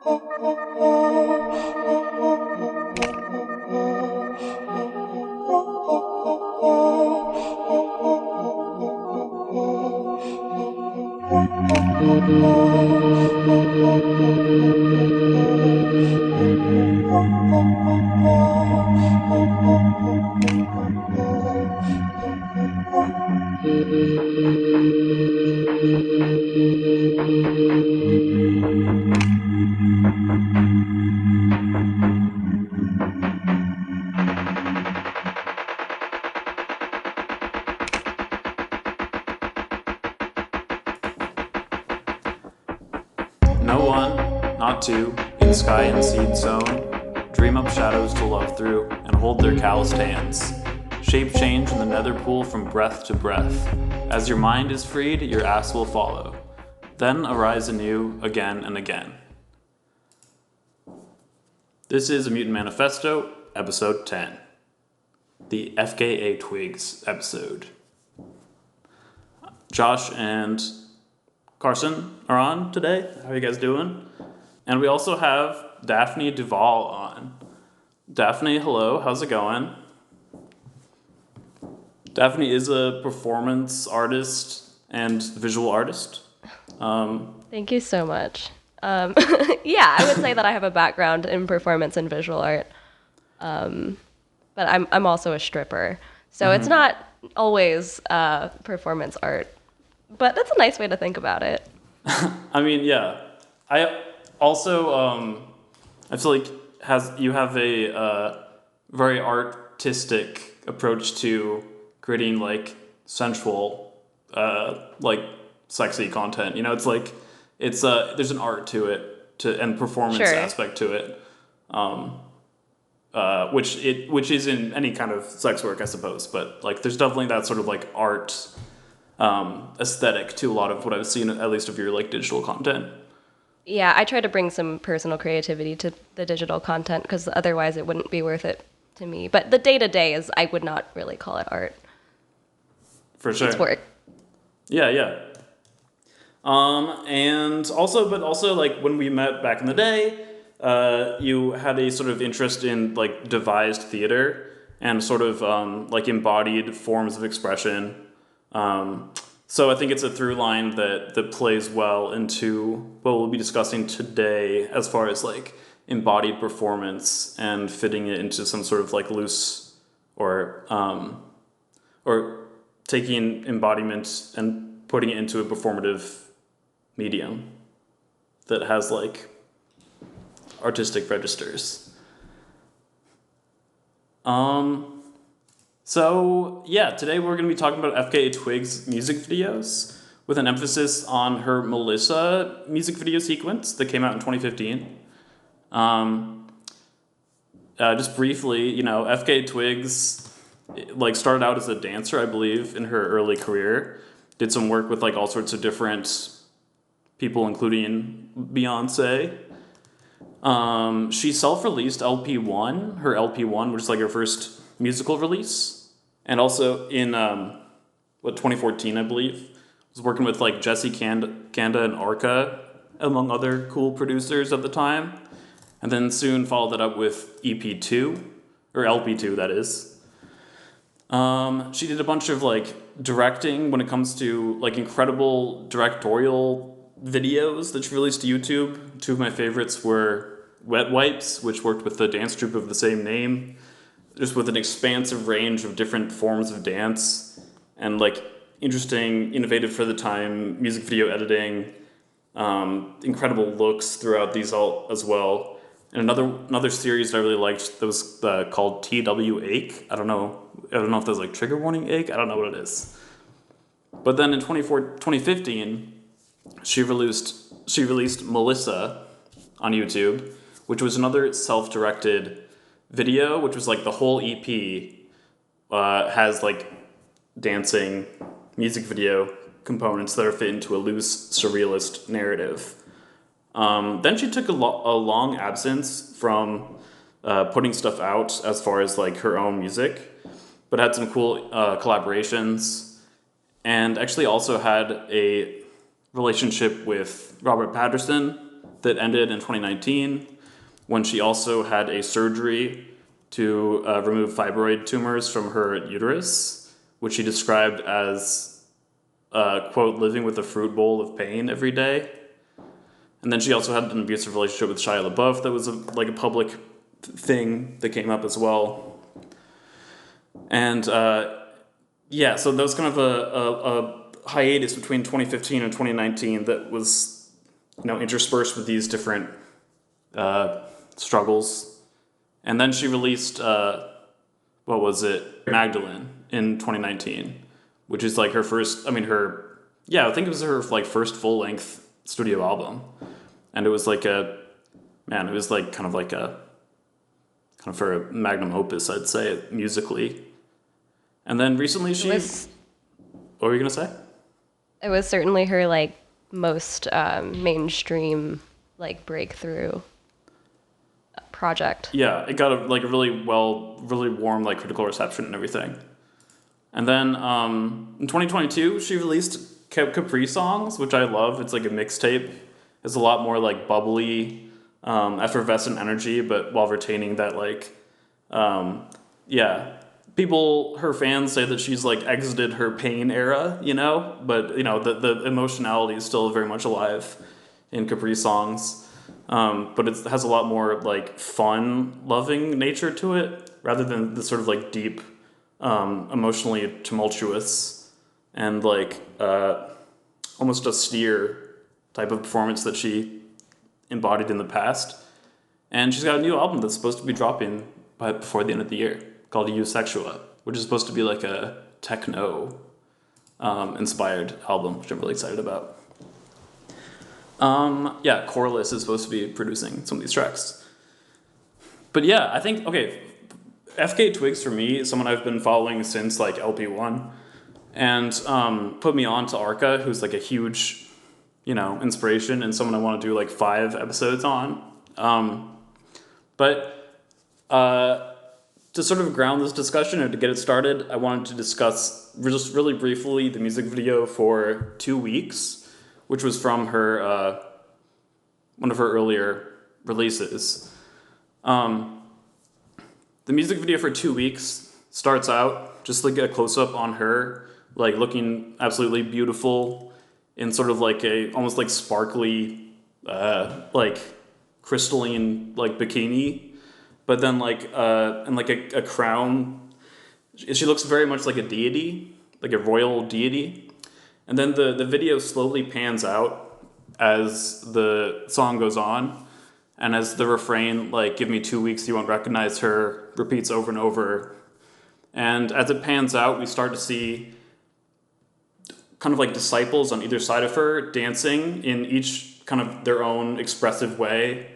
No one, not two, in sky and seed sown, dream up shadows to love through and hold their calloused hands. Shape change in the nether pool from breath to breath. As your mind is freed, your ass will follow. Then arise anew again and again. This is a Mutant Manifesto, episode 10. The FKA Twigs episode. Josh and Carson are on today. How are you guys doing? And we also have Daphne Duvall on. Daphne, hello. How's it going? Daphne is a performance artist and visual artist. Thank you so much. Yeah, I would say that I have a background in performance and visual art. But I'm also a stripper. So It's not always performance art. But that's a nice way to think about it. I mean, yeah. I also, I feel like you have a very artistic approach to creating like sensual, like sexy content. You know, it's like there's an art to it, and performance aspect to it, which is in any kind of sex work, I suppose. But like, there's definitely that sort of like art aesthetic to a lot of what I've seen, at least of your like digital content. Yeah, I try to bring some personal creativity to the digital content because otherwise it wouldn't be worth it to me. But the day-to-day I would not really call it art. For sure. It's work. Yeah. And also like when we met back in the day, you had a sort of interest in like devised theater and sort of like embodied forms of expression. So I think it's a through line that plays well into what we'll be discussing today as far as like embodied performance and fitting it into some sort of like loose or taking embodiment and putting it into a performative medium that has like artistic registers. So, yeah, today we're going to be talking about FKA Twigs music videos with an emphasis on her Melissa music video sequence that came out in 2015. Just briefly, you know, FKA Twigs like started out as a dancer, I believe, in her early career. Did some work with like all sorts of different people, including Beyonce. She self-released her LP1, which is like her first musical release. And also in 2014, I believe, was working with like Jesse Kanda and Arca, among other cool producers at the time. And then soon followed that up with EP2, or LP2, that is. She did a bunch of like directing when it comes to like incredible directorial videos that she released to YouTube. Two of my favorites were Wet Wipes, which worked with the dance troupe of the same name, just with an expansive range of different forms of dance and like interesting, innovative for the time music video editing, incredible looks throughout these all as well. And another series that I really liked that was called TW Ache. I don't know if there's like trigger warning ache. I don't know what it is. But then in 2015, she released Melissa on YouTube, which was another self-directed video, which was like the whole EP has like dancing music video components that are fit into a loose surrealist narrative. Then she took a long absence from putting stuff out as far as like her own music, but had some cool collaborations, and actually also had a relationship with Robert Patterson, that ended in 2019 when she also had a surgery to remove fibroid tumors from her uterus, which she described as, quote, living with a fruit bowl of pain every day. And then she also had an abusive relationship with Shia LaBeouf that was a public thing that came up as well. And yeah, so that was kind of a hiatus between 2015 and 2019 that was, interspersed with these different struggles. And then she released, Magdalene in 2019, which is like her first, I think it was her first full-length studio album. And it was like kind of her magnum opus, I'd say, musically. And then recently what were you going to say? It was certainly her most mainstream breakthrough project. Yeah, it got a really warm critical reception and everything. And then in 2022, she released Capri Songs, which I love. It's like a mixtape. It's a lot more bubbly, effervescent energy, but while retaining that her fans say that she's exited her pain era, but the emotionality is still very much alive in Capri Songs. But it has a lot more fun loving nature to it rather than the sort of deep, emotionally tumultuous and almost austere type of performance that she embodied in the past. And she's got a new album that's supposed to be dropping before the end of the year called Eusexua, which is supposed to be a techno inspired album, which I'm really excited about. Corliss is supposed to be producing some of these tracks. But yeah, I think, FKA Twigs for me is someone I've been following since LP1 and put me on to Arca, who's a huge, inspiration and someone I want to do 5 episodes on. But to sort of ground this discussion or to get it started, I wanted to discuss just really briefly the music video for 2 Weeks, which was from her one of her earlier releases. The music video for 2 Weeks starts out just a close-up on her, looking absolutely beautiful in sort of a almost sparkly, crystalline bikini. But then and a crown. She looks very much like a deity, like a royal deity. And then the video slowly pans out as the song goes on. And as the refrain, give me 2 weeks, you won't recognize her, repeats over and over. And as it pans out, we start to see kind of disciples on either side of her dancing in each kind of their own expressive way.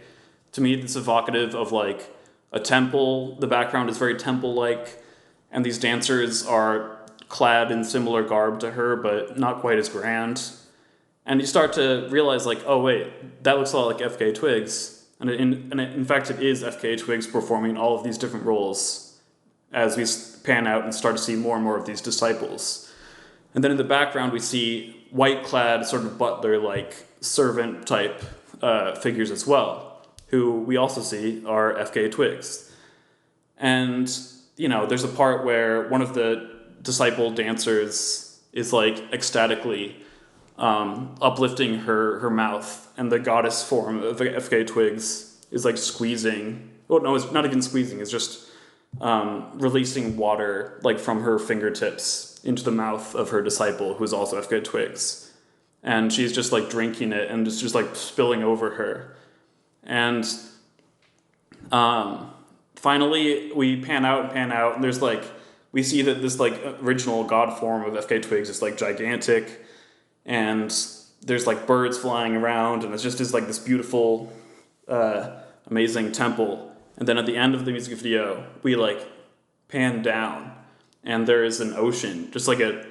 To me, it's evocative of a temple. The background is very temple-like, and these dancers are clad in similar garb to her, but not quite as grand. And you start to realize, oh wait, that looks a lot like FKA Twigs. And in fact, it is FKA Twigs performing all of these different roles as we pan out and start to see more and more of these disciples. And then in the background, we see white-clad, sort of butler-like, servant-type figures as well, who we also see are FKA Twigs. And, there's a part where one of the disciple dancers is, ecstatically uplifting her mouth, and the goddess form of FKA Twigs is, squeezing. Oh, no, it's not even squeezing. It's just releasing water, from her fingertips into the mouth of her disciple, who is also FKA Twigs. And she's just, drinking it, and it's just, spilling over her. And finally, we pan out, and there's we see that this original god form of FKA Twigs is gigantic, and there's birds flying around, and it's just this beautiful, amazing temple. And then at the end of the music video, we pan down, and there is an ocean, just a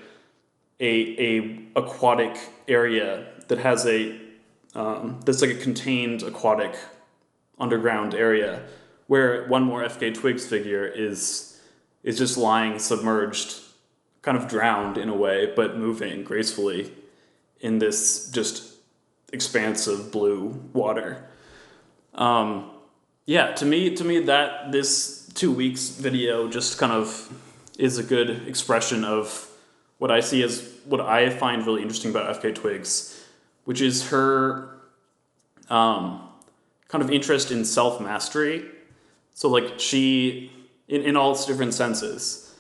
aquatic area that has that's a contained aquatic underground area where one more FKA Twigs figure is just lying submerged, kind of drowned in a way, but moving gracefully in this just expanse of blue water. Yeah, to me that this 2 weeks video just kind of is a good expression of what I see as what I find really interesting about FK Twigs, which is her kind of interest in self-mastery. So like she, in all its different senses,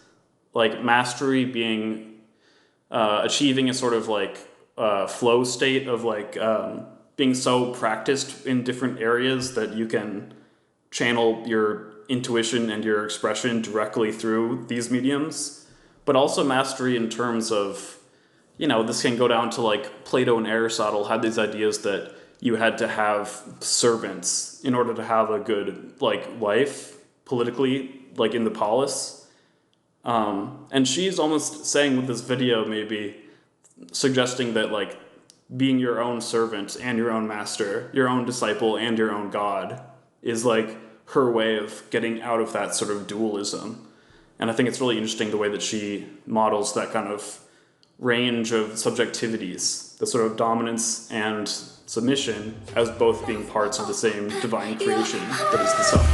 like mastery being achieving a sort of like flow state of like being so practiced in different areas that you can channel your intuition and your expression directly through these mediums, but also mastery in terms of, this can go down to like Plato and Aristotle had these ideas that you had to have servants in order to have a good like life politically, like in the polis. And she's almost saying with this video, maybe suggesting that like being your own servant and your own master, your own disciple and your own god is like her way of getting out of that sort of dualism. And I think it's really interesting the way that she models that kind of range of subjectivities, the sort of dominance and submission as both being parts of the same divine creation that is the self.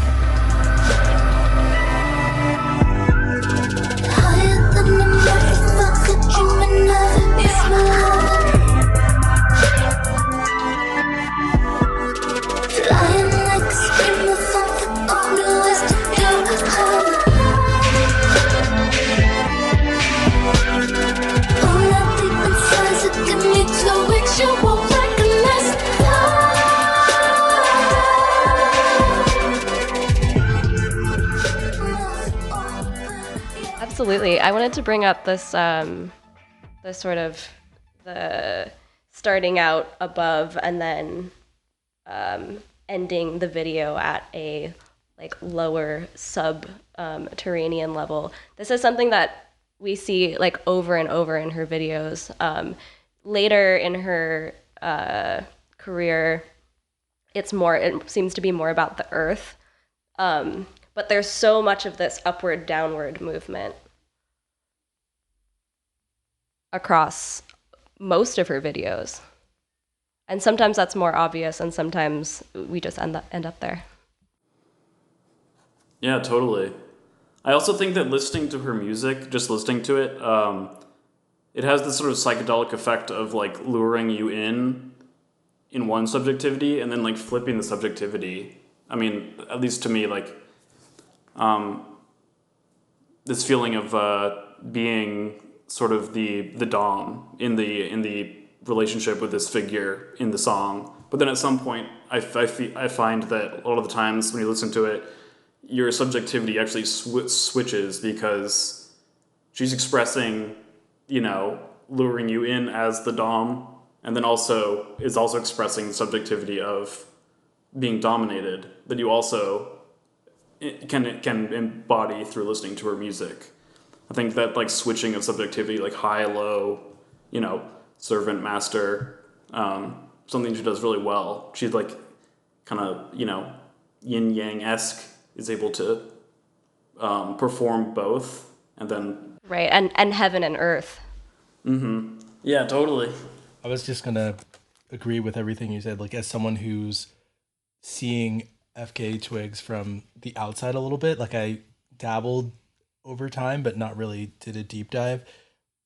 Higher than the motherfucker, dreaming of it's my love. Flying like a screamer from the calloused to harbor. All that deep inside, so give me 2 weeks, you walk like a nest. Absolutely. I wanted to bring up this the sort of the starting out above and then ending the video at a like lower subterranean level. This is something that we see like over and over in her videos. Later in her career, it seems to be more about the earth. But there's so much of this upward downward movement across most of her videos. And sometimes that's more obvious and sometimes we just end up there. Yeah, totally. I also think that listening to her music, just listening to it, it has this sort of psychedelic effect of like luring you in one subjectivity and then like flipping the subjectivity. I mean, at least to me, like this feeling of being sort of the dom in the relationship with this figure in the song. But then at some point, I find that a lot of the times when you listen to it, your subjectivity actually switches because she's expressing, luring you in as the dom, and then is also expressing the subjectivity of being dominated that you also can embody through listening to her music. I think that like switching of subjectivity, like high, low, servant, master, something she does really well. She's like kind of, yin yang-esque, is able to perform both and then... Right, and heaven and earth. Mm-hmm. Yeah, totally. I was just going to agree with everything you said. Like as someone who's seeing FKA Twigs from the outside a little bit, like I dabbled over time, but not really did a deep dive.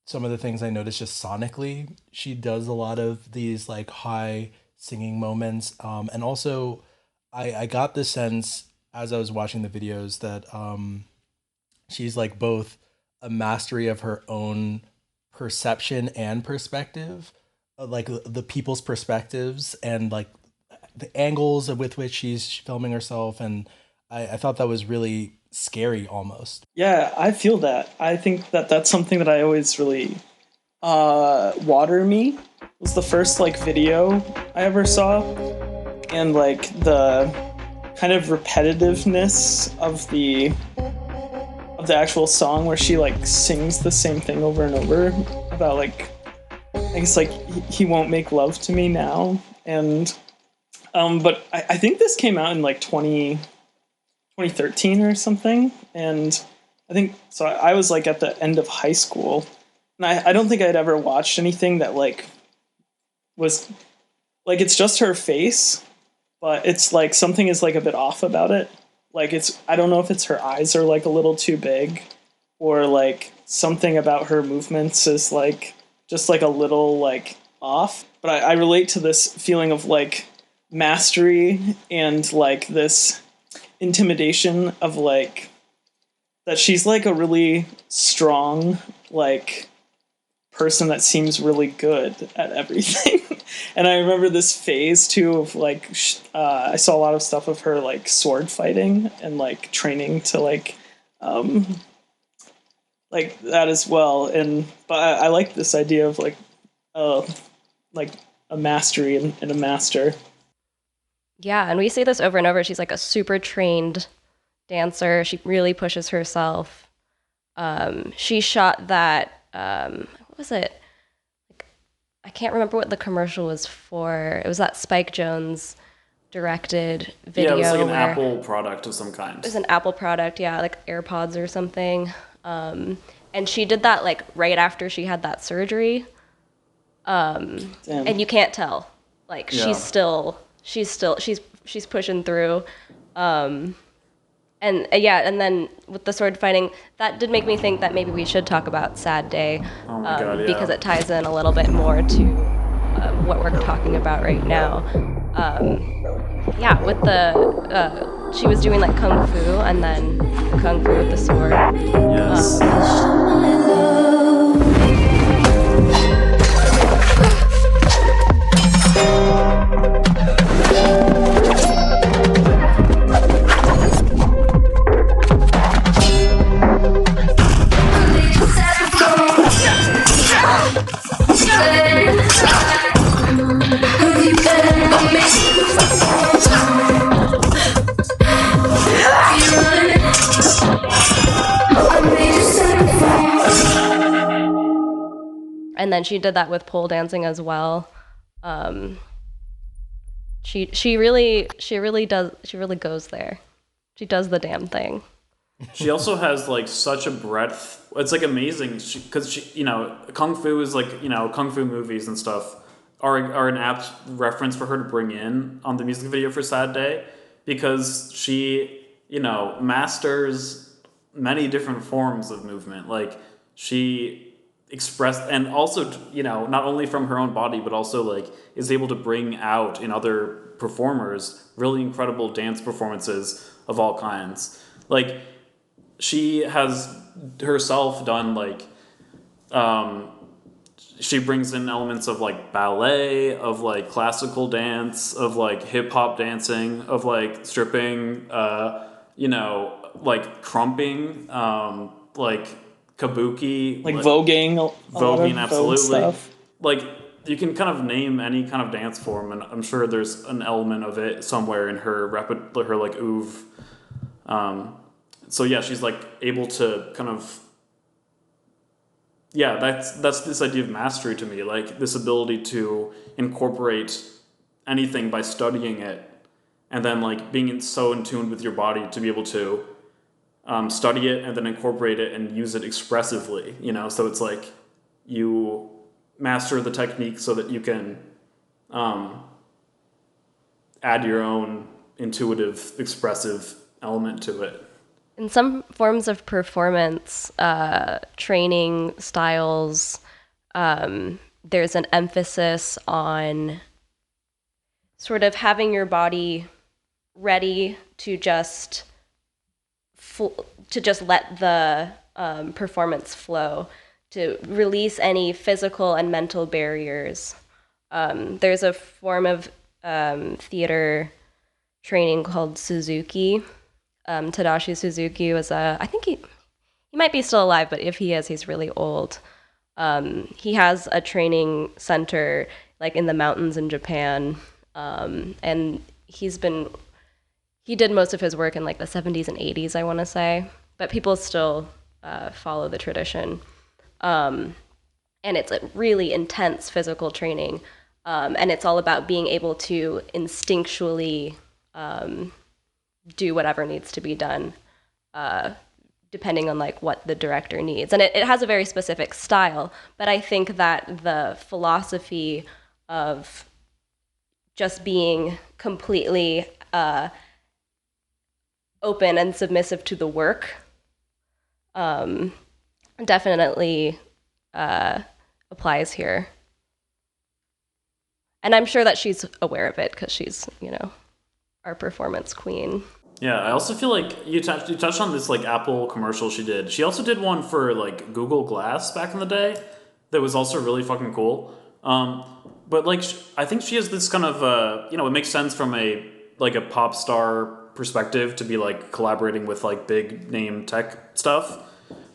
Some of the things I noticed just sonically, she does a lot of these like high singing moments. And also I got the sense as I was watching the videos that she's like both a mastery of her own perception and perspective, like the people's perspectives and like the angles with which she's filming herself. And I thought that was really scary almost. Yeah, I feel that. I think that that's something that I always really Water Me was the first like video I ever saw, and like the kind of repetitiveness of the actual song where she like sings the same thing over and over about like I guess like he won't make love to me now. And but I think this came out in like 2013 or something, and I think so I was like at the end of high school, and I don't think I'd ever watched anything that like was like it's just her face, but it's like something is like a bit off about it. Like it's I don't know if it's her eyes are like a little too big, or like something about her movements is like just like a little like off. But I relate to this feeling of like mastery and like this intimidation of like that she's like a really strong like person that seems really good at everything. And I remember this phase too of like I saw a lot of stuff of her like sword fighting and like training to like that as well. And but I like this idea of like a mastery and a master. Yeah, and we see this over and over. She's like a super trained dancer. She really pushes herself. She shot that. What was it? Like, I can't remember what the commercial was for. It was that Spike Jonze directed video. Yeah, it was like an where Apple product of some kind. it was an Apple product, yeah, like AirPods or something. And she did that like right after she had that surgery. Damn. And you can't tell. Like Yeah. she's pushing through. And and then with the sword fighting, that did make me think that maybe we should talk about Sad Day. Oh my God, yeah. Because it ties in a little bit more to what we're talking about right now. With the she was doing like kung fu, and then the kung fu with the sword. Yes. And then she did that with pole dancing as well. She really goes there. She does the damn thing. She also has like such a breadth. It's like amazing because she, kung fu is like, kung fu movies and stuff are an apt reference for her to bring in on the music video for Sad Day, because she, masters many different forms of movement. Like she expressed, and also, not only from her own body, but also like is able to bring out in other performers really incredible dance performances of all kinds. Like she has herself done like she brings in elements of like ballet, of like classical dance, of like hip hop dancing, of like stripping, like crumping, like kabuki, Like voguing, a lot of voguing, Vogue absolutely. stuff. Like you can kind of name any kind of dance form, and I'm sure there's an element of it somewhere in her her like oeuvre. So yeah, she's like able to kind of, that's this idea of mastery to me, like this ability to incorporate anything by studying it, and then like being so in tune with your body to be able to study it and then incorporate it and use it expressively. So it's like you master the technique so that you can add your own intuitive, expressive element to it. In some forms of performance, training styles, there's an emphasis on sort of having your body ready to just let the performance flow, to release any physical and mental barriers. There's a form of theater training called Suzuki. Tadashi Suzuki was I think he might be still alive, but if he is, he's really old. He has a training center like in the mountains in Japan, and he did most of his work in like the 70s and 80s, I want to say, but people still follow the tradition. And it's a really intense physical training, and it's all about being able to instinctually do whatever needs to be done, depending on like what the director needs. And it has a very specific style, but I think that the philosophy of just being completely open and submissive to the work definitely applies here. And I'm sure that she's aware of it because she's, our performance queen. Yeah, I also feel like you touched on this like Apple commercial she did. She also did one for like Google Glass back in the day that was also really fucking cool. But like I think she has this kind of it makes sense from a pop star perspective to be like collaborating with like big name tech stuff.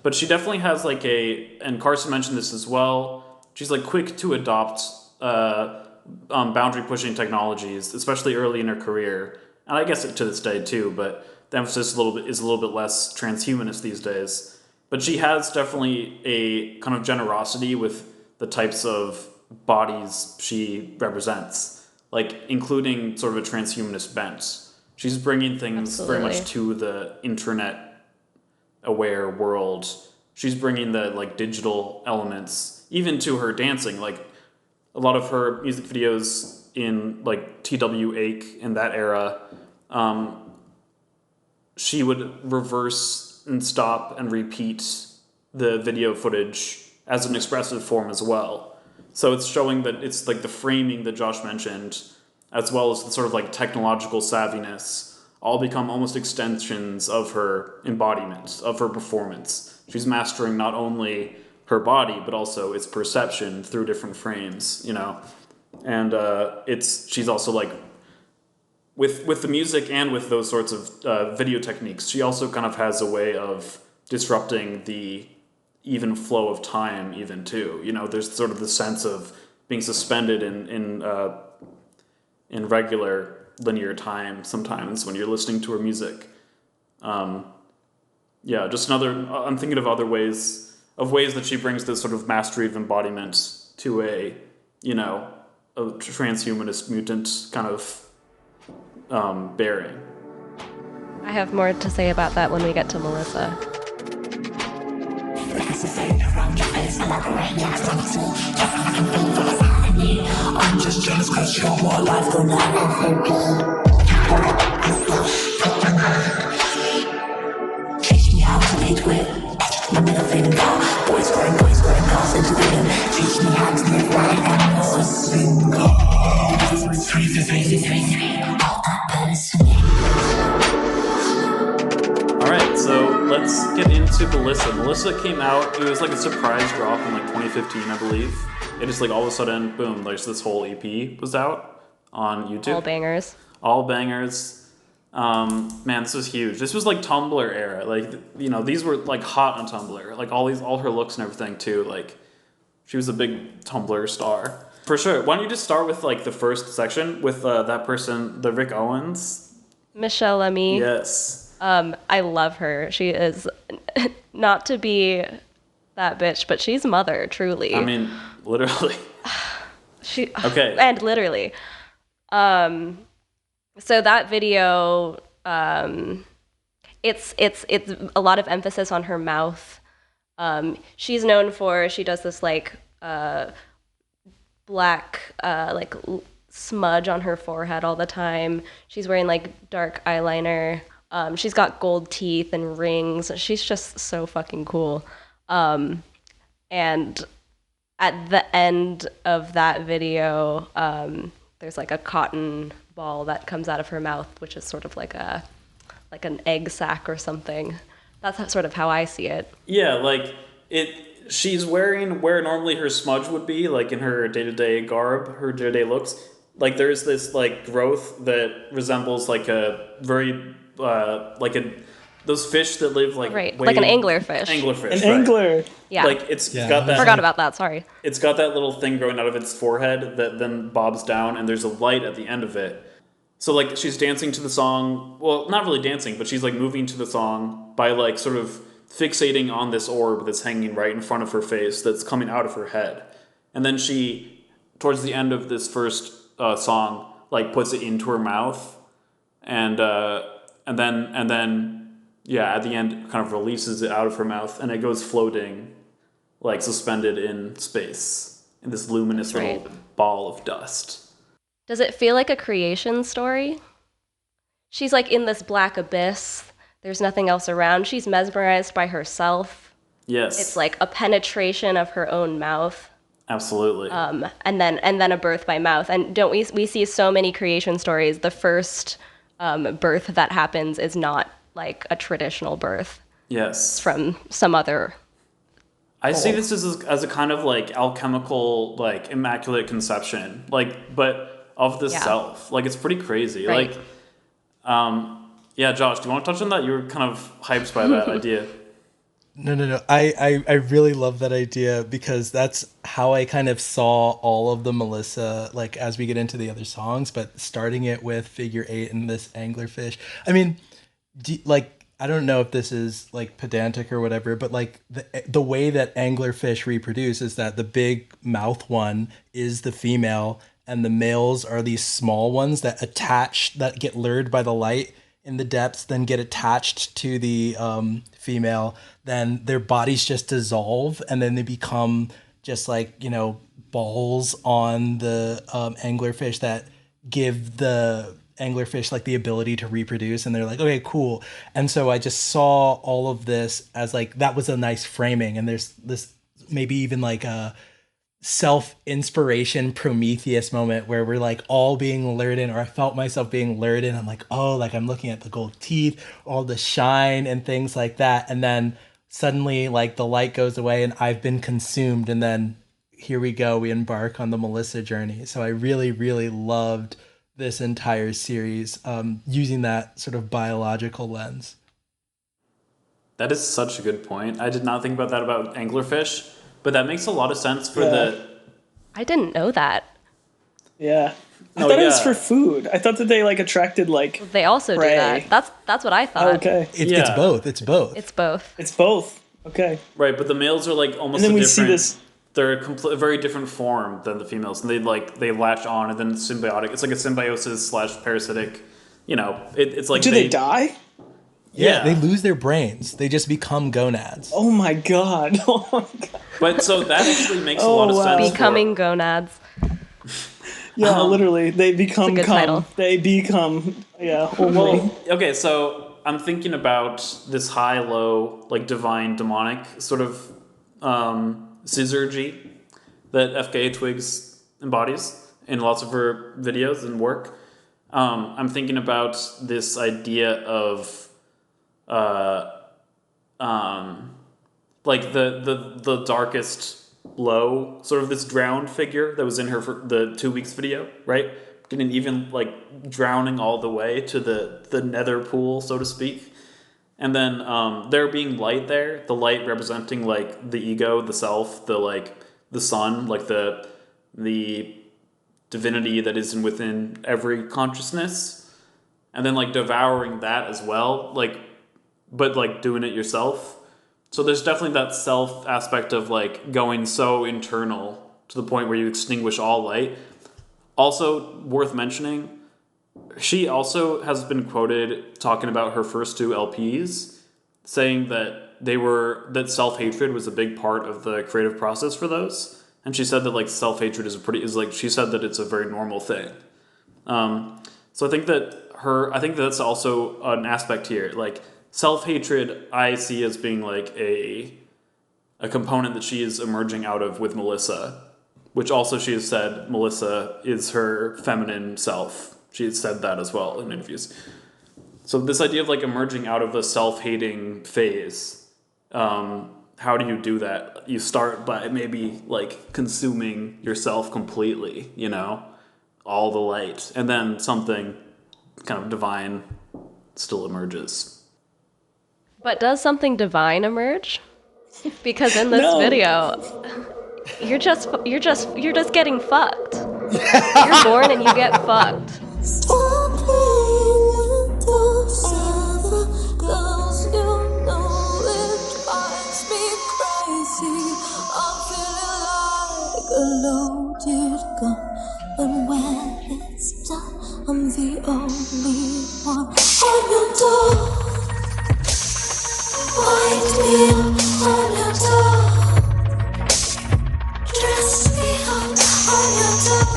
But she definitely has like and Carson mentioned this as well. She's like quick to adopt boundary pushing technologies, especially early in her career. And I guess to this day too, but the emphasis is a little bit less transhumanist these days. But she has definitely a kind of generosity with the types of bodies she represents, like including sort of a transhumanist bent. She's bringing things very much to the internet aware world. She's bringing the like digital elements even to her dancing. Like a lot of her music videos in like TW Ake in that era, she would reverse and stop and repeat the video footage as an expressive form as well. So it's showing that it's like the framing that Josh mentioned, as well as the sort of like technological savviness, all become almost extensions of her embodiment, of her performance. She's mastering not only her body, but also its perception through different frames, And she's also like, with the music and with those sorts of video techniques, she also kind of has a way of disrupting the even flow of time even too. There's sort of the sense of being suspended in regular linear time sometimes when you're listening to her music. Just I'm thinking of other ways that she brings this sort of mastery of embodiment to a transhumanist mutant kind of bearing. I have more to say about that when we get to Melissa. I'm just jealous cause you're more alive than I ever been. Teach me how to lead with my middle finger. Boys going, girls into the end. Teach me how to live right and not a single. 333. All that person. Alright, so let's get into Melissa. Melissa came out, it was like a surprise drop in like 2015, I believe. It just like all of a sudden, boom, there's this whole EP was out on YouTube. All bangers. All bangers. Man, this was huge. This was like Tumblr era. Like, these were like hot on Tumblr. Like all her looks and everything too. Like, she was a big Tumblr star. For sure. Why don't you just start with like the first section with that person, the Rick Owens? Michelle Lemmy. Yes. I love her. She is not to be that bitch, but she's mother, truly. I mean, literally. Okay. And literally. So that video, it's a lot of emphasis on her mouth. She's known for, she does this like black smudge on her forehead all the time. She's wearing like dark eyeliner. She's got gold teeth and rings. She's just so fucking cool. And at the end of that video, there's like a cotton ball that comes out of her mouth, which is sort of like an egg sac or something. That's sort of how I see it. Yeah, like she's wearing where normally her smudge would be, like in her day-to-day garb, her day-to-day looks. Like there's this like growth that resembles like a very those fish that live like right, like an anglerfish. Anglerfish, An angler. Yeah. Like it's got that. Forgot about that. Sorry. It's got that little thing growing out of its forehead that then bobs down, and there's a light at the end of it. So like she's dancing to the song. Well, not really dancing, but she's like moving to the song by like sort of fixating on this orb that's hanging right in front of her face that's coming out of her head, and then she, towards the end of this first song, like puts it into her mouth, and then yeah, at the end kind of releases it out of her mouth, and it goes floating, like suspended in space in this luminous little ball of dust. Does it feel like a creation story? She's like in this black abyss. There's nothing else around. She's mesmerized by herself. Yes. It's like a penetration of her own mouth. Absolutely. And then a birth by mouth. And don't we see so many creation stories? The first birth that happens is not like a traditional birth. Yes. From some other. I see this as a kind of like alchemical, like immaculate conception, like, but of the self. Like, it's pretty crazy. Right. Like, yeah, Josh, do you want to touch on that? You were kind of hyped by that idea. No. I really love that idea because that's how I kind of saw all of the Melissa, like as we get into the other songs, but starting it with figure 8 and this anglerfish. I mean, I don't know if this is like pedantic or whatever, but like the way that anglerfish reproduce is that the big mouth one is the female and the males are these small ones that get lured by the light in the depths, then get attached to the female, then their bodies just dissolve and then they become just like, balls on the anglerfish that give the anglerfish like the ability to reproduce, and they're like, okay, cool. And so I just saw all of this as like that was a nice framing, and there's this maybe even like a self-inspiration Prometheus moment where we're like all being lured in, or I felt myself being lured in. I'm like, oh, like I'm looking at the gold teeth, all the shine and things like that, and then suddenly like the light goes away and I've been consumed, and then here we go, we embark on the Melissa journey. So I really, really loved this entire series, using that sort of biological lens. That is such a good point. I did not think about that about anglerfish, but that makes a lot of sense for I didn't know that. Yeah. I thought it was for food. I thought that they like attracted like They also prey. do that. That's what I thought. Okay. It's both. It's both. It's both. Okay. Right, but the males are like almost And then a we different... see this. They're a very different form than the females, and they latch on, and then symbiotic. It's like a symbiosis / parasitic. It's like Do they die? Yeah, they lose their brains. They just become gonads. Oh my god. Oh my god. But so that actually makes a lot of sense. Becoming gonads. Yeah, literally, they become good cum. title. They become only. Well, okay, so I'm thinking about this high-low, like divine, demonic sort of syzygy that FKA Twigs embodies in lots of her videos and work. I'm thinking about this idea of like the darkest low, sort of this drowned figure that was in her for the 2 weeks video, right? Didn't even like drowning all the way to the nether pool, so to speak. And then there being light there, the light representing like the ego, the self, the sun, like the divinity that is within every consciousness, and then like devouring that as well, like, but like doing it yourself. So there's definitely that self aspect of like going so internal to the point where you extinguish all light. Also worth mentioning, she also has been quoted talking about her first 2 LPs, saying that that self-hatred was a big part of the creative process for those. And she said that like self-hatred she said that it's a very normal thing. So I think that's also an aspect here. Like self-hatred I see as being like a component that she is emerging out of with Melissa, which also she has said Melissa is her feminine self. She has said that as well in interviews. So this idea of like emerging out of the self-hating phase, how do you do that? You start by maybe like consuming yourself completely, all the light, and then something kind of divine still emerges. But does something divine emerge? Because in this video, you're just getting fucked. You're born and you get fucked. Stop playing together, 'cause you know it drives me crazy. I'm feeling like a loaded gun, and when it's done, I'm the only one on your door. Wind me up on your door. Dress me up on your door.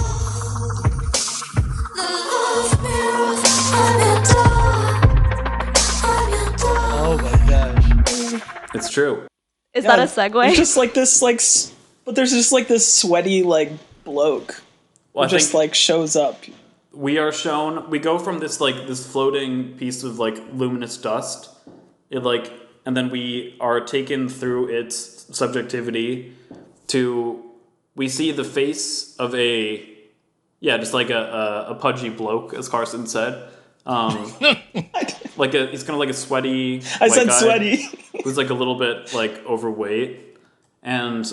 true. Is that a segue? It's just like this, like, but there's just like this sweaty, like, bloke Well, who just like shows up. we go from this like this floating piece of like luminous dust, and then we are taken through its subjectivity to, we see the face of just like a pudgy bloke, as Carson said. He's kind of like a sweaty I white said guy sweaty. who's like a little bit like overweight and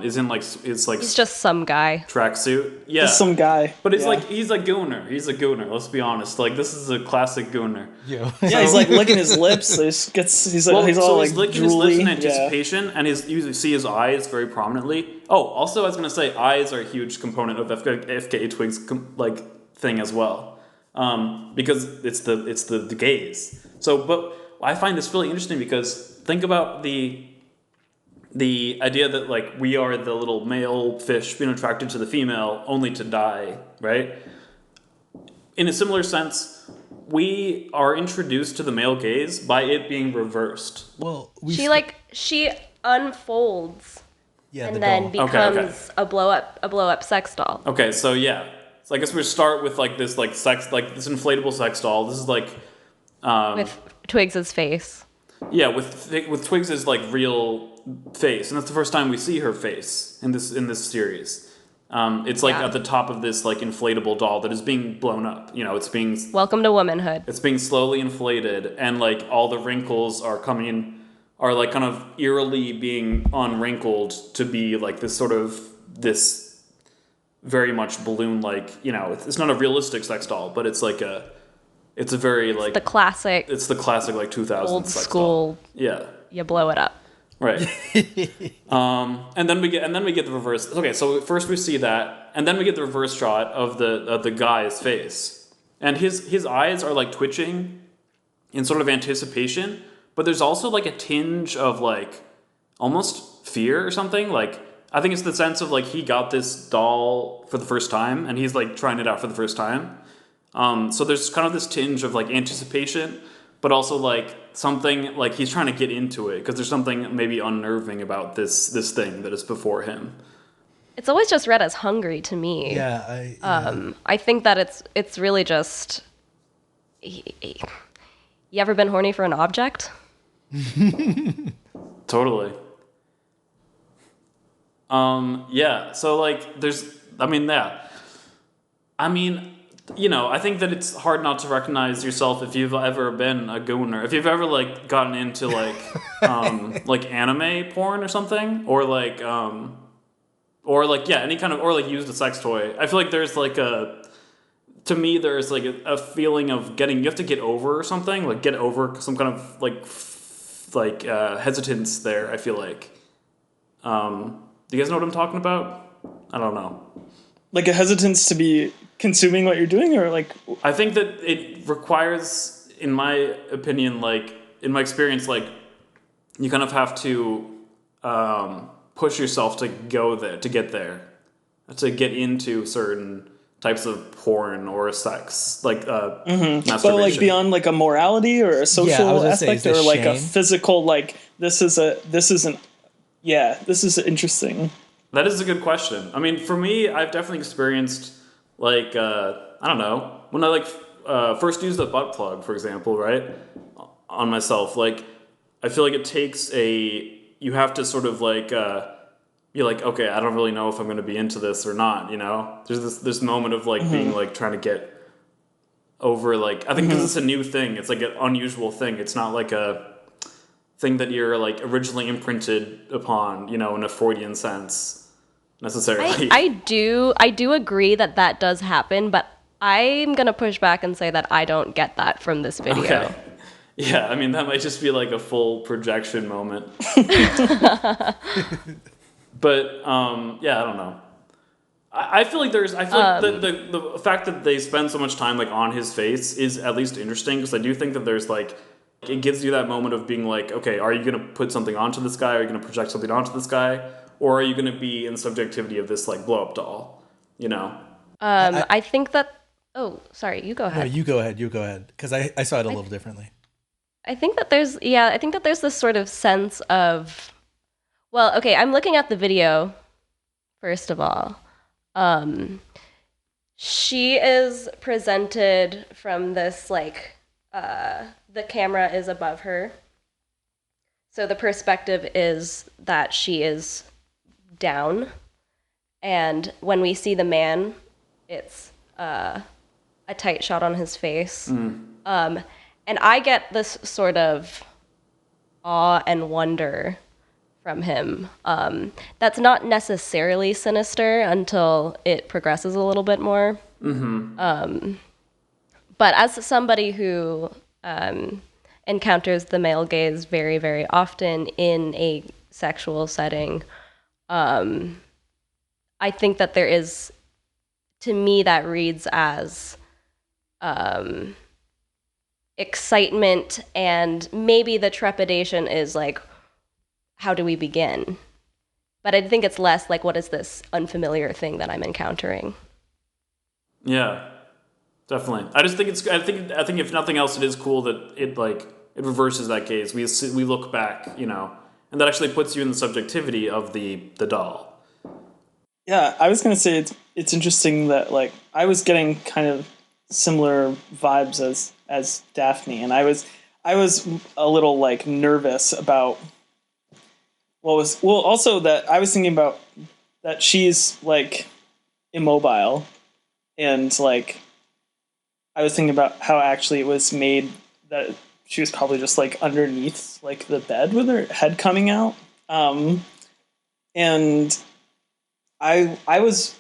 is in like He's just some guy. tracksuit. Yeah, Just some guy. but it's Yeah. like he's a gooner. He's a gooner. Let's be honest. Like this is a classic gooner. Yo. Yeah, he's like licking his lips. He's all like licking his lips in drooly. anticipation, and you see his eyes very prominently. Oh, also, I was gonna say eyes are a huge component of FKA Twigs thing as well, because it's the gaze. So, but I find this really interesting because think about the idea that like we are the little male fish being attracted to the female only to die, right? In a similar sense, we are introduced to the male gaze by it being reversed. Well, She unfolds yeah, and the then doll. becomes a blow up sex doll. Okay, so yeah. So I guess we start with like this like sex, like this inflatable sex doll. This is like With Twigs' face. yeah, with Twigs' like real face, and that's the first time we see her face in this series. It's like Yeah. at the top of this like inflatable doll that is being blown up. You know, it's being Welcome to womanhood. slowly inflated, and like all the wrinkles are like kind of eerily being unwrinkled to be like this very much balloon like, you know, it's not a realistic sex doll, but it's a very like The classic it's the classic like 2000s old sex school. doll. Yeah. You blow it up. Right. And then we get the reverse. Okay, so first we see that, and then we get the reverse shot of the guy's face, and his eyes are like twitching in sort of anticipation, but there's also like a tinge of like almost fear or something. Like I think it's the sense of like he got this doll for the first time, and he's like trying it out for the first time. So there's kind of this tinge of like anticipation, but also like something like he's trying to get into it because there's something maybe unnerving about this thing that is before him. It's always just read as hungry to me. Yeah, I think that it's really just. You ever been horny for an object? Totally. Yeah. So like, you know, I think that it's hard not to recognize yourself if you've ever been a gooner. If you've ever like gotten into like like anime porn or something, or like any kind of, or like used a sex toy. I feel like there's like to me there's like a feeling of you have to get over or something, like get over some kind of like hesitance there. I feel like. Do you guys know what I'm talking about? I don't know. Like a hesitance to be consuming what you're doing, or like I think that it requires, in my opinion, like in my experience, like you kind of have to push yourself to go there, to get there, to get into certain types of porn or sex, like masturbation. but like beyond like a morality or a social aspect, or like a physical, like this is interesting. That is a good question. I mean, for me, I've definitely experienced like I don't know, when I like first used a butt plug, for example, right, on myself. Like I feel like it takes you have to sort of like be like, okay, I don't really know if I'm going to be into this or not. You know, there's this moment of like being like trying to get over, like I think because it's a new thing, it's like an unusual thing. It's not like a thing that you're like originally imprinted upon, you know, in a Freudian sense. Necessarily. I do agree that does happen, but I'm gonna push back and say that I don't get that from this video. Okay. Yeah, I mean that might just be like a full projection moment. But yeah, I don't know. I feel like the fact that they spend so much time like on his face is at least interesting, because I do think that there's like, it gives you that moment of being like, okay, are you gonna put something onto this guy? Are you gonna project something onto this guy? Or are you going to be in the subjectivity of this like blow up doll? You know. I think that. Oh, sorry. You go ahead. No, you go ahead. Because I saw it a little differently. I think that there's this sort of sense of, well, okay, I'm looking at the video first of all. She is presented from this like the camera is above her. So the perspective is that she is down, and when we see the man, it's a tight shot on his face. And I get this sort of awe and wonder from him. That's not necessarily sinister until it progresses a little bit more. But as somebody who encounters the male gaze very, very often in a sexual setting, I think that there is, to me, that reads as excitement, and maybe the trepidation is like, how do we begin? But I think it's less like, what is this unfamiliar thing that I'm encountering? Yeah, definitely. I just think I think if nothing else, it is cool that it reverses that gaze. We look back, and that actually puts you in the subjectivity of the doll. Yeah, I was gonna say it's interesting that like I was getting kind of similar vibes as Daphne, and I was a little like nervous about also that I was thinking about that she's like immobile, and like I was thinking about how actually it was made that she was probably just like underneath like the bed with her head coming out, and I was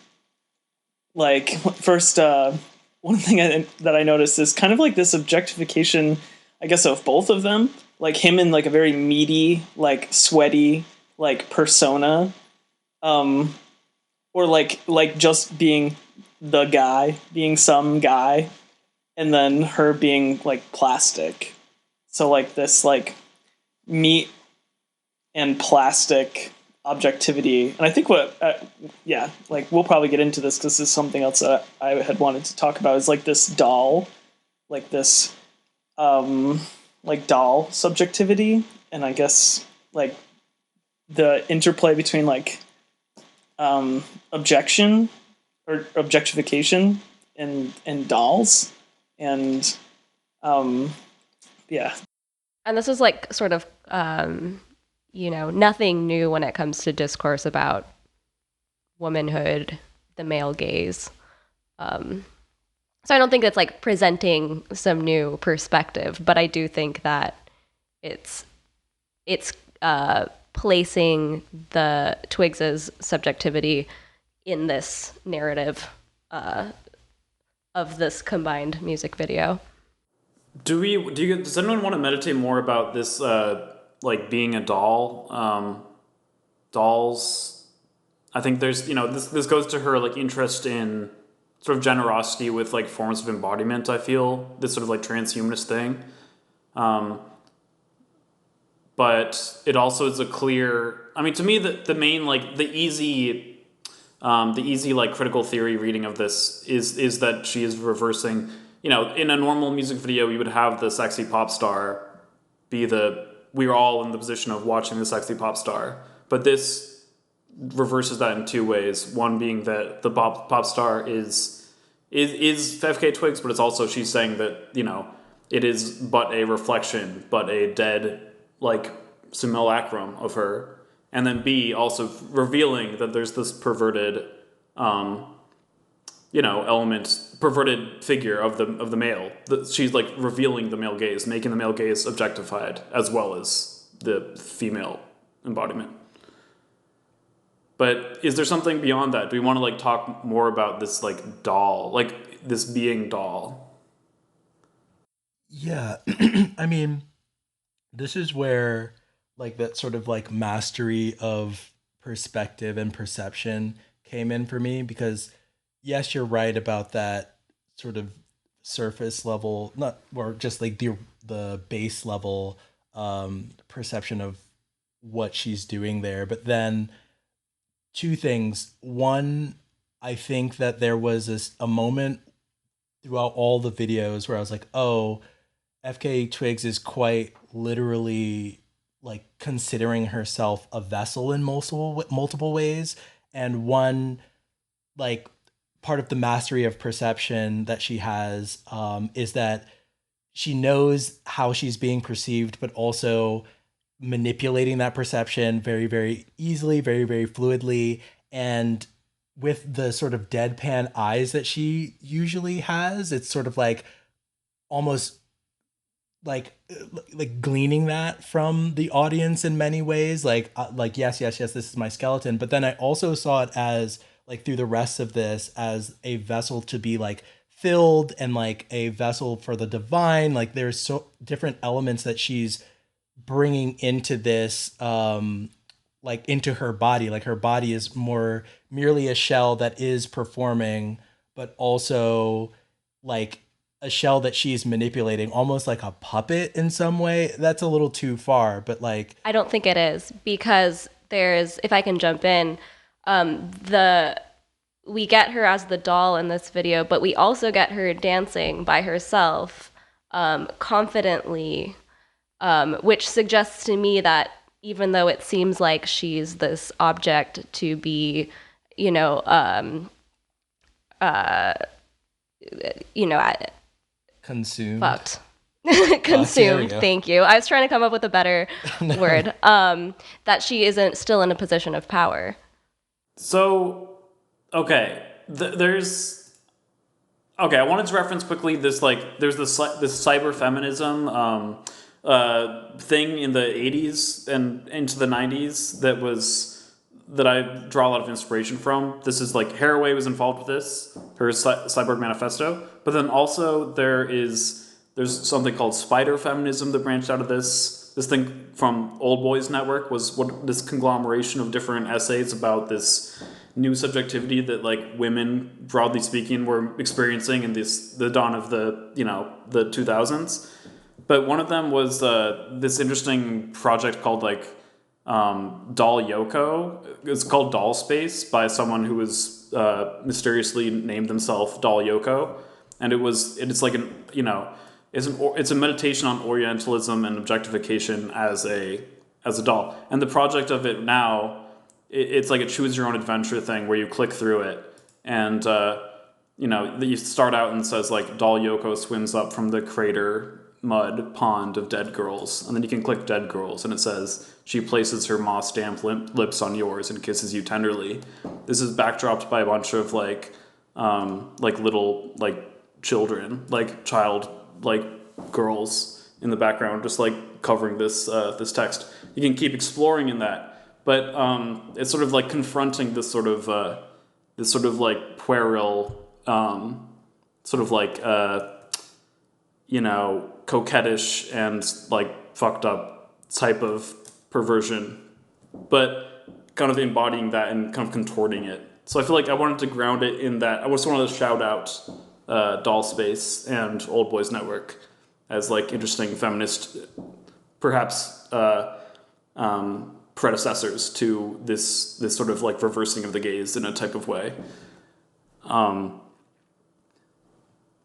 like first one thing that I noticed is kind of like this objectification, I guess, of both of them, like him in like a very meaty, like sweaty, like persona, or like just being the guy, being some guy, and then her being like plastic. So like this like meat and plastic objectivity. And I think like we'll probably get into this because this is something else that I had wanted to talk about, is like this doll, like this like doll subjectivity, and I guess like the interplay between like objection or objectification and dolls, and yeah. And this is like sort of, nothing new when it comes to discourse about womanhood, the male gaze. So I don't think it's like presenting some new perspective, but I do think that it's placing the Twigs' subjectivity in this narrative of this combined music video. Does anyone want to meditate more about this, like being a doll? Dolls. I think there's, this goes to her like interest in sort of generosity with like forms of embodiment. I feel this sort of like transhumanist thing, but it also is a clear. I mean, to me, the main like the easy like critical theory reading of this is that she is reversing. In a normal music video, we would have the sexy pop star we're all in the position of watching the sexy pop star. But this reverses that in two ways. One being that the pop star is FKA Twigs, but it's also, she's saying that, it is but a reflection, but a dead, like, simulacrum of her. And then B, also revealing that there's this perverted, perverted figure of the male. She's like revealing the male gaze, making the male gaze objectified as well as the female embodiment. But is there something beyond that? Do we want to like talk more about this like doll, like this being doll? Yeah. I mean, this is where like that sort of like mastery of perspective and perception came in for me, because yes, you're right about that sort of surface level, not, or just like the base level perception of what she's doing there. But then two things. One, I think that there was a moment throughout all the videos where I was like, oh, FKA Twigs is quite literally like considering herself a vessel in multiple ways, and one like part of the mastery of perception that she has is that she knows how she's being perceived, but also manipulating that perception very, very easily, very, very fluidly. And with the sort of deadpan eyes that she usually has, it's sort of like almost like gleaning that from the audience in many ways, like yes, yes, yes, this is my skeleton. But then I also saw it as like through the rest of this as a vessel to be like filled, and like a vessel for the divine. Like there's so different elements that she's bringing into this like into her body. Like her body is more merely a shell that is performing, but also like a shell that she's manipulating, almost like a puppet in some way. That's a little too far, but like I don't think it is, because there's, if I can jump in, we get her as the doll in this video, but we also get her dancing by herself, confidently, which suggests to me that even though it seems like she's this object to be, you know, consumed. fucked. There Consumed. we go. Thank you. I was trying to come up with a better word. That she isn't still in a position of power. So, okay, I wanted to reference quickly this, like, there's this cyber feminism thing in the 80s and into the 90s that I draw a lot of inspiration from. This is like Haraway was involved with this, her Cyborg Manifesto, but then also there's something called spider feminism that branched out of this. This thing from Old Boys Network was this conglomeration of different essays about this new subjectivity that like women, broadly speaking, were experiencing in the dawn of the 2000s. But one of them was this interesting project called like Doll Yoko. It's called Doll Space by someone who was mysteriously named themselves Doll Yoko, and it's like it's a meditation on Orientalism and objectification as a doll. And the project of it now, it's like a choose your own adventure thing where you click through it, and you start out and it says like Doll Yoko swims up from the crater mud pond of dead girls, and then you can click dead girls and it says she places her moss damp lips on yours and kisses you tenderly. This is backdropped by a bunch of like little like children, like child like girls in the background, just like covering this text. You can keep exploring in that, but it's sort of like confronting this sort of like puerile sort of like coquettish and like fucked up type of perversion, but kind of embodying that and kind of contorting it. So I feel like I wanted to ground it in that. I just wanted to shout out Doll Space and Old Boys Network as like interesting feminist, perhaps predecessors to this sort of like reversing of the gaze in a type of way.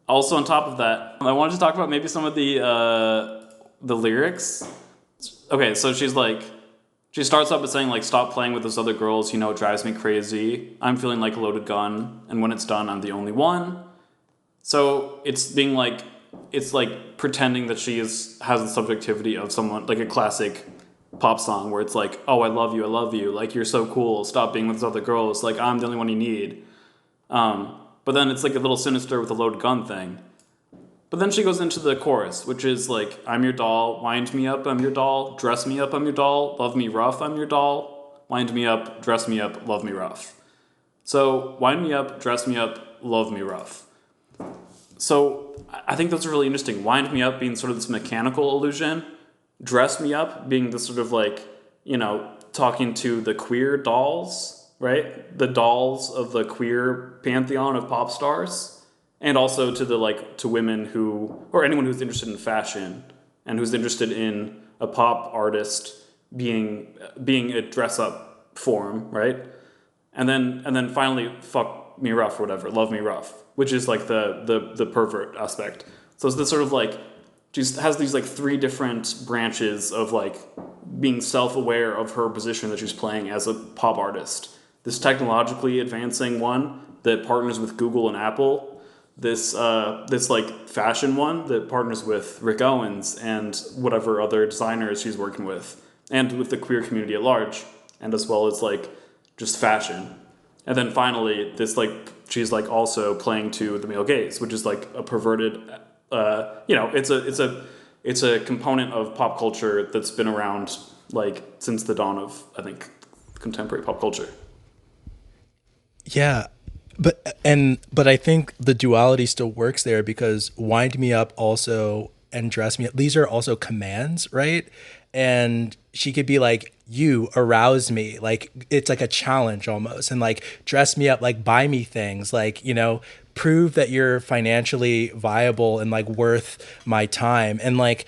Also, on top of that, I wanted to talk about maybe some of the lyrics. Okay, so she starts up by saying like, "Stop playing with those other girls, it drives me crazy. I'm feeling like a loaded gun, and when it's done, I'm the only one." So it's like pretending that she has the subjectivity of someone, like a classic pop song where it's like, "Oh, I love you, like you're so cool. Stop being with those other girls. Like I'm the only one you need." But then it's like a little sinister with the loaded gun thing. But then she goes into the chorus, which is like, "I'm your doll, wind me up, I'm your doll, dress me up, I'm your doll, love me rough, I'm your doll, wind me up, dress me up, love me rough." So, wind me up, dress me up, love me rough. So, I think those are really interesting. Wind me up being sort of this mechanical illusion, dress me up being this sort of like, talking to the queer dolls, right? The dolls of the queer pantheon of pop stars. And also to women or anyone who's interested in fashion and who's interested in a pop artist being a dress up form, right? And then finally, fuck me rough or whatever, love me rough, which is like the pervert aspect. So it's this sort of like has these like three different branches of like being self-aware of her position that she's playing as a pop artist. This technologically advancing one that partners with Google and Apple. This like fashion one that partners with Rick Owens and whatever other designers she's working with, and with the queer community at large, and as well as like just fashion. And then finally, this like she's like also playing to the male gaze, which is like a perverted. It's a component of pop culture that's been around like since the dawn of, I think, contemporary pop culture. Yeah. But I think the duality still works there, because wind me up also and dress me up, these are also commands, right? And she could be like, you arouse me, like it's like a challenge almost, and like dress me up, like buy me things, like, you know, prove that you're financially viable and like worth my time, and like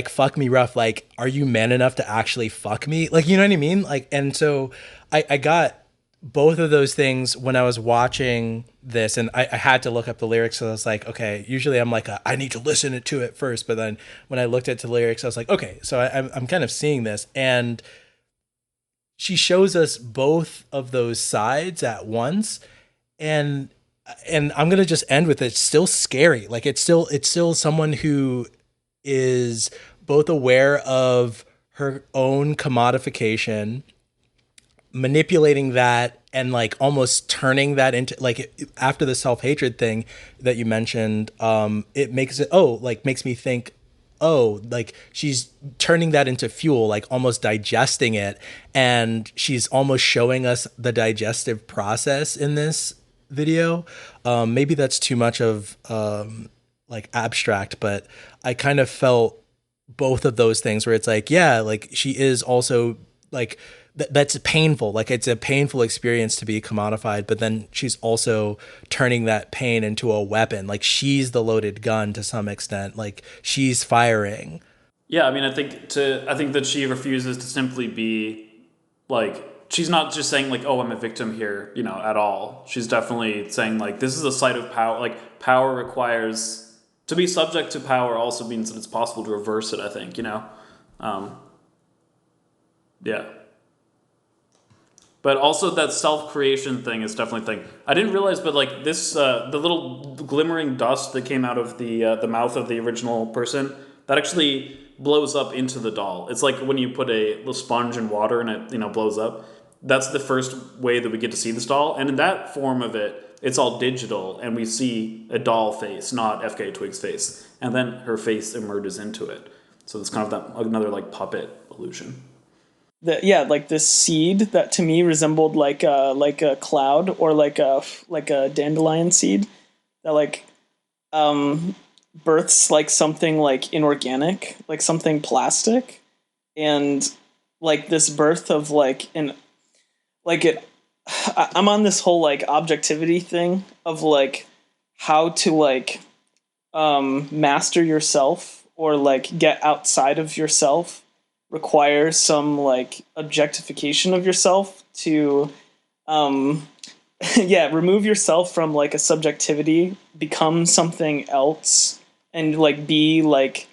fuck me rough, like are you man enough to actually fuck me, like, you know what I mean, like. And so I got both of those things when I was watching this, and I had to look up the lyrics. So I was like, okay, usually I'm like, I need to listen to it first. But then when I looked at the lyrics, I was like, okay, so I'm kind of seeing this. And she shows us both of those sides at once. And I'm going to just end with it. It's still scary. Like it's still someone who is both aware of her own commodification, manipulating that, and like almost turning that into like, after the self-hatred thing that you mentioned, it makes me think, like she's turning that into fuel, like almost digesting it, and she's almost showing us the digestive process in this video. Maybe that's too much of like abstract, but I kind of felt both of those things where it's like, yeah, like she is also like, that's painful. Like it's a painful experience to be commodified, but then she's also turning that pain into a weapon. Like she's the loaded gun to some extent. Like she's firing. Yeah, I mean, I think that she refuses to simply be like, she's not just saying like, oh, I'm a victim here, you know, at all. She's definitely saying like, this is a site of power. Like power requires, to be subject to power also means that it's possible to reverse it, I think, you know? Yeah. But also that self-creation thing is definitely a thing. I didn't realize, but like this, the little glimmering dust that came out of the mouth of the original person, that actually blows up into the doll. It's like when you put a little sponge in water and it, you know, blows up. That's the first way that we get to see this doll. And in that form of it, it's all digital, and we see a doll face, not FKA Twig's face. And then her face emerges into it. So it's kind of that another like puppet illusion. Like this seed that to me resembled like a cloud, or like a dandelion seed that like births like something like inorganic, like something plastic, and like this birth of like I'm on this whole like objectivity thing of like how to like master yourself, or like get outside of yourself, requires some like objectification of yourself to remove yourself from like a subjectivity, become something else, and like be like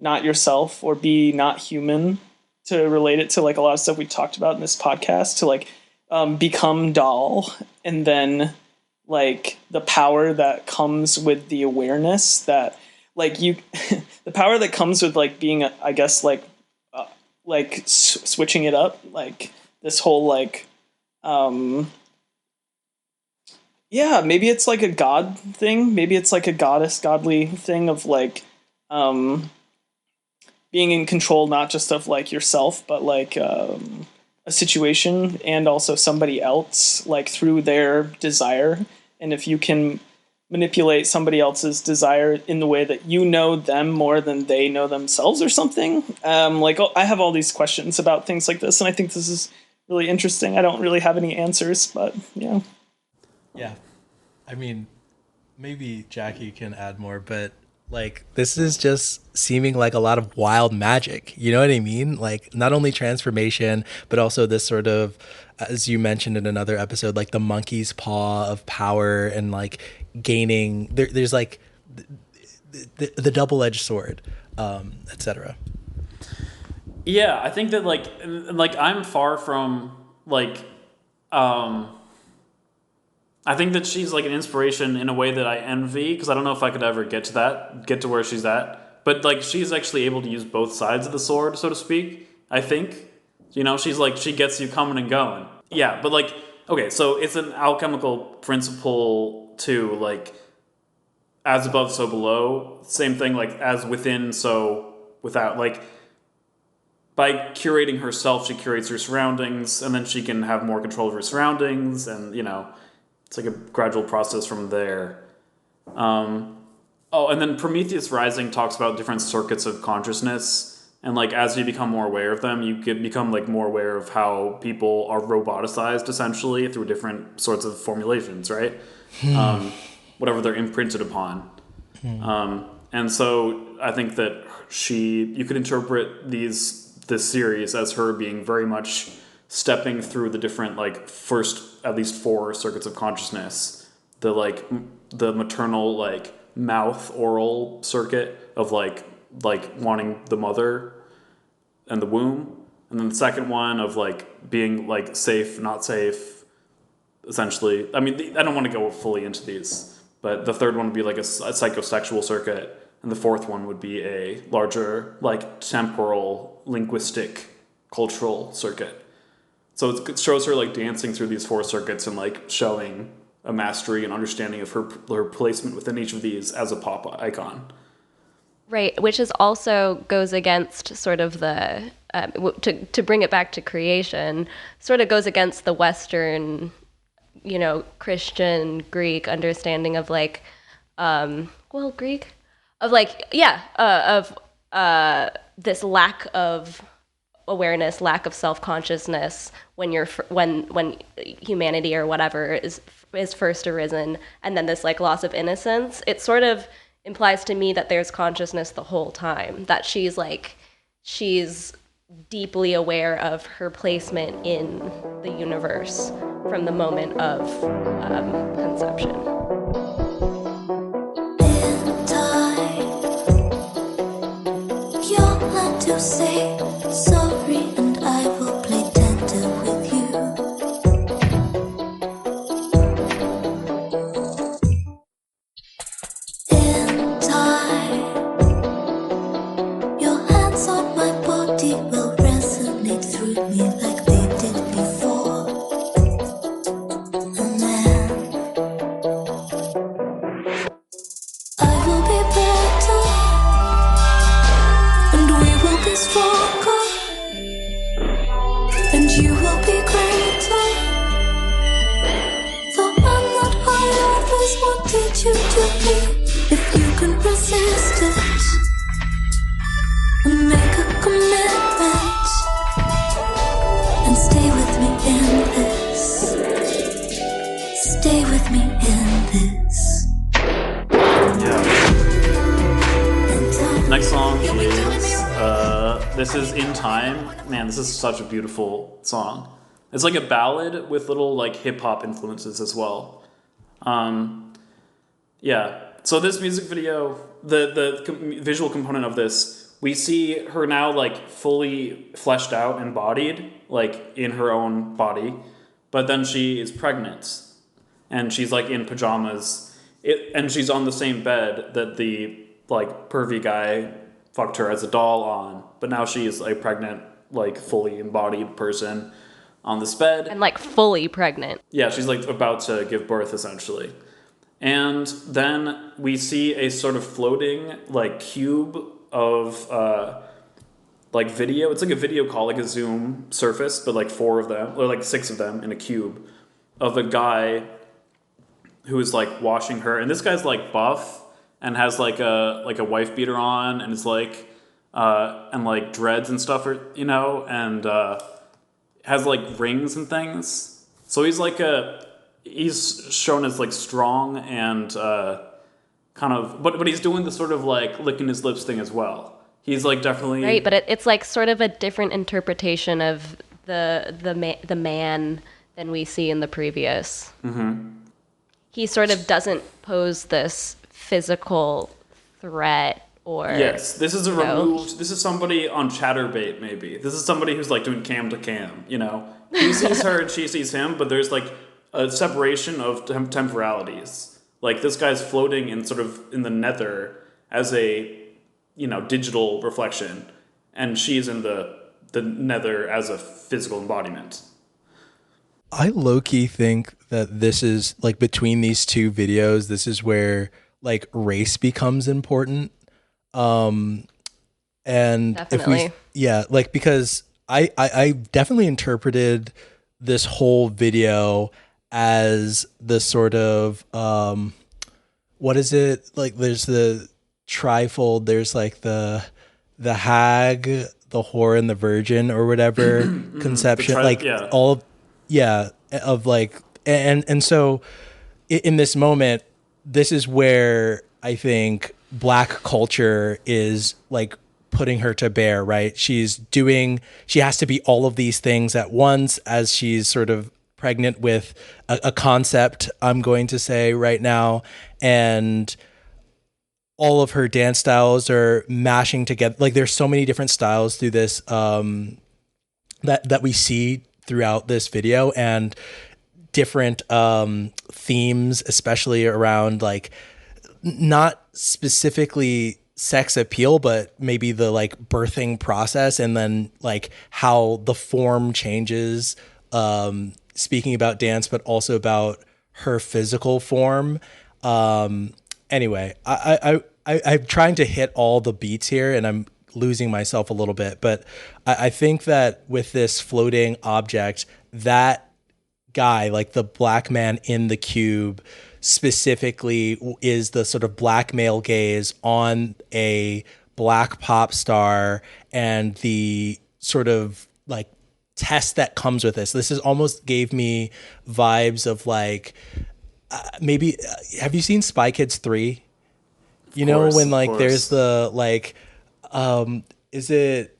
not yourself, or be not human, to relate it to like a lot of stuff we talked about in this podcast, to like become doll. And then like the power that comes with the awareness that like you the power that comes with like being I guess like switching it up, like this whole like maybe it's like a god thing, maybe it's like a godly thing of like being in control, not just of like yourself, but like a situation, and also somebody else, like through their desire. And if you can manipulate somebody else's desire in the way that you know them more than they know themselves or something. I have all these questions about things like this, and I think this is really interesting. I don't really have any answers, but yeah. Yeah. I mean, maybe Jackie can add more, but like this is just seeming like a lot of wild magic. You know what I mean? Like not only transformation, but also this sort of, as you mentioned in another episode, like the monkey's paw of power, and like gaining there's like the double-edged sword, etc. Yeah, I think that like I'm far from like I think that she's like an inspiration in a way that I envy, because I don't know if I could ever get to where she's at. But like she's actually able to use both sides of the sword, so to speak. I think, she's like, she gets you coming and going. Yeah, but like, okay, so it's an alchemical principle too, like as above, so below. Same thing, like as within, so without. Like by curating herself, she curates her surroundings, and then she can have more control of her surroundings, and it's like a gradual process from there. And then Prometheus Rising talks about different circuits of consciousness, and like as you become more aware of them, you become like more aware of how people are roboticized essentially through different sorts of formulations, right? Whatever they're imprinted upon. And so I think that you could interpret this series as her being very much stepping through the different, like, first at least 4 circuits of consciousness. The maternal, like, mouth oral circuit of like wanting the mother and the womb, and then the second one of like being like safe, not safe, essentially. I mean, I don't want to go fully into these, but the third one would be like a psychosexual circuit, and the fourth one would be a larger, like, temporal, linguistic, cultural circuit. So it shows her like dancing through these 4 circuits and like showing a mastery and understanding of her placement within each of these as a pop icon. Right, which is also goes against sort of the to bring it back to creation, sort of goes against the Western, Christian Greek understanding of like, Greek, of like, of this lack of awareness, lack of self-consciousness when humanity or whatever is first arisen, and then this like loss of innocence. It sort of implies to me that there's consciousness the whole time, that she's deeply aware of her placement in the universe from the moment of conception. In time, you'll learn to say sorry, and I will play tender with you. In time, your hands on my body will resonate through me like they did before. And then I will be better, and we will be stronger, and you will be greater. The man that I always wanted you to be. If you can resist it and make a commitment and stay with me in this, stay with me in this. Yeah. Next song is this is In Time. Man, this is such a beautiful song. It's like a ballad with little like hip hop influences as well. Yeah. So this music video, the visual component of this, we see her now like fully fleshed out and embodied, like in her own body, but then she is pregnant, and she's like in pajamas, and she's on the same bed that the like pervy guy fucked her as a doll on, but now she's a pregnant, like fully embodied person on this bed. And like fully pregnant. Yeah, she's like about to give birth essentially. And then we see a sort of floating like cube of like video. It's like a video call, like a Zoom surface, but like 4 of them, or like 6 of them in a cube, of a guy who is like washing her. And this guy's like buff and has like a wife beater on, and is like and like dreads and stuff, and has like rings and things. So he's like he's shown as like strong and kind of, but he's doing the sort of like licking his lips thing as well. He's like definitely right, but it's like sort of a different interpretation of the man than we see in the previous. Mm-hmm. He sort of doesn't pose this physical threat or Yes, this is a you know. removed. This is somebody on ChatterBait, maybe. This is somebody who's like doing cam to cam. You know, he sees her and she sees him, but there's like a separation of temporalities. Like this guy's floating in sort of in the nether as a digital reflection, and she's in the nether as a physical embodiment. I low-key think that this is like between these two videos, this is where like race becomes important. Um and if we Definitely. yeah, like because I definitely interpreted this whole video as the sort of what is it? Like there's the trifold, there's like the hag, the whore and the virgin or whatever conception, like Yeah. all yeah, of like and so in this moment, this is where I think black culture is like putting her to bear, right? She has to be all of these things at once as she's sort of pregnant with a concept, I'm going to say right now. And all of her dance styles are mashing together. Like there's so many different styles through this, that we see throughout this video, and different themes, especially around like not specifically sex appeal, but maybe the like birthing process, and then like how the form changes, speaking about dance, but also about her physical form. Anyway, I'm trying to hit all the beats here, and I'm losing myself a little bit, but I think that with this floating object, that guy, like the black man in the cube, specifically is the sort of black male gaze on a black pop star, and the sort of like test that comes with this. This is almost gave me vibes of like maybe have you seen Spy Kids 3? You know, when Of like there's course. the like is it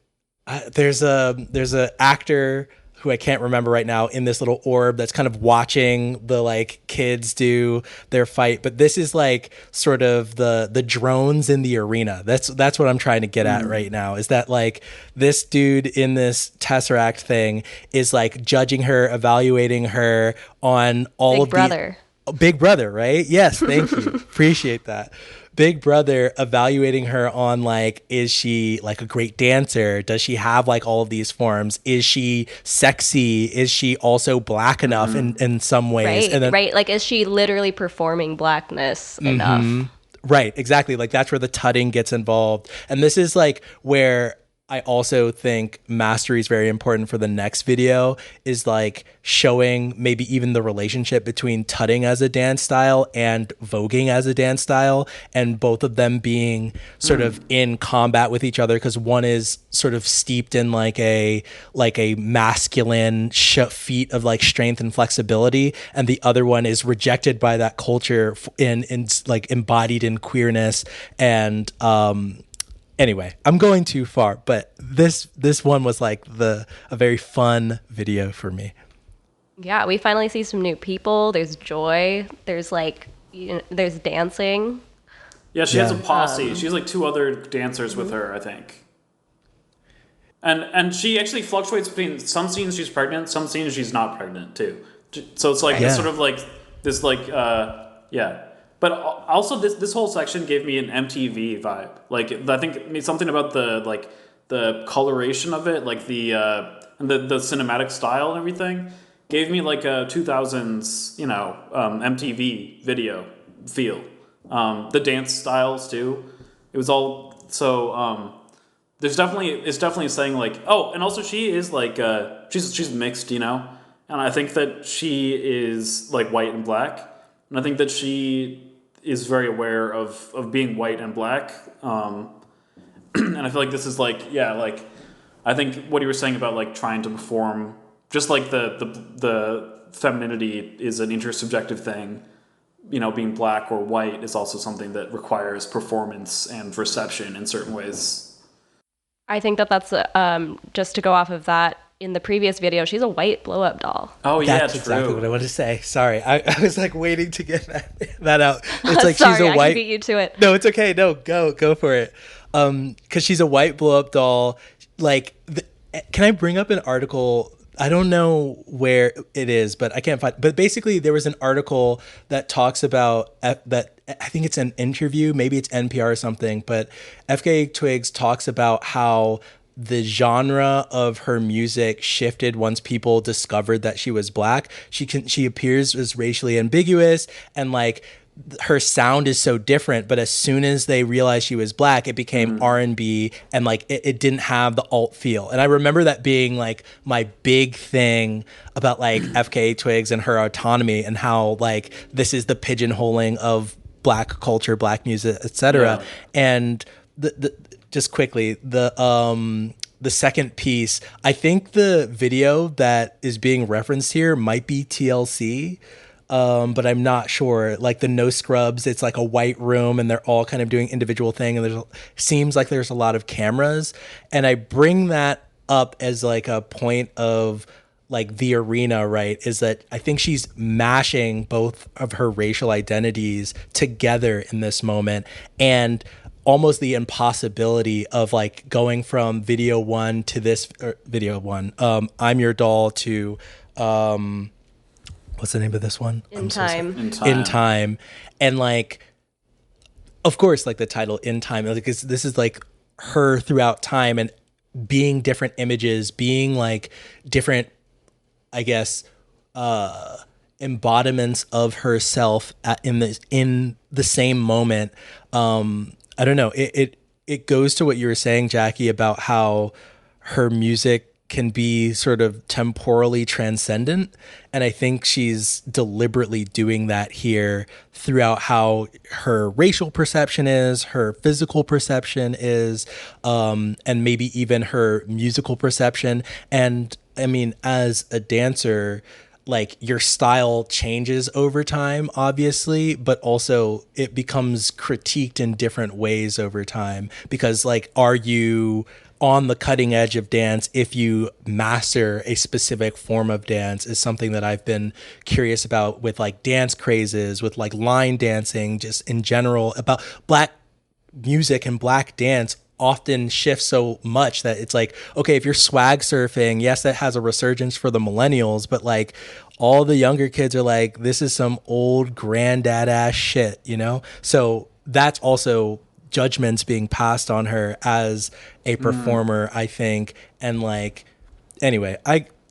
there's a actor who I can't remember right now in this little orb that's kind of watching the like kids do their fight, but this is like sort of the drones in the arena. That's what I'm trying to get at right now, is that like this dude in this Tesseract thing is like judging her, evaluating her on all Big of Brother. Big Brother, right? Yes, thank you. Appreciate that. Big Brother evaluating her on like, is she like a great dancer? Does she have like all of these forms? Is she sexy? Is she also black enough in some ways? Right, And then right. Like, is she literally performing blackness enough? right, exactly. Like that's where the tutting gets involved. And this is like where I also think mastery is very important for the next video, is like showing maybe even the relationship between tutting as a dance style and voguing as a dance style, and both of them being sort of in combat with each other, because one is sort of steeped in like a masculine feat of like strength and flexibility, and the other one is rejected by that culture in like embodied in queerness. And anyway, I'm going too far, but this one was like a very fun video for me. Yeah, we finally see some new people. There's joy. There's like, there's dancing. Yeah, she has a posse. She has like two other dancers with her, I think. And she actually fluctuates between some scenes she's pregnant, some scenes she's not pregnant too. So it's like Yeah. it's sort of like this like yeah. But also this whole section gave me an MTV vibe. Like I think something about the coloration of it, like the cinematic style and everything, gave me like a 2000s MTV video feel. The dance styles too. It was all so. It's definitely saying like, oh, and also she is like she's mixed, and I think that she is like white and black, and I think that she is very aware of being white and black, and I feel like this is like, yeah, like I think what you were saying about like trying to perform, just like the femininity is an intersubjective thing, being black or white is also something that requires performance and reception in certain ways. I think that that's just to go off of that. in the previous video, she's a white blow up doll. Oh yeah, That's true. exactly what I wanted to say. Sorry, I was like waiting to get that out. It's like Sorry, she's a I white. can beat you to it. No, it's okay. No, go for it. Because she's a white blow up doll. Like, can I bring up an article? I don't know where it is, but I can't find. But basically, there was an article that talks about that. I think it's an interview, maybe it's NPR or something. But FKA Twigs talks about how the genre of her music shifted once people discovered that she was black. She appears as racially ambiguous, and like her sound is so different, but as soon as they realized she was black, it became R&B, and like it didn't have the alt feel. And I remember that being like my big thing about like FKA Twigs and her autonomy, and how like this is the pigeonholing of black culture, black music, etc. Yeah. And the just quickly, the second piece, I think the video that is being referenced here might be TLC. But I'm not sure. Like the no scrubs, it's like a white room and they're all kind of doing individual thing, and seems like there's a lot of cameras. And I bring that up as like a point of like the arena, right? Is that I think she's mashing both of her racial identities together in this moment, and almost the impossibility of like going from video one to this video one, I'm Your Doll, to what's the name of this one? In Time. In Time. And like, of course, like the title In Time, like this is like her throughout time, and being different images, being like different, I guess, embodiments of herself in the same moment. I don't know. It goes to what you were saying, Jackie, about how her music can be sort of temporally transcendent. And I think she's deliberately doing that here throughout how her racial perception is, her physical perception is, and maybe even her musical perception. And I mean, as a dancer, like your style changes over time, obviously, but also it becomes critiqued in different ways over time, because like, are you on the cutting edge of dance if you master a specific form of dance, is something that I've been curious about with like dance crazes, with like line dancing, just in general, about black music and black dance often shifts so much that it's like, okay, if you're swag surfing, yes, that has a resurgence for the millennials, but like all the younger kids are like, this is some old granddad ass shit, you know? So that's also judgments being passed on her as a performer, I think. And like, anyway,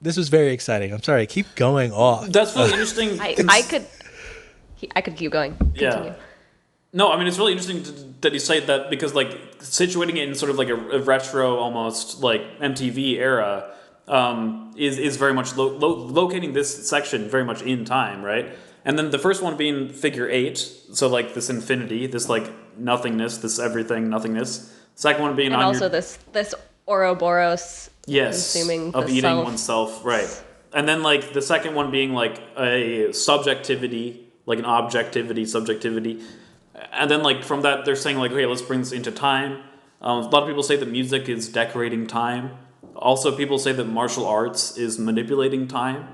this was very exciting. I'm sorry, I keep going off. That's really interesting. I could keep going. Continue. Yeah. No, I mean, it's really interesting that you say that, because like situating it in sort of like a retro, almost like MTV era, is very much locating this section very much in time, right? And then the first one being figure 8, so like this infinity, this like nothingness, this everything nothingness. Second one being and on also this Ouroboros, yes, consuming of the eating self. oneself, right? And then like the second one being like a subjectivity, like an objectivity, subjectivity. And then like from that they're saying like, okay, let's bring this into time. A lot of people say that music is decorating time. Also, people say that martial arts is manipulating time.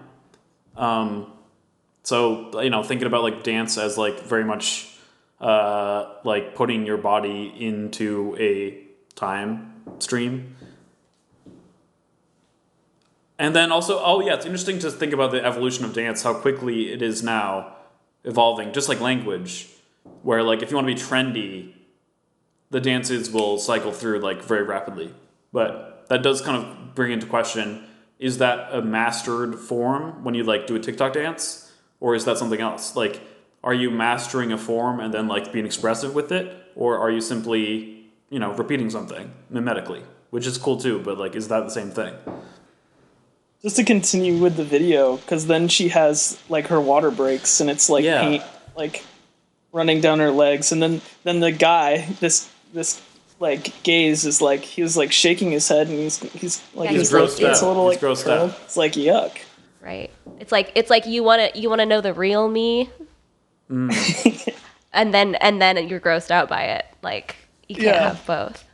So, you know, thinking about like dance as like very much like putting your body into a time stream. And then also, oh yeah, it's interesting to think about the evolution of dance, how quickly it is now evolving, just like language, where like if you want to be trendy, the dances will cycle through like very rapidly. But that does kind of bring into question, is that a mastered form when you like do a TikTok dance? Or is that something else? Like, are you mastering a form and then like being expressive with it? Or are you simply, you know, repeating something mimetically? Which is cool too, but like, is that the same thing? Just to continue with the video, because then she has like her water breaks, and it's like paint like running down her legs, and then the guy, this like gaze is like, he was like shaking his head, and he's like, Yeah, he's grossed grossed it's a out. little He's like grossed out. It's like yuck. Right. It's like you wanna know the real me, and then you're grossed out by it. Like you can't have both.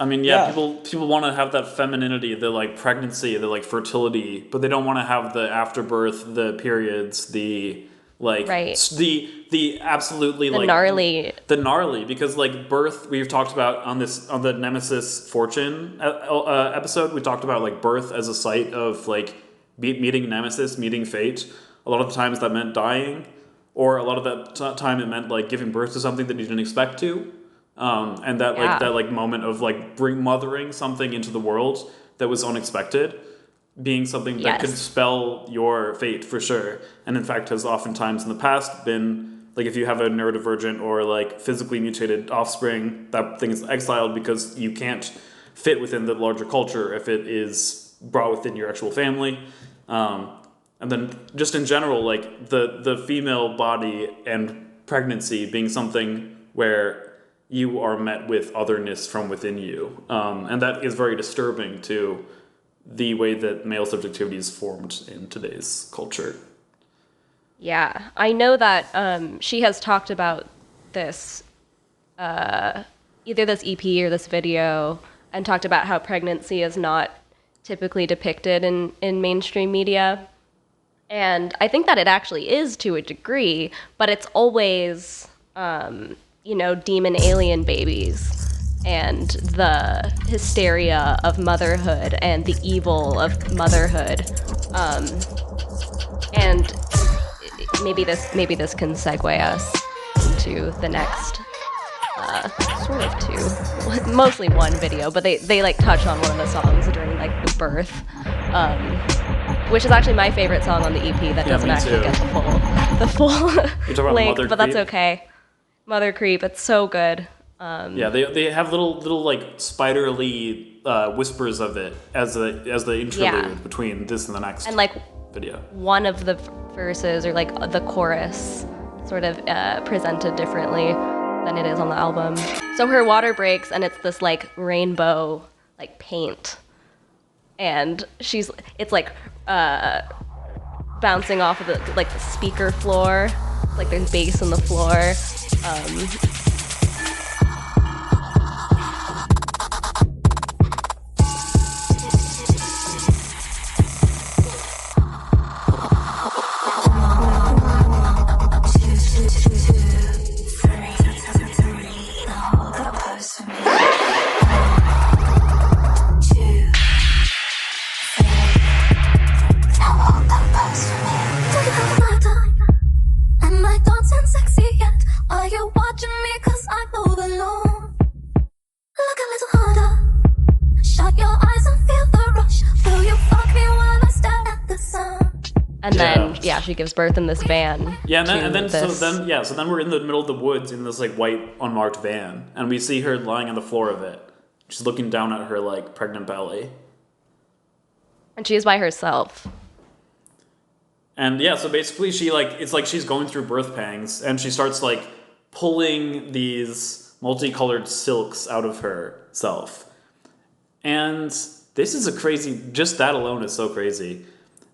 I mean, yeah, people want to have that femininity, the like pregnancy, the like fertility, but they don't want to have the afterbirth, the periods, the like Right. the absolutely The like gnarly. because like birth we've talked about on the Nemesis Fortune episode, we talked about like birth as a site of like meeting Nemesis, meeting fate. A lot of the times that meant dying, or a lot of that time it meant like giving birth to something that you didn't expect to. And that like Yeah. that like moment of like mothering something into the world that was unexpected, being something that could Yes. spell your fate for sure. And in fact has oftentimes in the past been like if you have a neurodivergent or like physically mutated offspring, that thing is exiled because you can't fit within the larger culture if it is brought within your actual family. And then just in general, like the female body and pregnancy being something where you are met with otherness from within you. And that is very disturbing to the way that male subjectivity is formed in today's culture. Yeah, I know that she has talked about this, either this EP or this video, and talked about how pregnancy is not typically depicted in mainstream media. And I think that it actually is to a degree, but it's always, demon alien babies and the hysteria of motherhood and the evil of motherhood. And maybe this can segue us into the next sort of two, mostly one video, but they like touch on one of the songs during like the birth, which is actually my favorite song on the EP that doesn't me actually too. get the full You're talking about length, Mother but that's Creep? okay. Mother Creep, it's so good. Yeah, they have little like spiderly whispers of it as the interlude Yeah. between this and the next And like video. one of the verses or like the chorus sort of presented differently than it is on the album. So her water breaks and it's this like rainbow like paint, and it's like bouncing off of the speaker floor, like there's bass on the floor. Am I dancing sexy yet? Are you watching me? 'Cause I move alone. Look a little harder. Shut your eyes and feel the rush. Will you fuck me while I stare at the sun? And then she gives birth in this van. Yeah, and then to so this- then we're in the middle of the woods in this like white unmarked van, and we see her lying on the floor of it. She's looking down at her like pregnant belly. and she is by herself. And yeah, so basically it's like she's going through birth pangs, and she starts like pulling these multicolored silks out of herself. And this is just that alone is so crazy.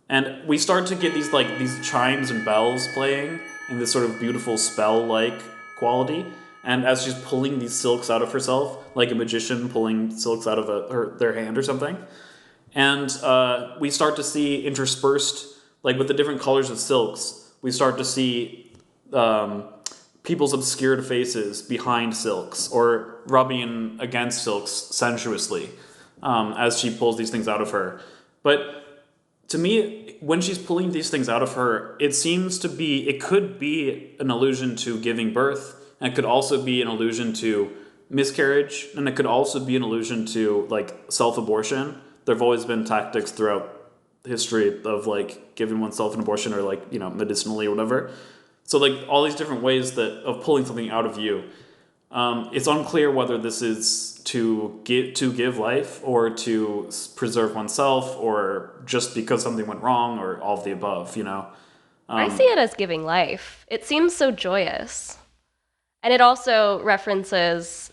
And we start to get these chimes and bells playing in this sort of beautiful spell-like quality. And as she's pulling these silks out of herself, like a magician pulling silks out of their hand or something. And we start to see interspersed, like with the different colors of silks, we start to see people's obscured faces behind silks or rubbing against silks sensuously as she pulls these things out of her. But to me, when she's pulling these things out of her, it could be an allusion to giving birth, and it could also be an allusion to miscarriage, and it could also be an allusion to like self-abortion. There have always been tactics throughout history of like giving oneself an abortion or like, medicinally or whatever. So like all these different ways of pulling something out of you. It's unclear whether this is to give life or to preserve oneself or just because something went wrong or all of the above, I see it as giving life. It seems so joyous. And it also references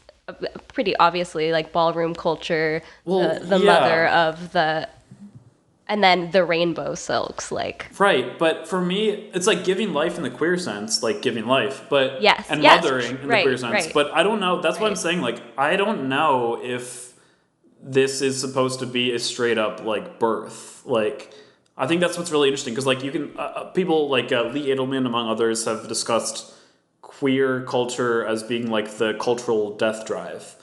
pretty obviously like ballroom culture, the mother of the, and then the rainbow silks, like. Right, but for me, it's like giving life in the queer sense, like giving life, Yes, and yes, mothering in the right, queer sense. right. But I don't know. That's what I'm Right. saying. Like, I don't know if this is supposed to be a straight up like birth. Like, I think that's what's really interesting because like you can people like Lee Edelman among others have discussed queer culture as being like the cultural death drive.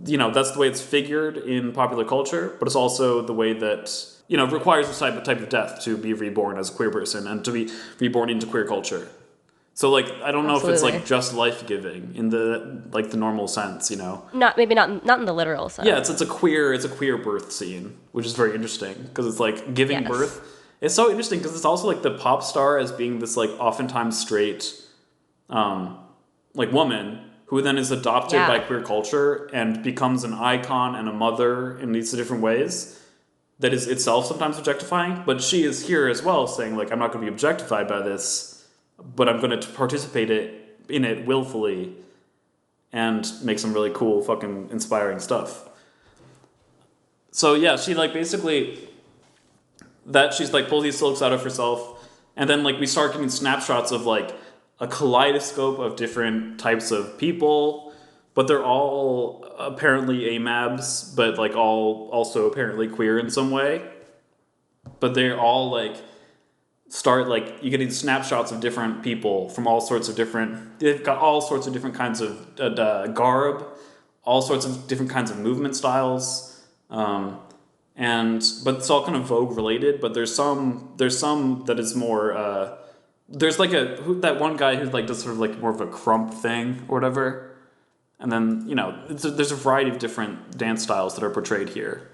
You know, that's the way it's figured in popular culture, but it's also the way that, you know, requires a type of death to be reborn as a queer person and to be reborn into queer culture. So like, I don't know if it's like just life giving in the like the normal sense, you know. Not in the literal sense. Yeah, it's a queer birth scene, which is very interesting because it's like giving birth. It's so interesting because it's also like the pop star as being this like oftentimes straight, like woman who then is adopted by queer culture and becomes an icon and a mother in these different ways. That is itself sometimes objectifying, but she is here as well saying like, I'm not going to be objectified by this, but I'm going to participate in it willfully and make some really cool fucking inspiring stuff. So yeah, she like basically that she's like pulls these silks out of herself, and then like we start getting snapshots of like a kaleidoscope of different types of people, but they're all apparently amabs, but like all also apparently queer in some way. But they're all like start like you get these snapshots of different people from all sorts of different. They've got all sorts of different kinds of garb, all sorts of different kinds of movement styles, but it's all kind of Vogue related. But there's some that is more. There's like that one guy who like does sort of like more of a crump thing or whatever, and then you know there's a variety of different dance styles that are portrayed here.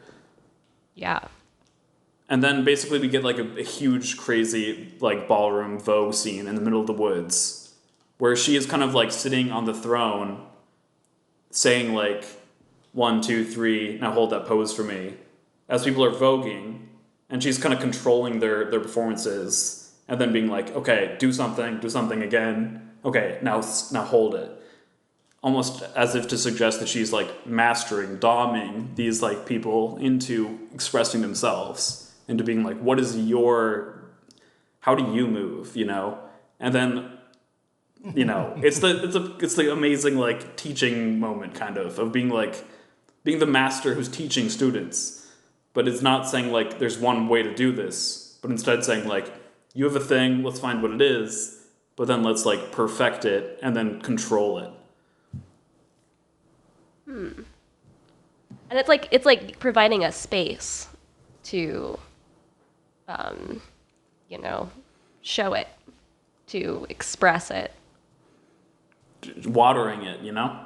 Yeah. And then basically we get like a huge crazy like ballroom Vogue scene in the middle of the woods, where she is kind of like sitting on the throne, saying like 1, 2, 3, now hold that pose for me, as people are voguing, and she's kind of controlling their performances. And then being like, okay, do something again. Okay, now hold it. Almost as if to suggest that she's like mastering, doming these like people into expressing themselves, into being like, how do you move, you know? And then, you know, it's the amazing like teaching moment kind of being the master who's teaching students, but it's not saying like there's one way to do this, but instead saying like, you have a thing, let's find what it is, but then let's like perfect it and then control it. And it's like providing a space to, you know, show it, to express it. Watering it, you know?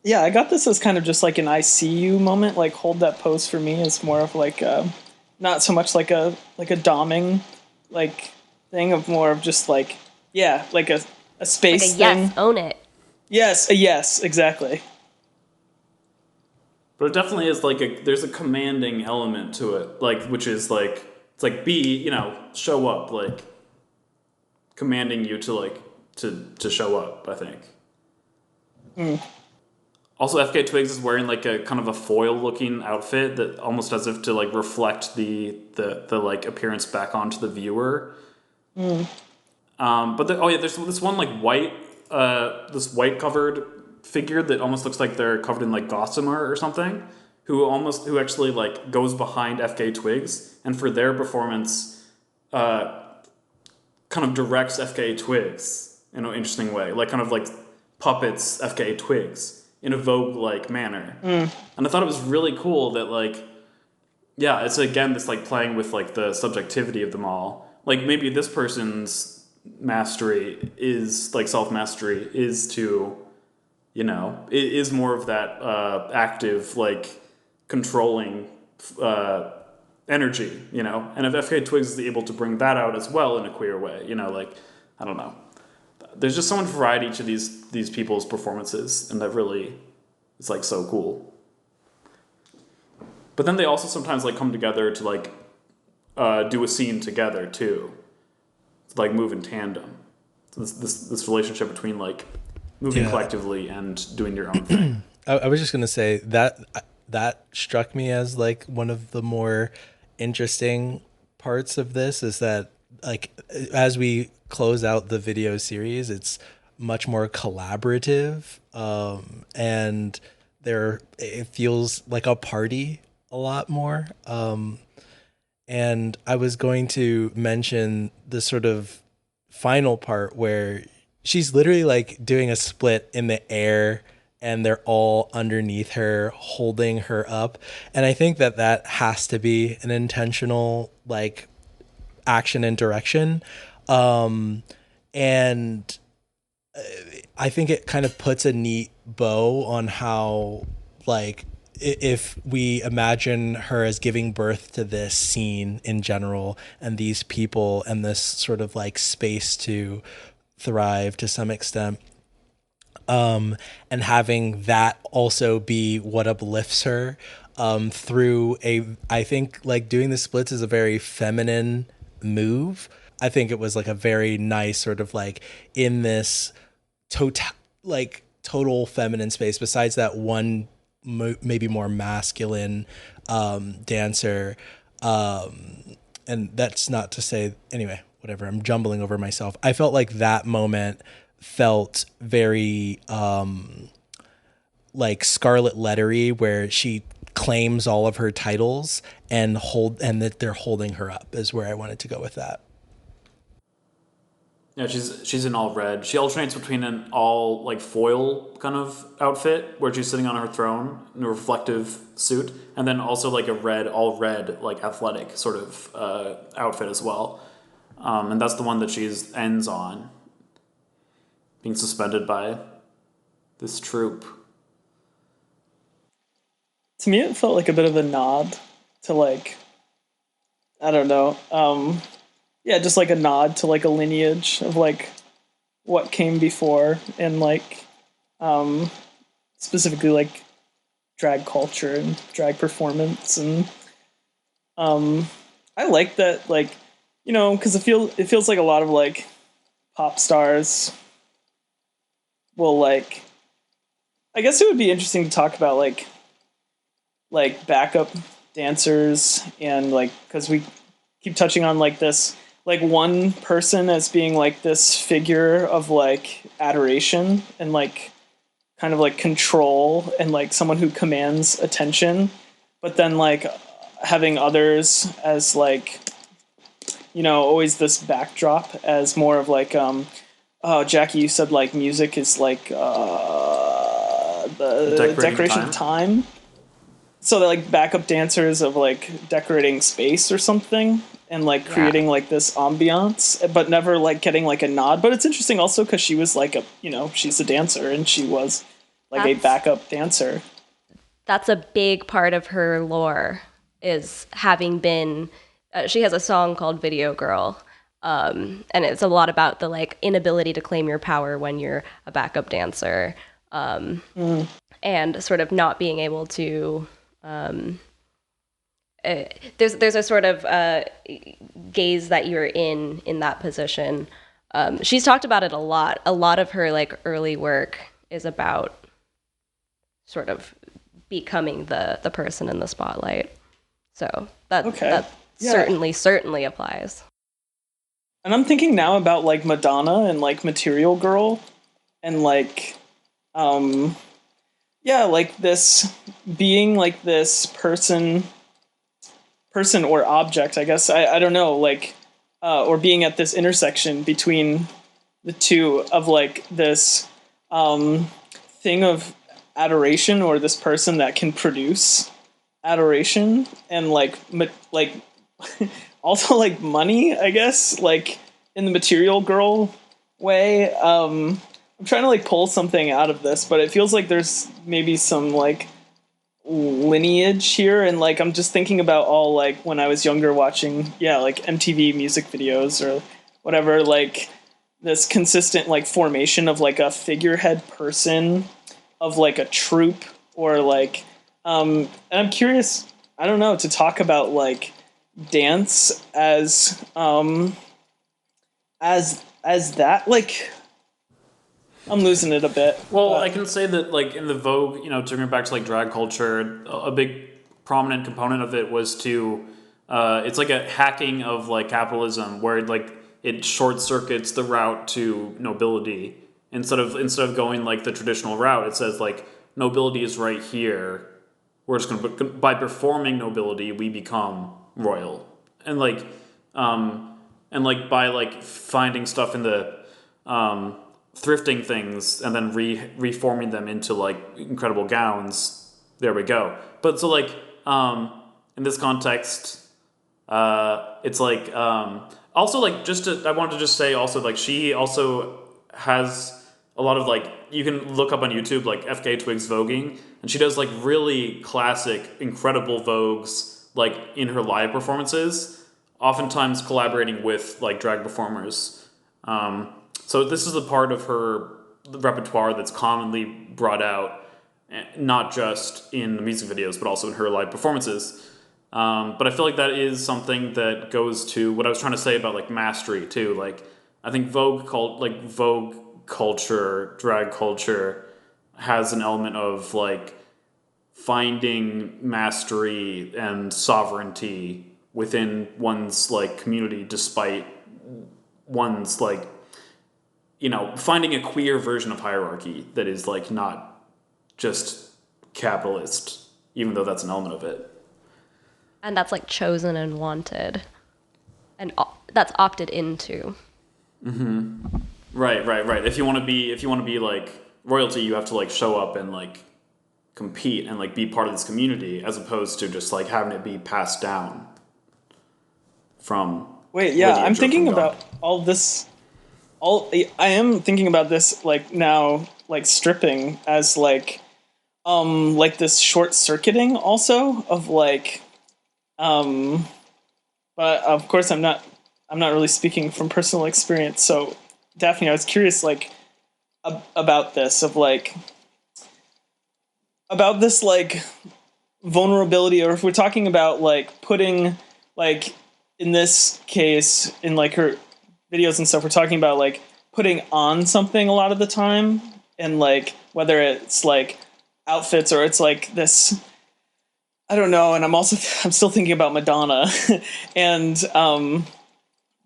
Yeah, I got this as kind of just like an I see you moment. Like hold that pose for me is more of like not so much like a doming like thing of more of just like like a space like a thing. Yes, own it. Yes, a yes, exactly. But it definitely is like there's a commanding element to it, like which is like it's like show up, like commanding you to like to show up, I think. Also, FKA Twigs is wearing like a kind of a foil looking outfit that almost as if to like reflect the like appearance back onto the viewer. But there's this one like white covered figure that almost looks like they're covered in like gossamer or something, who actually like goes behind FKA Twigs and for their performance kind of directs FKA Twigs in an interesting way, like kind of like puppets FKA Twigs in a Vogue-like manner. And I thought it was really cool that like, yeah, it's again this like playing with like the subjectivity of them all. Like maybe this person's mastery is like self-mastery is to, you know, it is more of that active like controlling energy, you know. And if FKA Twigs is able to bring that out as well in a queer way, you know, like I don't know. There's just so much variety to these people's performances, and that really is like so cool. But then they also sometimes like come together to like do a scene together too, to, like move in tandem. So this relationship between like moving collectively and doing your own thing. I was just gonna say that struck me as like one of the more interesting parts of this is that like as we close out the video series, it's much more collaborative, and it feels like a party a lot more. And I was going to mention the sort of final part where she's literally like doing a split in the air and they're all underneath her holding her up. And I think that has to be an intentional like action and direction. And I think it kind of puts a neat bow on how, like, if we imagine her as giving birth to this scene in general and these people and this sort of like space to thrive to some extent, and having that also be what uplifts her through I think like doing the splits is a very feminine move. I think it was like a very nice sort of like in this total feminine space besides that one maybe more masculine dancer, and that's not to say anyway, whatever, I'm jumbling over myself. I felt like that moment felt very like Scarlet Lettery, where she claims all of her titles and that they're holding her up, is where I wanted to go with that. Yeah, she's in all red. She alternates between an all like foil kind of outfit where she's sitting on her throne in a reflective suit, and then also like a all red like athletic sort of outfit as well. And that's the one that she's ends on, being suspended by this troop. To me, it felt like a bit of a nod to like, I don't know, yeah, just like a nod to like a lineage of like what came before, and like specifically like drag culture and drag performance. And I like that, like, you know, because it feels like a lot of like pop stars will like, I guess it would be interesting to talk about like backup dancers, and like, because we keep touching on like this like one person as being like this figure of like adoration and like kind of like control and like someone who commands attention, but then like having others as like, you know, always this backdrop as more of like oh, Jackie, you said like music is like the decoration of time. So they're like backup dancers of like decorating space or something, and like creating like this ambiance, but never like getting like a nod. But it's interesting also because she was like she's a dancer, and she was like a backup dancer. That's a big part of her lore, is having been, she has a song called Video Girl. And it's a lot about the like inability to claim your power when you're a backup dancer. And sort of not being able to, there's a sort of gaze that you're in that position. She's talked about it a lot. A lot of her like early work is about sort of becoming the person in the spotlight. So that certainly applies. And I'm thinking now about like Madonna and like Material Girl, and like like this being like this person or object, I guess, I don't know, like or being at this intersection between the two of like this thing of adoration, or this person that can produce adoration, and like also like money, I guess, like in the Material Girl way. I'm trying to like pull something out of this, but it feels like there's maybe some like lineage here, and like I'm just thinking about all like when I was younger watching like MTV music videos or whatever, like this consistent like formation of like a figurehead person of like a troupe, or like and I'm curious, I don't know, to talk about like dance as that, like, I'm losing it a bit. Well, I can say that, like, in the Vogue, to bring it back to, like, drag culture, a big prominent component of it was to, it's like a hacking of, like, capitalism, where, like, it short circuits the route to nobility. Instead of going, like, the traditional route, it says, like, nobility is right here. We're just going to, by performing nobility, we become royal. And like by like finding stuff in the thrifting things and then reforming them into like incredible gowns, there we go. But so like in this context, it's like also like I wanted to just say also like she also has a lot of like, you can look up on YouTube like FKA Twigs voguing, and she does like really classic, incredible vogues like in her live performances, oftentimes collaborating with like drag performers. So this is a part of her repertoire that's commonly brought out, not just in the music videos, but also in her live performances. But I feel like that is something that goes to what I was trying to say about like mastery too. Like I think Vogue culture, drag culture, has an element of like finding mastery and sovereignty within one's like community, despite one's like, finding a queer version of hierarchy that is like not just capitalist, even though that's an element of it. And that's like chosen and wanted, and that's opted into. Right. If you want to be like royalty, you have to like show up and like compete and like be part of this community, as opposed to just like having it be passed down from. Wait, yeah, I'm thinking from God. about all this. I am thinking about this like now, like stripping as like this short circuiting also of like, but of course I'm not really speaking from personal experience. So Daphne, I was curious like about this of like about this like vulnerability, or if we're talking about like putting like in this case in like her videos and stuff, we're talking about like putting on something a lot of the time, and like whether it's like outfits or it's like this, I don't know. And I'm still thinking about Madonna and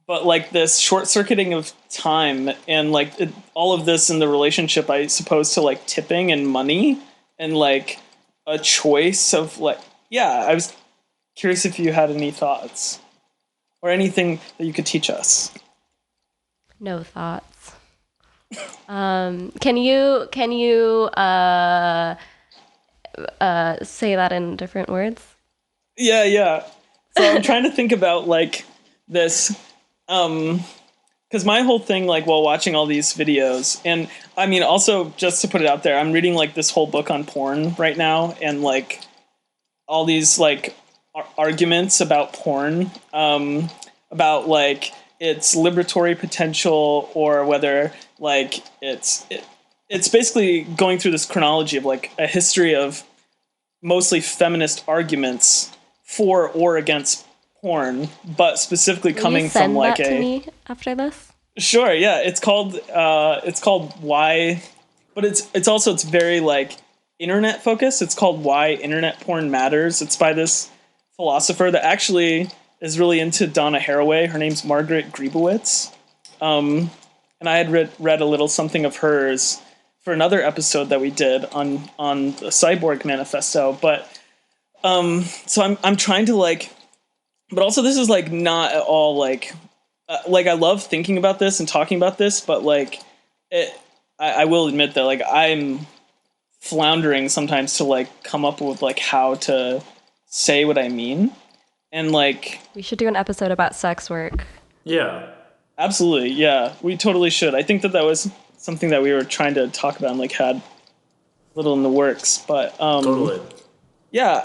but like this short circuiting of time and like all of this in the relationship, I suppose, to like tipping and money and like a choice of like, yeah, I was curious if you had any thoughts or anything that you could teach us. No thoughts. Can you say that in different words? Yeah. So I'm trying to think about like this, because my whole thing, like while watching all these videos, and I mean, also just to put it out there, I'm reading like this whole book on porn right now, and like all these like arguments about porn, about like its liberatory potential, or whether like it's basically going through this chronology of like a history of mostly feminist arguments for or against porn, but specifically coming from like to me after this. Sure, yeah. It's called Why, but it's very like internet focused. It's called Why Internet Porn Matters. It's by this philosopher that actually is really into Donna Haraway. Her name's Margaret Griebowitz. And I had read a little something of hers for another episode that we did on the Cyborg Manifesto. But so I'm trying to like, but also this is like not at all like I love thinking about this and talking about this, but like I will admit that like I'm floundering sometimes to like come up with like how to say what I mean. And like we should do an episode about sex work. Yeah. Absolutely, yeah. We totally should. I think that was something that we were trying to talk about and like had a little in the works. But Totally. Yeah,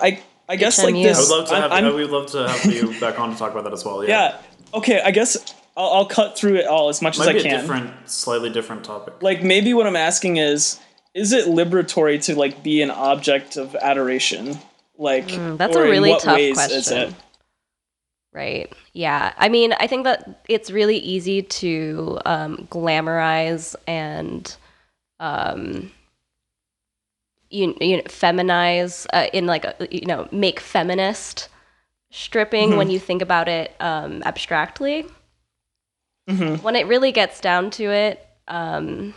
I guess like HMU. this. I would love to have you back on to talk about that as well. Yeah. Okay, I guess I'll cut through it all as much as I can. Might be a slightly different topic. Like maybe what I'm asking is it liberatory to like be an object of adoration? Like that's or a really in what tough ways question. is it? Right. Yeah. I mean, I think that it's really easy to glamorize and feminize in like make feminist stripping when you think about it abstractly. When it really gets down to it, I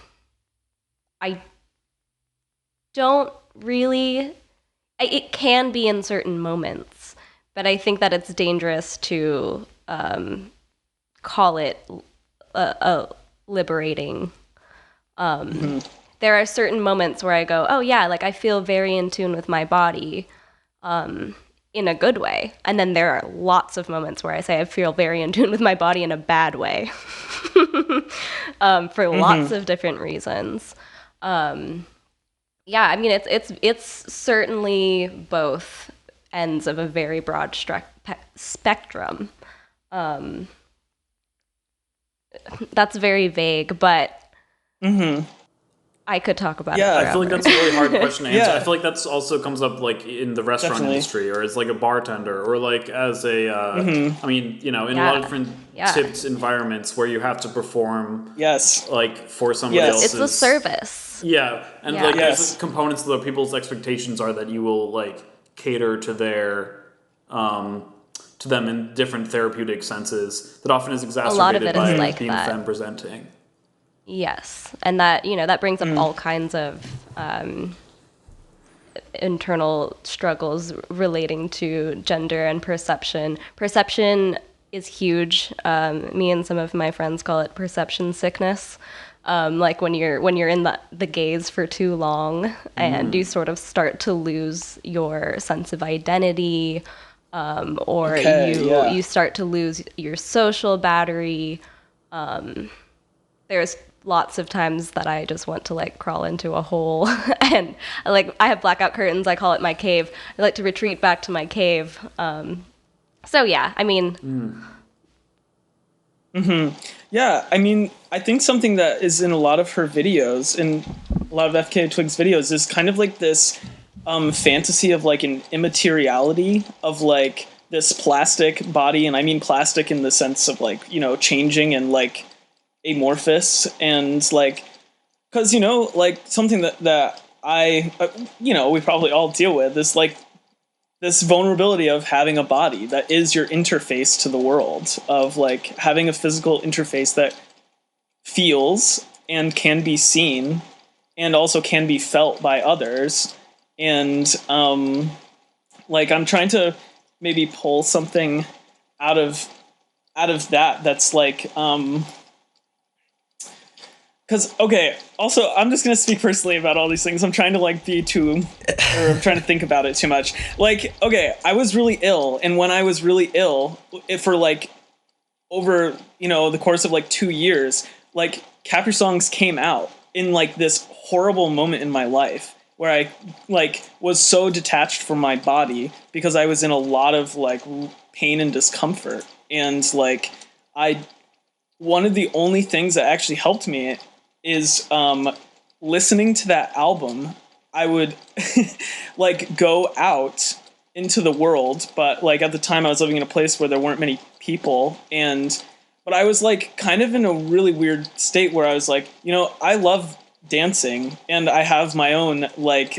don't really. It can be in certain moments, but I think that it's dangerous to call it a liberating. There are certain moments where I go, oh yeah, like I feel very in tune with my body in a good way. And then there are lots of moments where I say I feel very in tune with my body in a bad way for lots of different reasons. Yeah, I mean, it's certainly both ends of a very broad spectrum. That's very vague, but I could talk about it forever. I feel like that's a really hard question to answer. Yeah. I feel like that's also comes up like in the restaurant Definitely. industry, or as like a bartender, or like as a. I mean, in a lot of different tipped environments where you have to perform. Yes. Like for somebody Yes. else's. It's a service. Yeah, and Yeah. like Yes. there's components of people's expectations are that you will like cater to their. To them in different therapeutic senses that often is exacerbated lot of it by is like being that. femme presenting. Yes, and that that brings up all kinds of internal struggles relating to gender and perception. Perception is huge. Me and some of my friends call it perception sickness. Like when you're in the gaze for too long and you sort of start to lose your sense of identity, or you start to lose your social battery. There's lots of times that I just want to like crawl into a hole and I have blackout curtains. I call it my cave. I like to retreat back to my cave. So yeah, I mean. Yeah, I mean, I think something that is in a lot of her videos, in a lot of FKA Twigs videos, is kind of like this fantasy of like an immateriality of like this plastic body, and I mean plastic in the sense of like, changing and like amorphous, and like, because like something that I we probably all deal with is like this vulnerability of having a body that is your interface to the world, of like having a physical interface that feels and can be seen and also can be felt by others. And like I'm trying to maybe pull something out of that's like because, okay, also, I'm just going to speak personally about all these things. I'm trying to, like, I'm trying to think about it too much. Like, okay, I was really ill, and when I was really ill, for, like, over, the course of, like, 2 years, like, Capri Songs came out in, like, this horrible moment in my life where I, like, was so detached from my body because I was in a lot of, like, pain and discomfort. And, like, one of the only things that actually helped me is listening to that album. I would like go out into the world, but like at the time I was living in a place where there weren't many people, but I was like kind of in a really weird state where I was like, I love dancing and I have my own like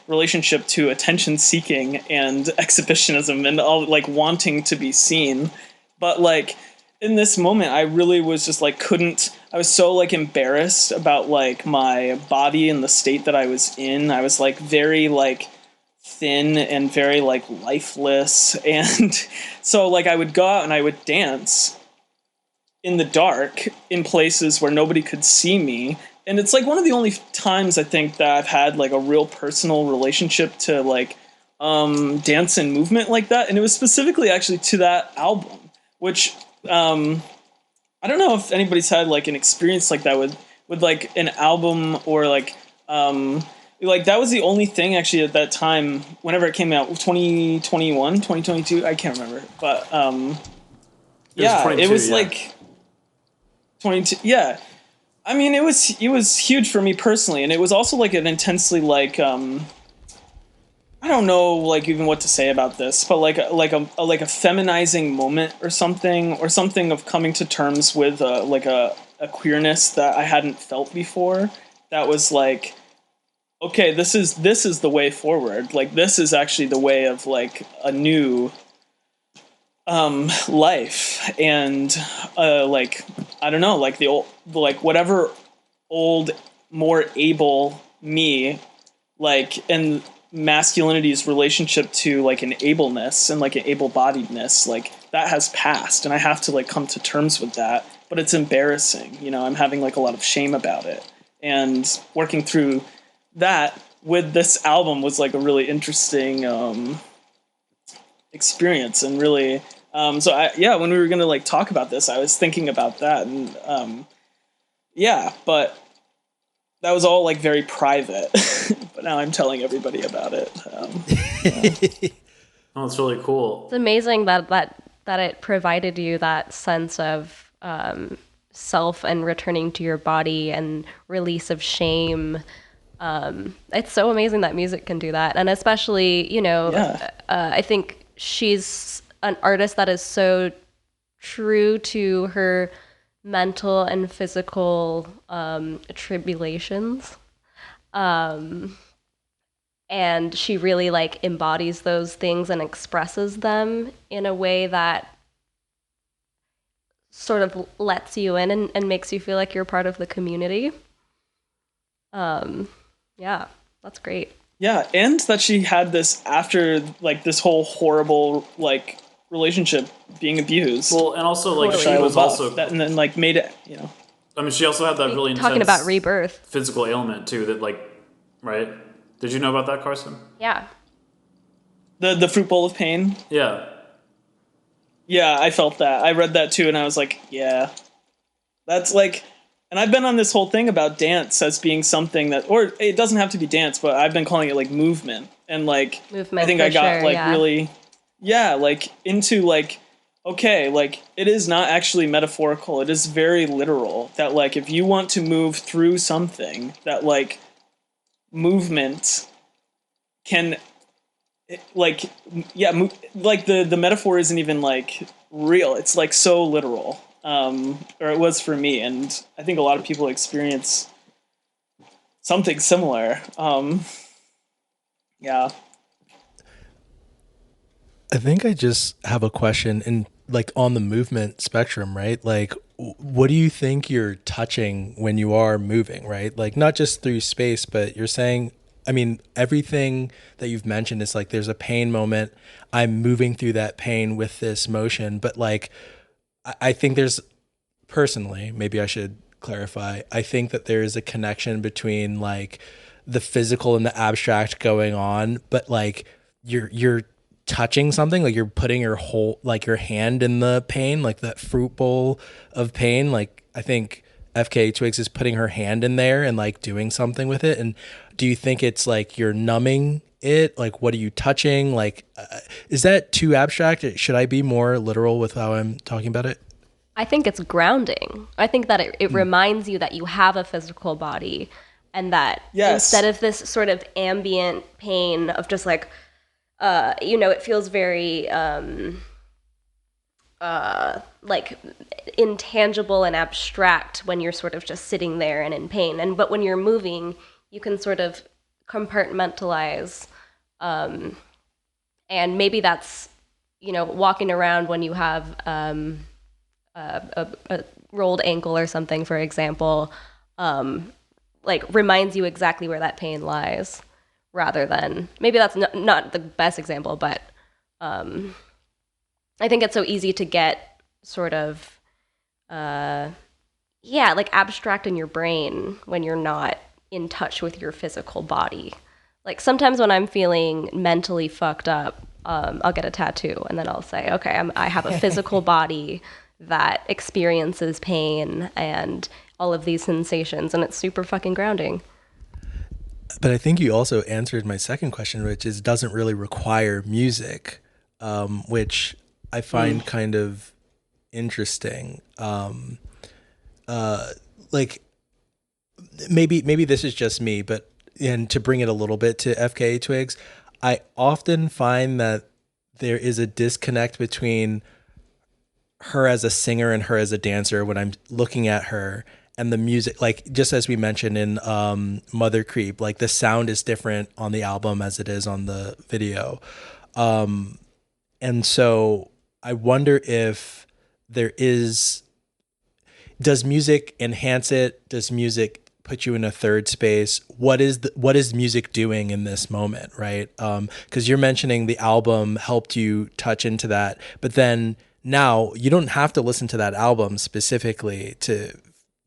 relationship to attention seeking and exhibitionism and all like wanting to be seen, but like in this moment, I really was just like I was so like embarrassed about like my body and the state that I was in. I was like very like thin and very like lifeless. And so like I would go out and I would dance in the dark in places where nobody could see me. And it's like one of the only times I think that I've had like a real personal relationship to like dance and movement like that. And it was specifically actually to that album, which I don't know if anybody's had like an experience like that with like an album or like that was the only thing actually at that time whenever it came out, 2021, 2022, I can't remember, but it was like 22. Yeah, I mean it was huge for me personally, and it was also like an intensely like I don't know, like even what to say about this, but like a feminizing moment or something of coming to terms with like a queerness that I hadn't felt before. That was like, okay, this is the way forward. Like this is actually the way of like a new life, and like I don't know, like the old, like whatever old, more able me like, and masculinity's relationship to like an ableness and like an able-bodiedness, like that has passed, and I have to like come to terms with that. But it's embarrassing, you know. I'm having like a lot of shame about it, and working through that with this album was like a really interesting experience, and really. So when we were gonna like talk about this, I was thinking about that, and but that was all like very private. But now I'm telling everybody about it. Oh, it's really cool. It's amazing that it provided you that sense of self and returning to your body and release of shame. It's so amazing that music can do that, and especially, you know, I think she's an artist that is so true to her mental and physical tribulations. And she really like embodies those things and expresses them in a way that sort of lets you in and makes you feel like you're part of the community. Yeah, that's great. Yeah, and that she had this after like this whole horrible like relationship being abused. Well, and also like Shia she was LaBeouf, also that, and then like made it, you know. I mean, she also had that really Talking intense about rebirth. physical ailment too. That like, right? Did you know about that, Carson? Yeah. The fruit bowl of pain. Yeah. Yeah, I felt that. I read that too, and I was like, yeah, that's like. And I've been on this whole thing about dance as being something that, or it doesn't have to be dance, but I've been calling it like movement, and like Movement, I think for I got sure, like yeah. really, like into like, okay, like it is not actually metaphorical. It is very literal. That like if you want to move through something, that like movement can, like like the metaphor isn't even like real. It's like so literal. Or it was for me, and I think a lot of people experience something similar. Yeah. I think I just have a question in like on the movement spectrum, right? Like what do you think you're touching when you are moving, right? Like not just through space, but you're saying, I mean, everything that you've mentioned is like there's a pain moment. I'm moving through that pain with this motion, but like I think there's personally, maybe I should clarify, I think that there is a connection between like the physical and the abstract going on, but like you're touching something, like you're putting your whole like your hand in the pain, like that fruit bowl of pain. Like I think FKA Twigs is putting her hand in there and like doing something with it. And do you think it's like you're numbing it? Like what are you touching? Like is that too abstract? Should I be more literal with how I'm talking about it? I think it's grounding. I think that it reminds you that you have a physical body, and that instead of this sort of ambient pain of just like, it feels very like intangible and abstract when you're sort of just sitting there and in pain. But when you're moving, you can sort of compartmentalize, and maybe that's walking around when you have a rolled ankle or something, for example, like reminds you exactly where that pain lies, rather than, maybe that's not the best example, but I think it's so easy to get sort of like abstract in your brain when you're not in touch with your physical body. Like sometimes when I'm feeling mentally fucked up, I'll get a tattoo, and then I'll say, okay, I have a physical body that experiences pain and all of these sensations, and it's super fucking grounding. But I think you also answered my second question, which is doesn't really require music, which I find kind of interesting. Like maybe this is just me, but and to bring it a little bit to FKA Twigs, I often find that there is a disconnect between her as a singer and her as a dancer when I'm looking at her, and the music, like just as we mentioned in Mother Creep, like the sound is different on the album as it is on the video. And so I wonder if there is, does music enhance it? Does music put you in a third space. What is music doing in this moment, right? Because you're mentioning the album helped you touch into that, but then now you don't have to listen to that album specifically to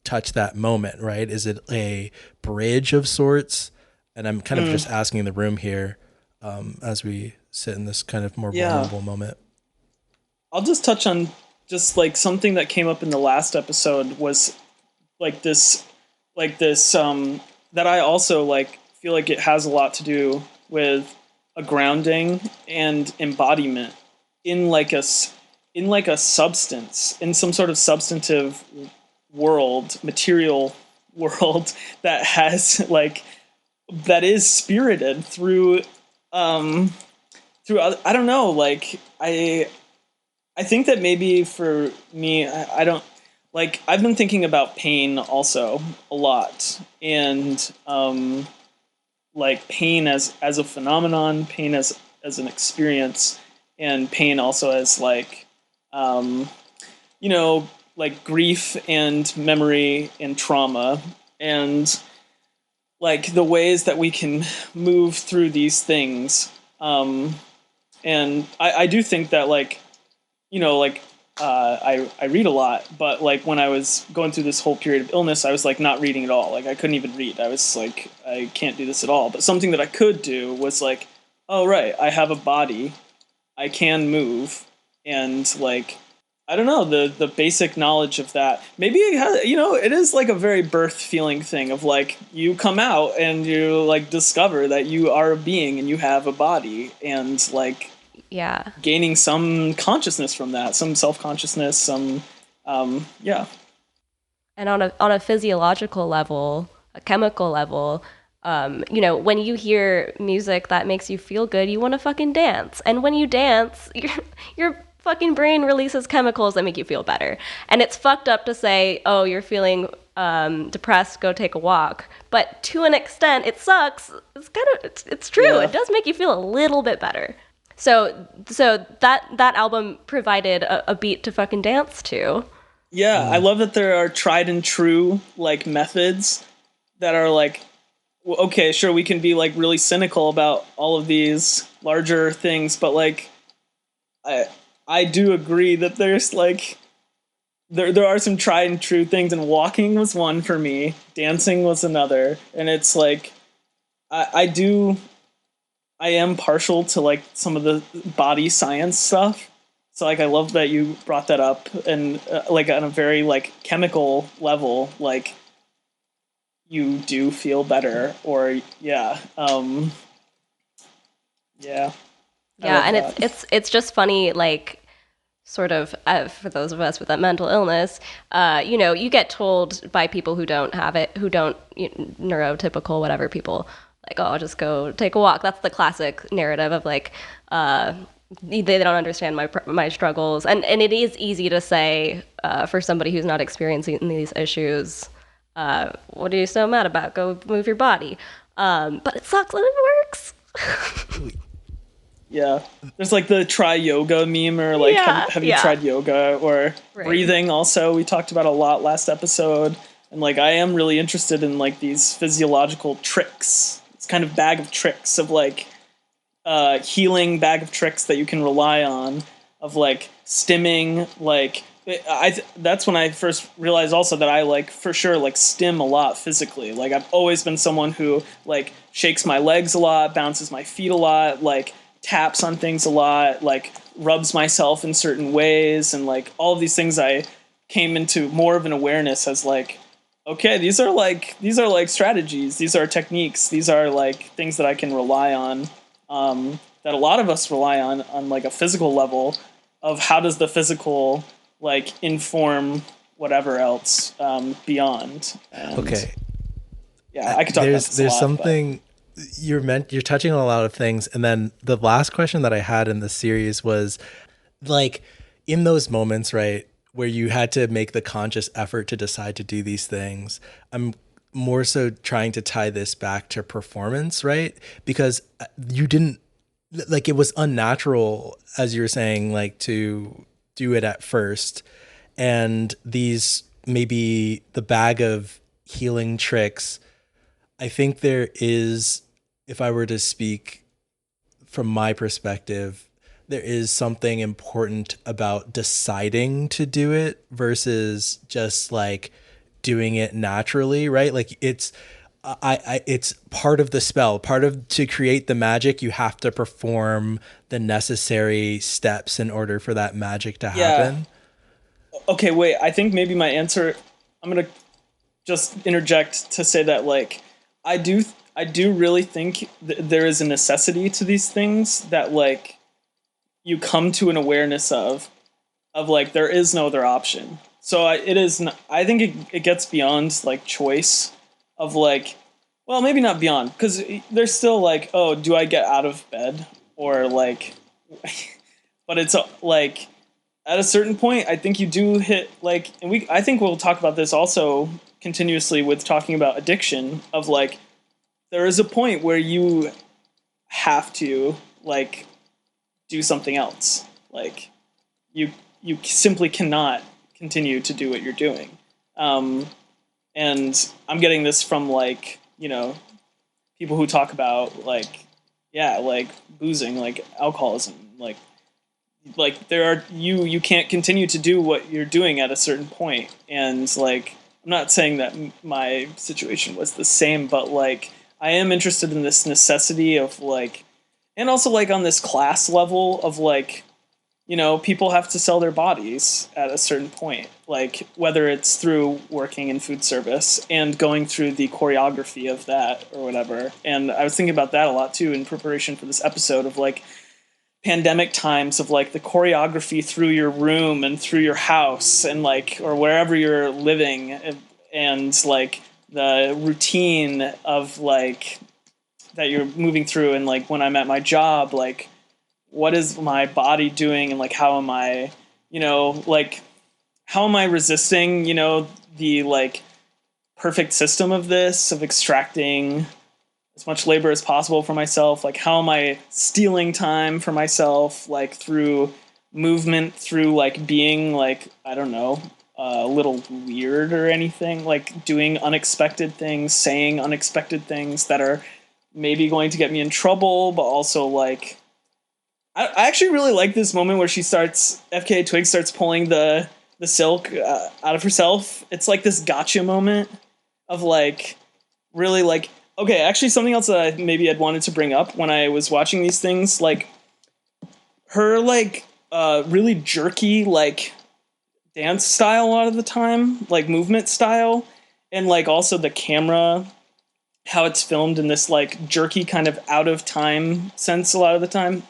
touch that moment, right? Is it a bridge of sorts? And I'm kind of just asking the room here as we sit in this kind of more vulnerable moment. I'll just touch on just like something that came up in the last episode was like this that I also like feel like it has a lot to do with a grounding and embodiment in like a substance, in some sort of substantive world, material world that has like that is spirited through I don't know, like I think that maybe for me, I don't like. I've been thinking about pain also a lot, and like pain as a phenomenon, pain as an experience, and pain also as like like grief and memory and trauma, and like the ways that we can move through these things. And I do think that like. I read a lot, but like when I was going through this whole period of illness, I was like not reading at all. Like I couldn't even read. I was like, I can't do this at all. But something that I could do was like, oh right, I have a body, I can move, and like I don't know the basic knowledge of that. Maybe it has, it is like a very birth feeling thing of like you come out and you like discover that you are a being and you have a body and like. Yeah. Gaining some consciousness from that, some self-consciousness, some, yeah. And on a physiological level, a chemical level, when you hear music that makes you feel good, you want to fucking dance. And when you dance, your fucking brain releases chemicals that make you feel better. And it's fucked up to say, oh, you're feeling depressed, go take a walk. But to an extent, it sucks. It's true. Yeah. It does make you feel a little bit better. So that album provided a beat to fucking dance to. Yeah, I love that there are tried and true like methods that are like, okay, sure, we can be like really cynical about all of these larger things, but like, I do agree that there's like, there are some tried and true things, and walking was one for me, dancing was another, and it's like, I am partial to like some of the body science stuff. So like I love that you brought that up, and like on a very like chemical level, like you do feel better, or yeah. And it's just funny, like sort of for those of us with that mental illness, you get told by people who don't have it, who don't neurotypical whatever people. Like, oh, I'll just go take a walk. That's the classic narrative of like, they don't understand my struggles, and it is easy to say for somebody who's not experiencing these issues, what are you so mad about? Go move your body. But it sucks when it works. Yeah, there's like the try yoga meme, or like have you tried yoga, or breathing? Also, we talked about a lot last episode, and like I am really interested in like these physiological tricks. It's kind of bag of tricks of like healing bag of tricks that you can rely on, of like stimming. Like that's when I first realized also that I like for sure like stim a lot physically. Like I've always been someone who like shakes my legs a lot, bounces my feet a lot, like taps on things a lot, like rubs myself in certain ways, and like all of these things I came into more of an awareness as like, okay, these are like strategies, these are techniques, these are like things that I can rely on, that a lot of us rely on like a physical level, of how does the physical like inform whatever else beyond. And okay. Yeah, I could talk about this a lot, something you're touching on a lot of things, and then the last question that I had in the series was like, in those moments, right, where you had to make the conscious effort to decide to do these things, I'm more so trying to tie this back to performance, right? Because you didn't, like, it was unnatural, as you were saying, like, to do it at first. And these, maybe the bag of healing tricks, I think there is, if I were to speak from my perspective, there is something important about deciding to do it versus just like doing it naturally, right? Like it's it's part of the spell. Part of to create the magic, you have to perform the necessary steps in order for that magic to happen. Okay, wait. I think maybe my answer. I'm gonna just interject to say that like I do really think there is a necessity to these things that like you come to an awareness of like there is no other option. So it is. I think it gets beyond like choice of like, well, maybe not beyond, because there's still like, oh, do I get out of bed or like, but it's like at a certain point, I think you do hit like, and I think we'll talk about this also continuously with talking about addiction of like, there is a point where you have to like do something else. Like you simply cannot continue to do what you're doing. And I'm getting this from like, you know, people who talk about like, yeah, like boozing, like alcoholism, like there are you can't continue to do what you're doing at a certain point. And like, I'm not saying that my situation was the same, but like I am interested in this necessity of like, and also like on this class level of like, you know, people have to sell their bodies at a certain point, like whether it's through working in food service and going through the choreography of that or whatever. And I was thinking about that a lot too in preparation for this episode of like pandemic times of like the choreography through your room and through your house and like, or wherever you're living, and like the routine of like that you're moving through. And like when I'm at my job, like what is my body doing and like how am I, you know, like how am I resisting, you know, the like perfect system of this, of extracting as much labor as possible for myself? Like how am I stealing time for myself, like through movement, through like being like, I don't know, a little weird or anything, like doing unexpected things, saying unexpected things that are maybe going to get me in trouble, but also like I actually really like this moment where FKA Twigs starts pulling the silk out of herself. It's like this gotcha moment of like really like, okay, actually something else that I'd wanted to bring up when I was watching these things, like her like really jerky like dance style a lot of the time, like movement style, and like also the camera, how it's filmed in this like jerky kind of out of time sense a lot of the time.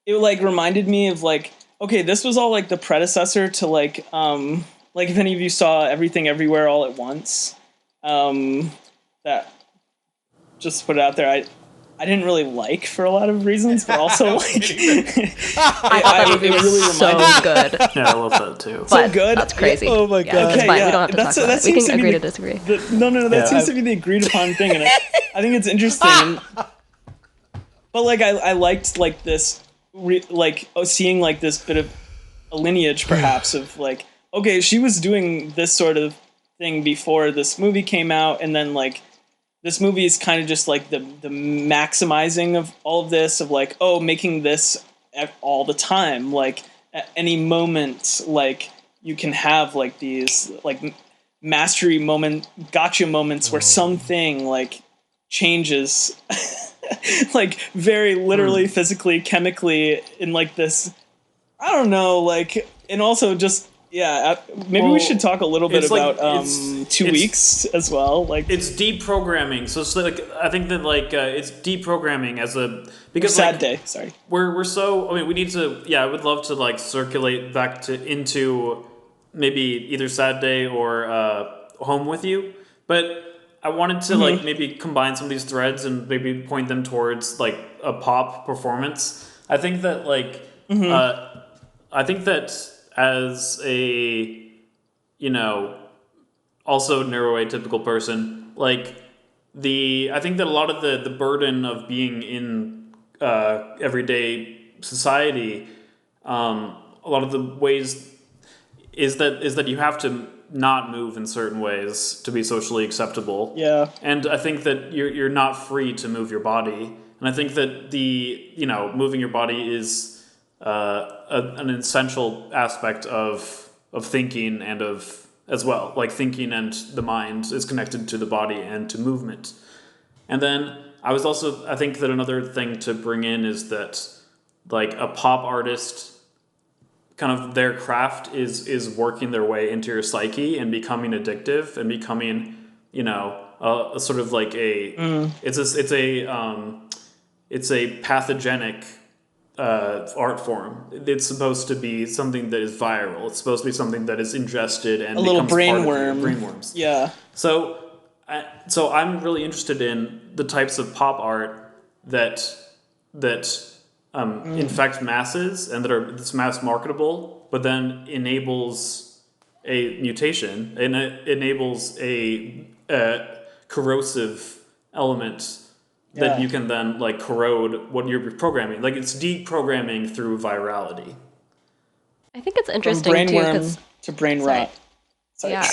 It like reminded me of like, okay, this was all like the predecessor to like if any of you saw Everything Everywhere All at Once, that just to put it out there, I didn't really like for a lot of reasons, but also like I thought that movie was really so good. Yeah, I love that too. But so good. that's crazy. Oh my Yeah, God. it's Okay, fine. yeah, We don't have to talk about it. We can agree to disagree. That seems to be the agreed upon thing, and I think it's interesting. But like I liked like this, seeing like this bit of a lineage, perhaps, of like, okay, she was doing this sort of thing before this movie came out, and then like this movie is kind of just like the maximizing of all of this, of like, oh, making this all the time, like at any moment, like you can have like these like mastery gotcha moments where something like changes like very literally, physically, chemically, in like this, I don't know, like, and also just maybe we should talk a little bit about like, 2 weeks as well. Like it's deprogramming, so it's like I think that like it's deprogramming as a because sad like, day. Sorry, we're so. I mean, we need to. Yeah, I would love to like circulate back into maybe either Sad Day or Home with You, but I wanted to like maybe combine some of these threads and maybe point them towards like a pop performance. I think that like I think that as a, you know, also neuroatypical person, like I think that a lot of the burden of being in everyday society, a lot of the ways is that you have to not move in certain ways to be socially acceptable. Yeah. And I think that you're not free to move your body. And I think that moving your body is an essential aspect of thinking and of as well. Like thinking and the mind is connected to the body and to movement. And then I think that another thing to bring in is that like a pop artist, kind of their craft is working their way into your psyche and becoming addictive and becoming, a sort of like it's a pathogenic art form. It's supposed to be something that is viral. It's supposed to be something that is ingested and A little becomes part of brainworm. your brainworms. Yeah. So I'm really interested in the types of pop art that infect masses and that's mass marketable, but then enables a mutation and it enables a corrosive element that you can then like corrode what you're programming. Like it's deprogramming through virality. I think it's From interesting too brainworm because to brain rot. Sorry. yeah,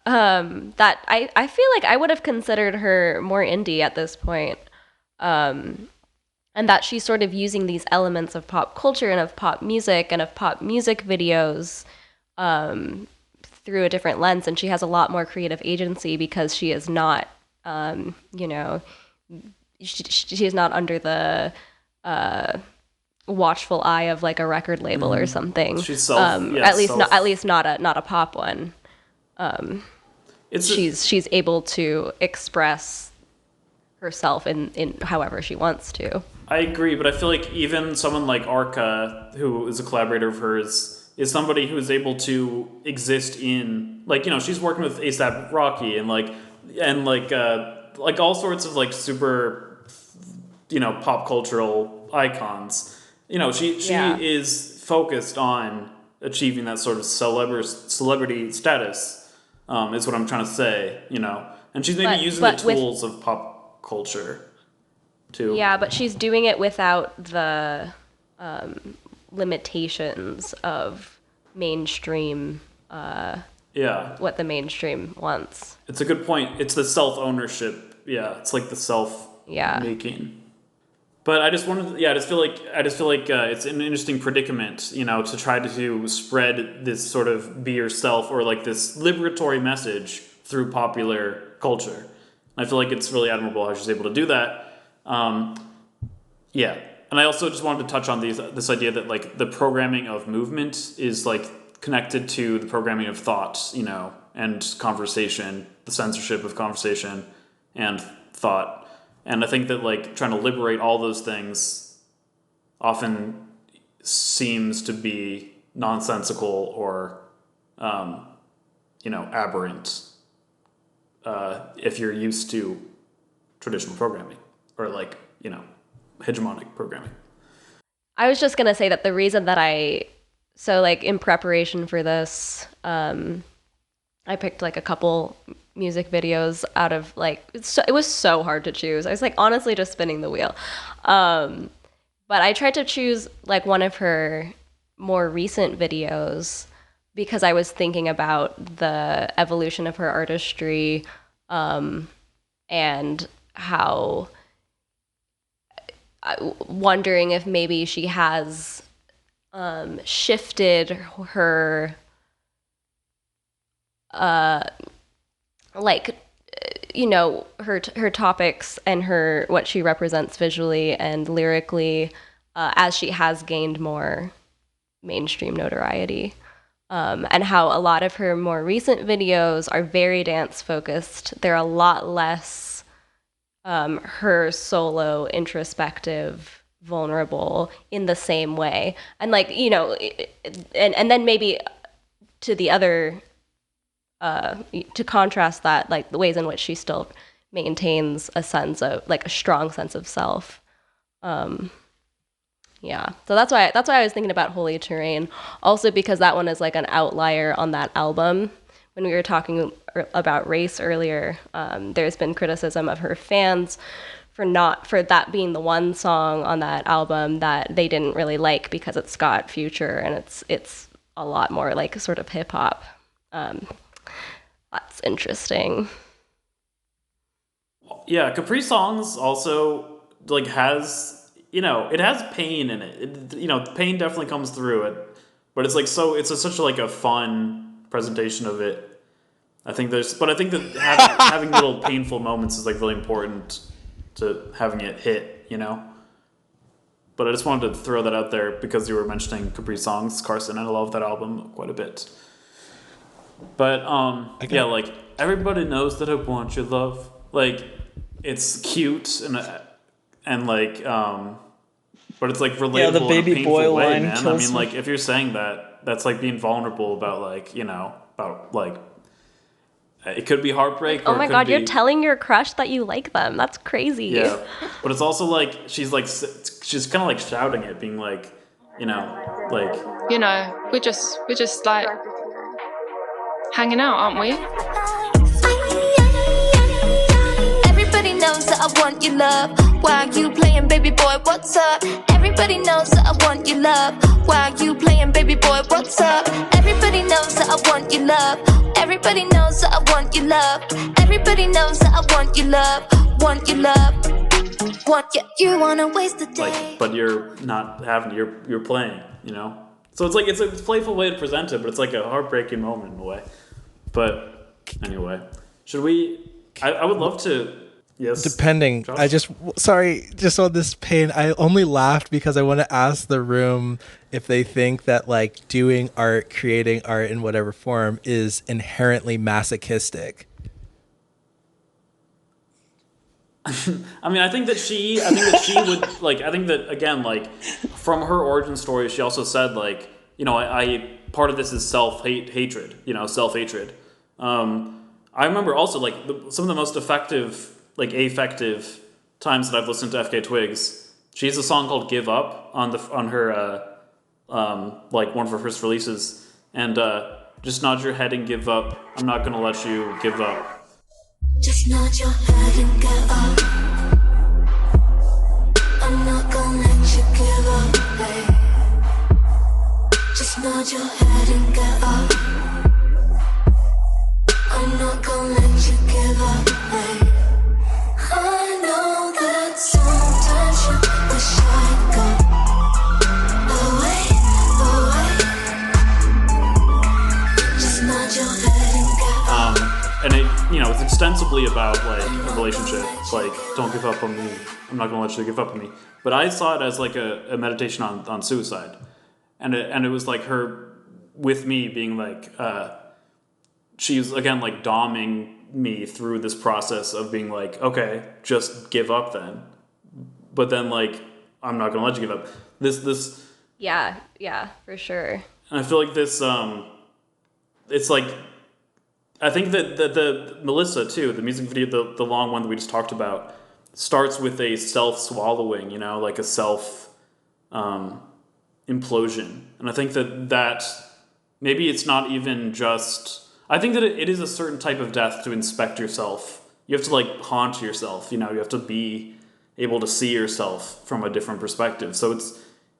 that I feel like I would have considered her more indie at this point, and that she's sort of using these elements of pop culture and of pop music and of pop music videos through a different lens, and she has a lot more creative agency because she is not, she is not under the watchful eye of like a record label or something. She's at least not a pop one. It's she's able to express herself in however she wants to. I agree, but I feel like even someone like Arca, who is a collaborator of hers, is somebody who is able to exist in she's working with A$AP Rocky and all sorts of like super pop cultural icons. She is focused on achieving that sort of celebrity status. Is what I'm trying to say. And she's maybe using the tools of pop culture too. Yeah, but she's doing it without the limitations of mainstream. What the mainstream wants. It's a good point. It's the self-ownership. Yeah, it's like the self-making. But I just feel like it's an interesting predicament, to try to spread this sort of be yourself or like this liberatory message through popular culture. I feel like it's really admirable how she's able to do that. And I also just wanted to touch on this idea that like the programming of movement is like connected to the programming of thought, and conversation, the censorship of conversation and thought. And I think that like trying to liberate all those things often seems to be nonsensical or, aberrant if you're used to traditional programming or like, hegemonic programming. I was just gonna say that the reason that in preparation for this, I picked like a couple music videos out of it was so hard to choose. I was like honestly just spinning the wheel. But I tried to choose like one of her more recent videos because I was thinking about the evolution of her artistry, and how wondering if maybe she has shifted her her topics and her what she represents visually and lyrically as she has gained more mainstream notoriety, and how a lot of her more recent videos are very dance focused. They're a lot less her solo, introspective, vulnerable in the same way, and and then maybe to the other. To contrast that, like the ways in which she still maintains a strong sense of self. So that's why I was thinking about Holy Terrain. Also because that one is like an outlier on that album. When we were talking about race earlier, there's been criticism of her fans for that being the one song on that album that they didn't really like because it's got Future and it's a lot more like sort of hip hop. That's interesting. Yeah, Capri Songs also like has, it has pain in it. Pain definitely comes through it, but it's like such like a fun presentation of it. I think that having little painful moments is like really important to having it hit, But I just wanted to throw that out there because you were mentioning Capri Songs, Carson, and I love that album quite a bit. But yeah, like everybody knows that I want your love. Like it's cute and like but it's like relatable. Yeah, the baby in a painful boy way, line man. I kills mean, me. like if you're saying that, that's like being vulnerable about like about like it could be heartbreak. Oh or my it could god, be, you're telling your crush that you like them. That's crazy. Yeah, but it's also like she's kind of like shouting it, being like, like We're just like hanging out, aren't we? Everybody knows that I want your love. Why you playing, baby boy? What's up? Everybody knows that I want your love. Why you playing, baby boy? What's up? Everybody knows that I want your love. Everybody knows that I want your love. Everybody knows that I want your love. Want your love. Want you. You wanna waste the day. like, but you're not having you're playing, So it's like it's a playful way to present it, but it's like a heartbreaking moment in a way. But anyway, should we? I would love to. Yes. Depending, Josh? just on this pain, I only laughed because I want to ask the room if they think that like doing art, creating art in whatever form is inherently masochistic. I mean, I think that she would like. I think that again, like from her origin story, she also said like, I part of this is hatred. Self hatred. I remember also like some of the most effective times that I've listened to FK Twigs. She has a song called "Give Up" on her like one of her first releases, and just nod your head and give up. I'm not gonna let you give up. Just nod your head and get up. I'm not gonna let you give up, babe. Just nod your head and get up. I'm not gonna let you give up, babe. I know that sometimes you wish I'd go away. Just nod your head and get up. And it, it's extensively about like a relationship. Like, don't give up on me. I'm not gonna let you give up on me. But I saw it as like a meditation on suicide, and it was like her with me being like, she's again like doming me through this process of being like, okay, just give up then. But then like, I'm not gonna let you give up. This. Yeah, for sure. And I feel like this. It's like. I think that the Melissa too, the music video, the long one that we just talked about, starts with a self-swallowing, like a self implosion. And I think that maybe it's not even just. I think that it is a certain type of death to inspect yourself. You have to like haunt yourself. You have to be able to see yourself from a different perspective. So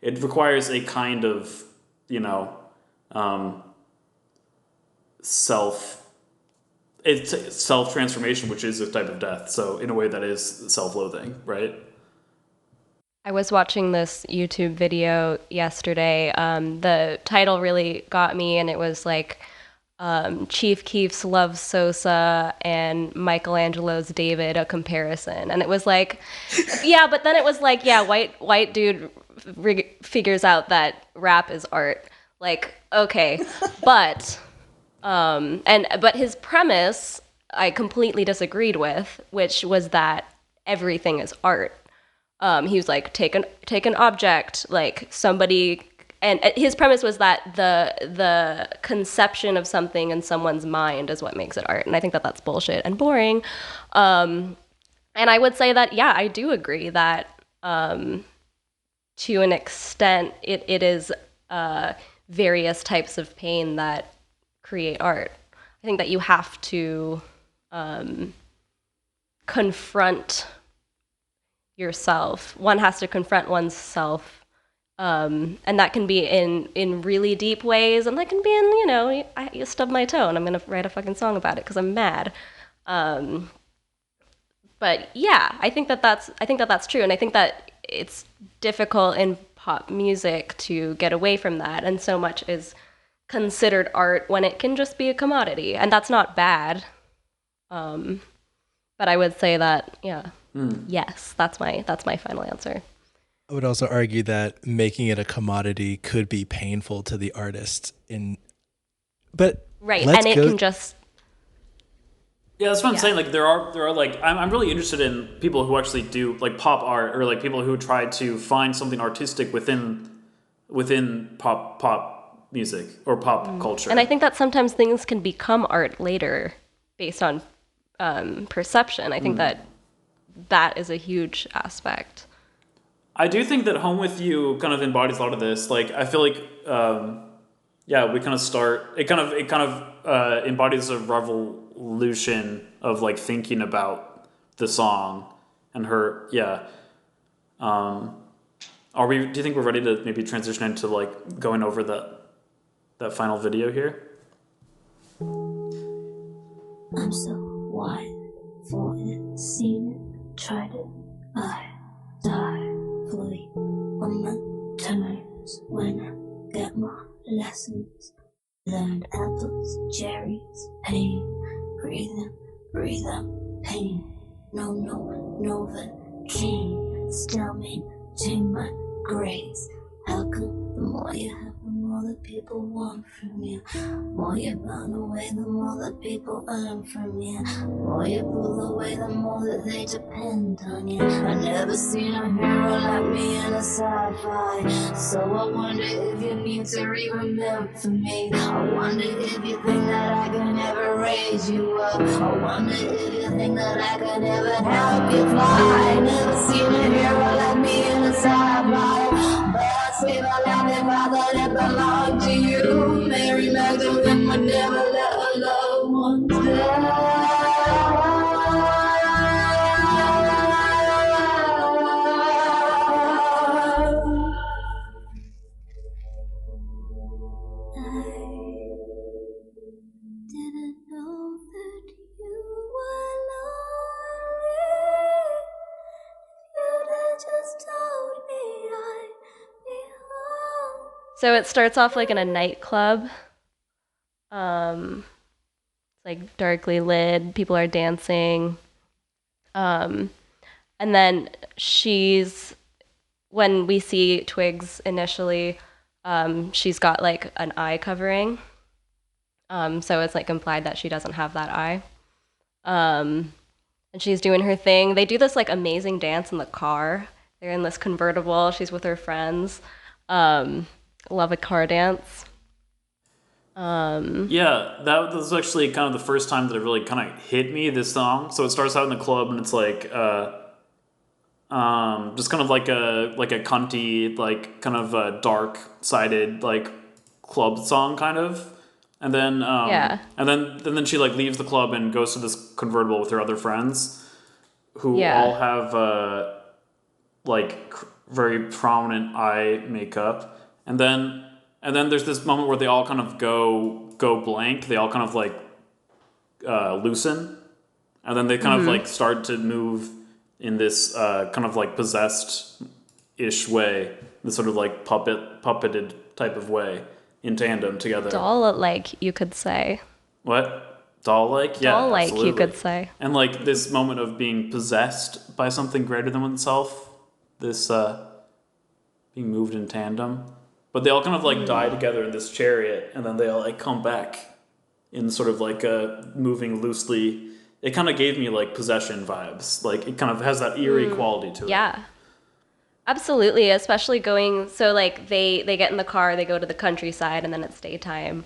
it requires a kind of it's self-transformation, which is a type of death. So in a way that is self-loathing, right? I was watching this YouTube video yesterday. The title really got me, and it was like Chief Keef's Love Sosa and Michelangelo's David, a comparison. And it was like, yeah, but then it was like, yeah, white dude figures out that rap is art. Like, okay, but his premise I completely disagreed with, which was that everything is art. He was like, take an object, like somebody, and his premise was that the conception of something in someone's mind is what makes it art, and I think that that's bullshit and boring. And I would say that, yeah, I do agree that to an extent it is various types of pain that create art. I think that you have to confront yourself. One has to confront oneself And that can be in really deep ways, and that can be in, you know, I stubbed my toe and I'm gonna write a fucking song about it because I'm mad. But yeah, I think that that's true, and I think that it's difficult in pop music to get away from that, and so much is considered art when it can just be a commodity, and that's not bad. But I would say that, yeah, yes, that's my final answer. I would also argue that making it a commodity could be painful to the artist but Right, let's and it go- can just Yeah, that's what I'm Yeah. saying. Like there are like I'm really interested in people who actually do like pop art, or like people who try to find something artistic within pop music or pop culture. And I think that sometimes things can become art later based on perception. I think that is a huge aspect. I do think that Home With You kind of embodies a lot of this. Like I feel like we kind of start it kind of embodies a revolution of like thinking about the song and her. Do you think we're ready to maybe transition into like going over that final video here? I'm so wild for it, seen it, tried it, I die fully on my terms when I get my lessons. Learned apples, cherries, pain, breathe out, pain. No, Novocaine, still maintain my grace. How come the more you have, the more the people want from you? More you burn away, the more the people earn from you. More you pull away, the more that they depend on you. I never seen a hero like me in a sci-fi, so I wonder if you need to remember me. I wonder if you think that I can ever raise you up. I wonder if you think that I can ever help you fly. I never seen a hero like me in a sci-fi, but I save my life if I thought it belonged to you. Mary Magdalene would never let her loved ones didn't know that you were lonely. You'd have just told me I'd be home. So it starts off like in a nightclub. It's like darkly lit, people are dancing. And then when we see Twigs initially, she's got like an eye covering. So it's like implied that she doesn't have that eye. And she's doing her thing. They do this like amazing dance in the car. They're in this convertible. She's with her friends. Love a car dance. That was actually kind of the first time that it really kind of hit me, this song. So it starts out in the club and it's like just kind of like a cunty, like kind of a dark sided like club song kind of. And then and then she like leaves the club and goes to this convertible with her other friends who all have very prominent eye makeup. And then there's this moment where they all kind of go blank. They all kind of like loosen, and then they kind of like start to move in this kind of like possessed-ish way, this sort of like puppeted type of way in tandem together. Doll-like, you could say. What? Doll-like? Yeah, Doll-like, absolutely. you could say. And like this moment of being possessed by something greater than oneself, this being moved in tandem. But they all kind of like die together in this chariot, and then they all like come back in sort of like a moving loosely. It kind of gave me like possession vibes. Like it kind of has that eerie quality to it. Yeah. Absolutely, especially so like they get in the car, they go to the countryside, and then it's daytime.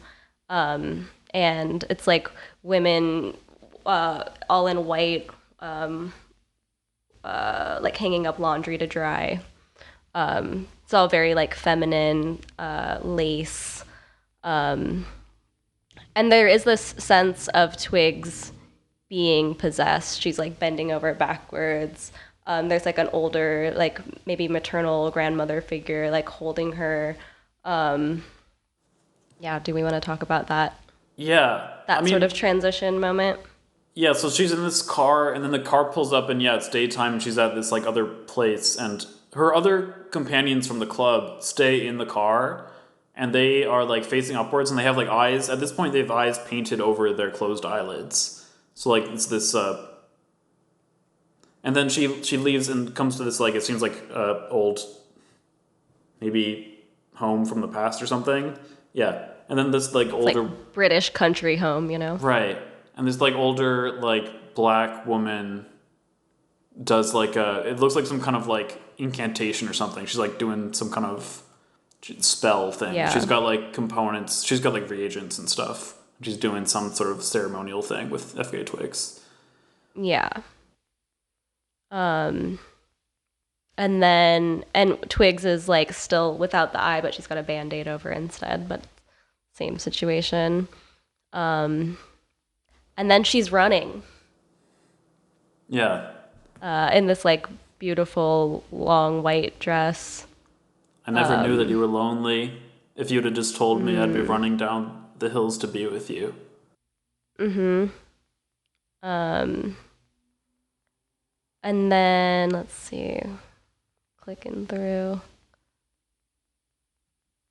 And it's like women all in white, like hanging up laundry to dry. It's all very like feminine, lace. And there is this sense of Twigs being possessed. She's like bending over backwards. There's like an older, like maybe maternal grandmother figure, like holding her. Yeah, do we want to talk about that? Yeah. That sort of transition moment? Yeah, so she's in this car, and then the car pulls up, and yeah, it's daytime, and she's at this like other place, and her other companions from the club stay in the car, and they are like facing upwards, and they have like eyes. At this point, they have eyes painted over their closed eyelids. So like it's this, and then she leaves and comes to this like it seems like old, maybe home from the past or something. Yeah, and then this like older Like British country home, you know? right. And this like older like black woman does like it looks like some kind of like incantation or something. She's like doing some kind of spell thing. Yeah. She's got like components. She's got like reagents and stuff. She's doing some sort of ceremonial thing with FKA twigs. Yeah. And Twigs is like still without the eye, but she's got a band-aid over instead, but same situation. And then she's running Yeah. in this like beautiful long white dress. I never knew that you were lonely. If you'd have just told me, I'd be running down the hills to be with you. And then let's see, clicking through.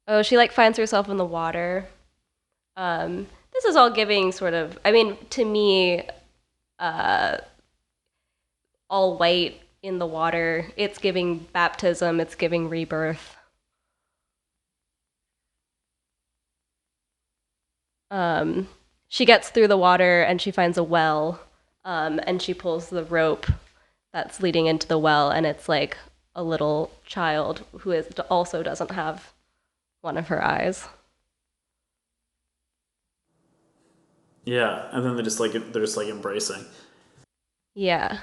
Oh, she like finds herself in the water. This is all giving sort of, I mean, to me, all white in the water, it's giving baptism, it's giving rebirth. She gets through the water and she finds a well, and she pulls the rope that's leading into the well, and it's like a little child who also doesn't have one of her eyes. Yeah, and then they're just like embracing. Yeah.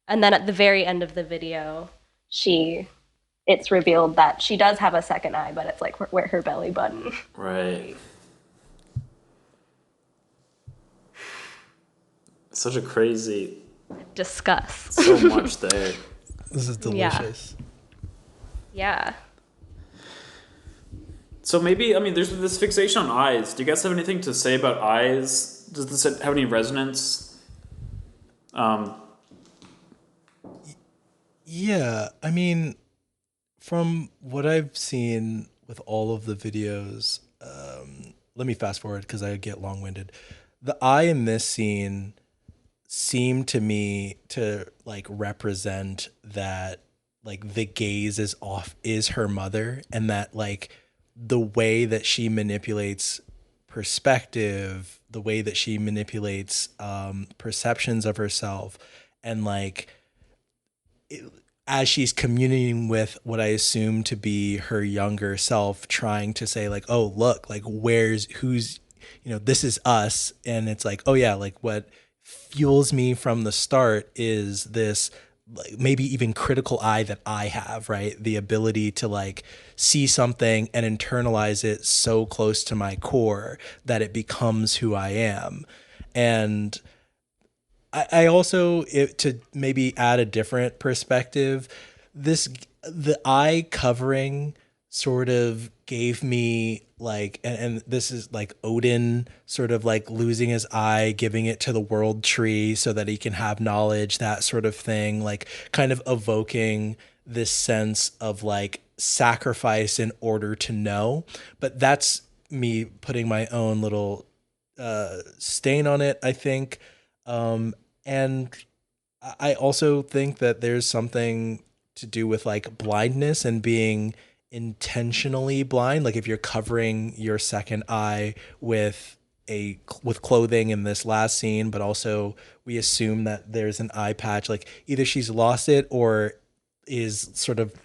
And then at the very end of the video, it's revealed that she does have a second eye, but it's like where her belly button. Right. Such a crazy. Discuss. So much there. This is delicious. Yeah. So maybe, I mean, there's this fixation on eyes. Do you guys have anything to say about eyes? Does this have any resonance? Yeah, I mean, from what I've seen with all of the videos, let me fast forward because I get long-winded. The eye in this scene seemed to me to like represent that like the gaze is her mother, and that like the way that she manipulates perspective, the way that she manipulates perceptions of herself, and like as she's communing with what I assume to be her younger self, trying to say like, oh, look, like who's, this is us. And it's like, oh yeah, like what fuels me from the start is this like maybe even critical eye that I have, right? The ability to like see something and internalize it so close to my core that it becomes who I am. And I also, to maybe add a different perspective, the eye covering sort of gave me like, and this is like Odin sort of like losing his eye, giving it to the world tree so that he can have knowledge, that sort of thing, like kind of evoking this sense of like sacrifice in order to know. But that's me putting my own little stain on it, I think. And I also think that there's something to do with like blindness and being intentionally blind. Like if you're covering your second eye with clothing in this last scene, but also we assume that there's an eye patch, like either she's lost it or is sort of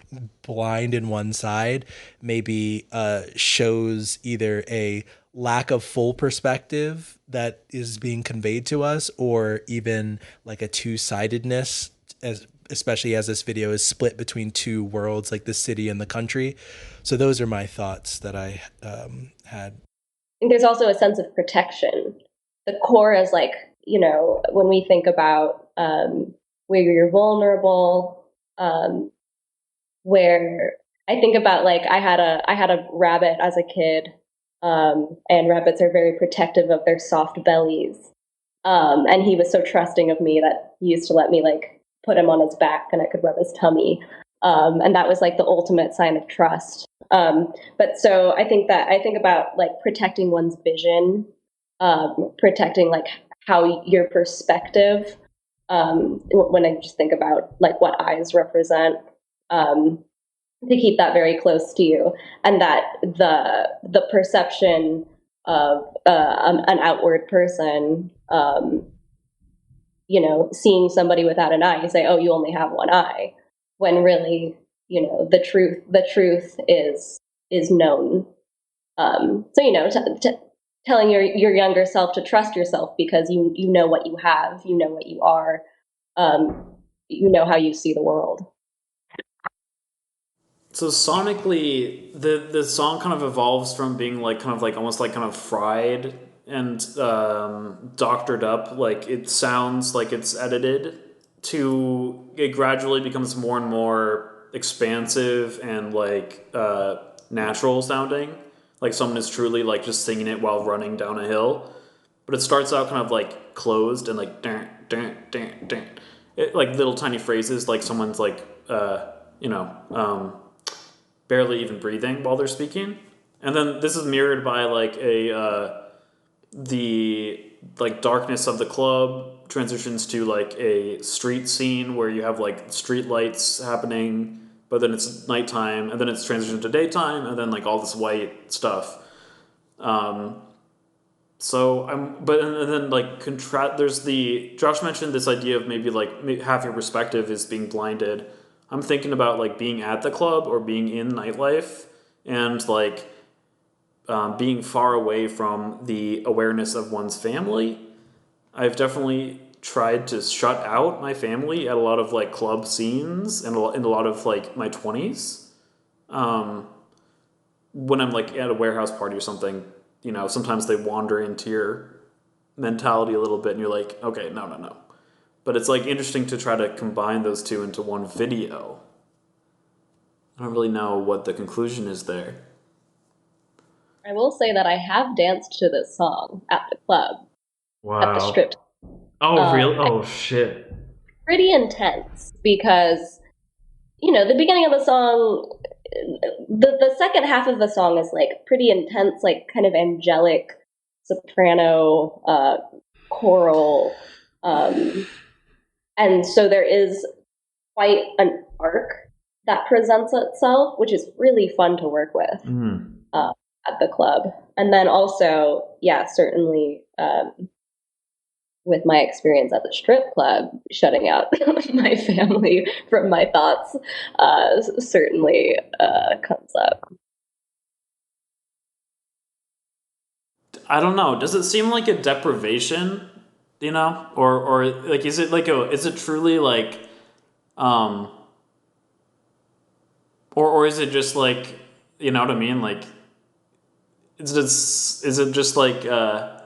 blind in one side, maybe shows either a lack of full perspective that is being conveyed to us, or even like a two-sidedness, especially as this video is split between two worlds, like the city and the country. So those are my thoughts that I had. I think there's also a sense of protection. The core is like, when we think about where you're vulnerable, where I think about like I had a rabbit as a kid, and rabbits are very protective of their soft bellies. And he was so trusting of me that he used to let me like put him on his back and I could rub his tummy. And that was like the ultimate sign of trust. But so I think about like protecting one's vision, protecting like how your perspective, when I just think about like what eyes represent, to keep that very close to you, and that the perception of an outward person, seeing somebody without an eye, you say, "Oh, you only have one eye," when really, the truth is known. Telling your younger self to trust yourself because you know what you have, you know what you are, you know how you see the world. So sonically, the song kind of evolves from being like kind of like almost like kind of fried and doctored up, like it sounds like it's edited, to it gradually becomes more and more expansive and like natural sounding, like someone is truly like just singing it while running down a hill. But it starts out kind of like closed and like dun, dun, dun, dun. Like little tiny phrases, like someone's like barely even breathing while they're speaking. And then this is mirrored by like the like darkness of the club transitions to like a street scene where you have like street lights happening, but then it's nighttime, and then it's transitioned to daytime, and then like all this white stuff. And then like there's Josh mentioned this idea of maybe like half your perspective is being blinded. I'm thinking about like being at the club or being in nightlife and like being far away from the awareness of one's family. I've definitely tried to shut out my family at a lot of like club scenes and in a lot of like my 20s. When I'm like at a warehouse party or something, sometimes they wander into your mentality a little bit and you're like, okay, no. But it's like interesting to try to combine those two into one video. I don't really know what the conclusion is there. I will say that I have danced to this song at the club, at the strip. Oh, really? Oh, shit. Pretty intense because, the beginning of the song, the second half of the song is like pretty intense, like kind of angelic soprano, choral. And so there is quite an arc that presents itself, which is really fun to work with at the club. And then also, yeah, certainly with my experience at the strip club, shutting out my family from my thoughts certainly comes up. I don't know. Does it seem like a deprivation? Or like is it truly like or is it just like, you know what I mean? Like is it just like the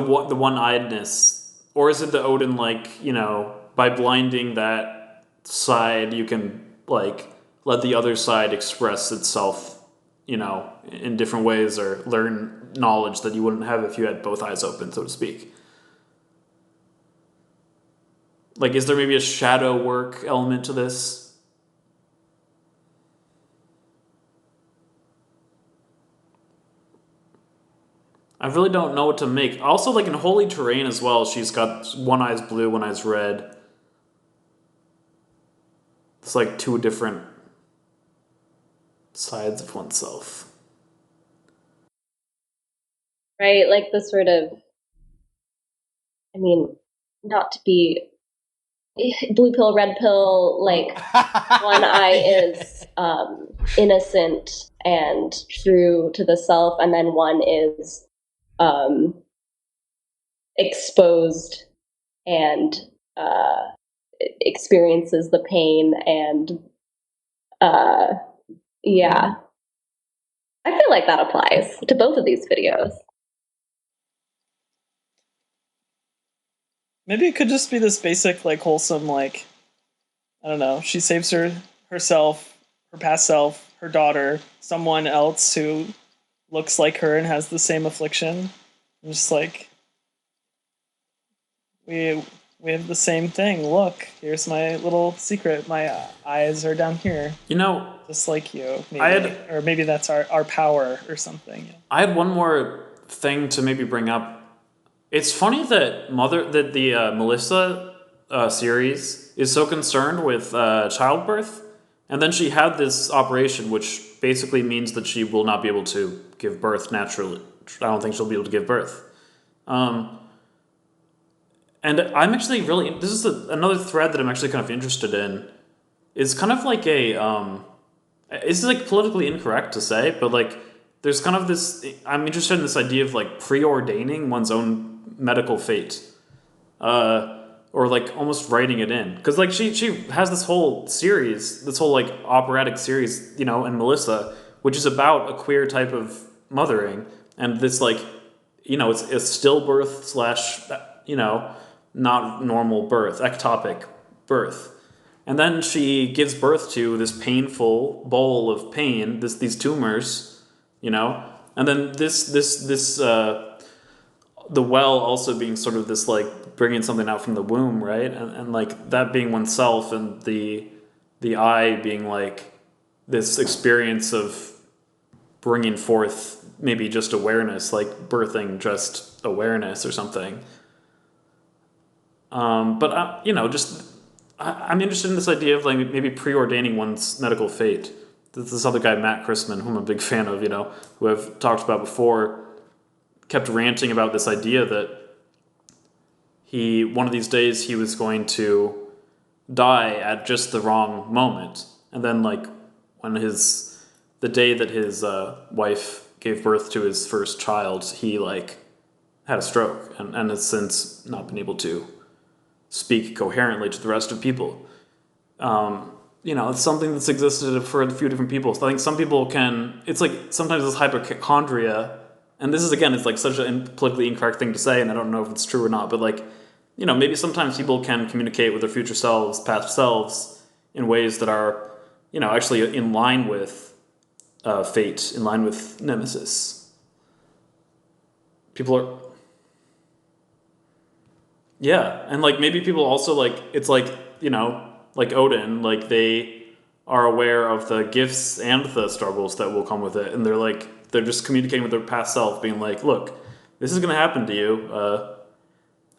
one-eyedness, or is it the Odin, like, by blinding that side you can like let the other side express itself, in different ways, or learn knowledge that you wouldn't have if you had both eyes open, so to speak? Like, is there maybe a shadow work element to this? I really don't know what to make. Also, like in Holy Terrain as well, she's got one eye's blue, one eye's red. It's like two different sides of oneself. Right? Like the sort of, not to be blue pill, red pill, like one eye is innocent and true to the self, and then one is exposed and experiences the pain, and yeah, I feel like that applies to both of these videos. Maybe it could just be this basic, like, wholesome, like, I don't know. She saves herself, her past self, her daughter, someone else who looks like her and has the same affliction. And just like we we have the same thing. Look, here's my little secret. My eyes are down here, You know, just like you. Maybe, I had or maybe that's our power or something. I had one more thing to maybe bring up. It's funny that the Melissa series is so concerned with childbirth, and then she had this operation, which basically means that she will not be able to give birth naturally. I don't think she'll be able to give birth. And I'm actually really this is another thread that I'm actually kind of interested in. Is kind of like a this is like politically incorrect to say, but like there's kind of this. I'm interested in this idea of like preordaining one's own medical fate, or like almost writing it in, because like she has this whole series, this whole like operatic series, you know, in Melissa, which is about a queer type of mothering, and this like, you know, it's a stillbirth slash, you know, not normal birth, ectopic birth. And then she gives birth to this painful bowl of pain, these tumors, you know, and then this the well also being sort of this like bringing something out from the womb, right? And like that being oneself, and the eye being like this experience of bringing forth maybe just awareness, like birthing just awareness or something. But you know, just I'm interested in this idea of like maybe preordaining one's medical fate. This other guy, Matt Christman, who I'm a big fan of, you know, who I've talked about before, kept ranting about this idea that one of these days he was going to die at just the wrong moment, and then like when the day that his wife gave birth to his first child, he like had a stroke and has since not been able to speak coherently to the rest of people. You know, it's something that's existed for a few different people. So I think some people can. It's like sometimes this hypochondria. And this is, again, it's like such a politically incorrect thing to say, and I don't know if it's true or not, but like, you know, maybe sometimes people can communicate with their future selves, past selves, in ways that are, you know, actually in line with fate, in line with nemesis. People are... Yeah, and like maybe people also like, it's like, you know, like Odin, like they are aware of the gifts and the struggles that will come with it, and they're just communicating with their past self, being like, look, this is going to happen to you,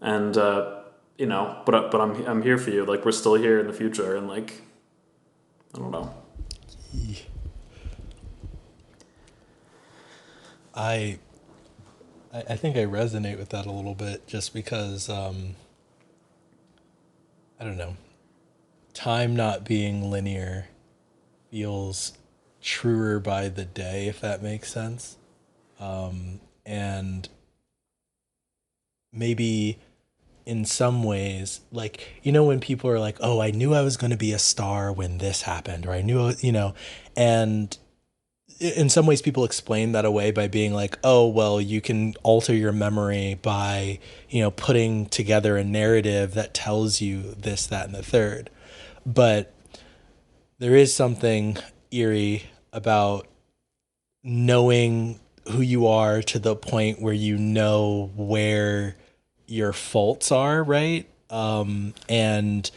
and you know, but I'm here for you, like we're still here in the future, and like, I don't know. I think I resonate with that a little bit, just because I don't know, time not being linear feels truer by the day, if that makes sense. And maybe in some ways, like, you know, when people are like, oh, I knew I was going to be a star when this happened, or I knew, you know, and in some ways people explain that away by being like, oh, well, you can alter your memory by, you know, putting together a narrative that tells you this, that, and the third. But there is something eerie about knowing who you are to the point where you know where your faults are, right? And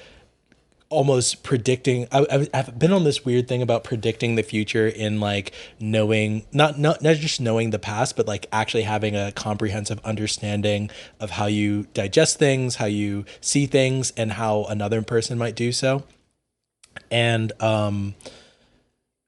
almost predicting. I've been on this weird thing about predicting the future in like knowing, not just knowing the past, but like actually having a comprehensive understanding of how you digest things, how you see things, and how another person might do so. And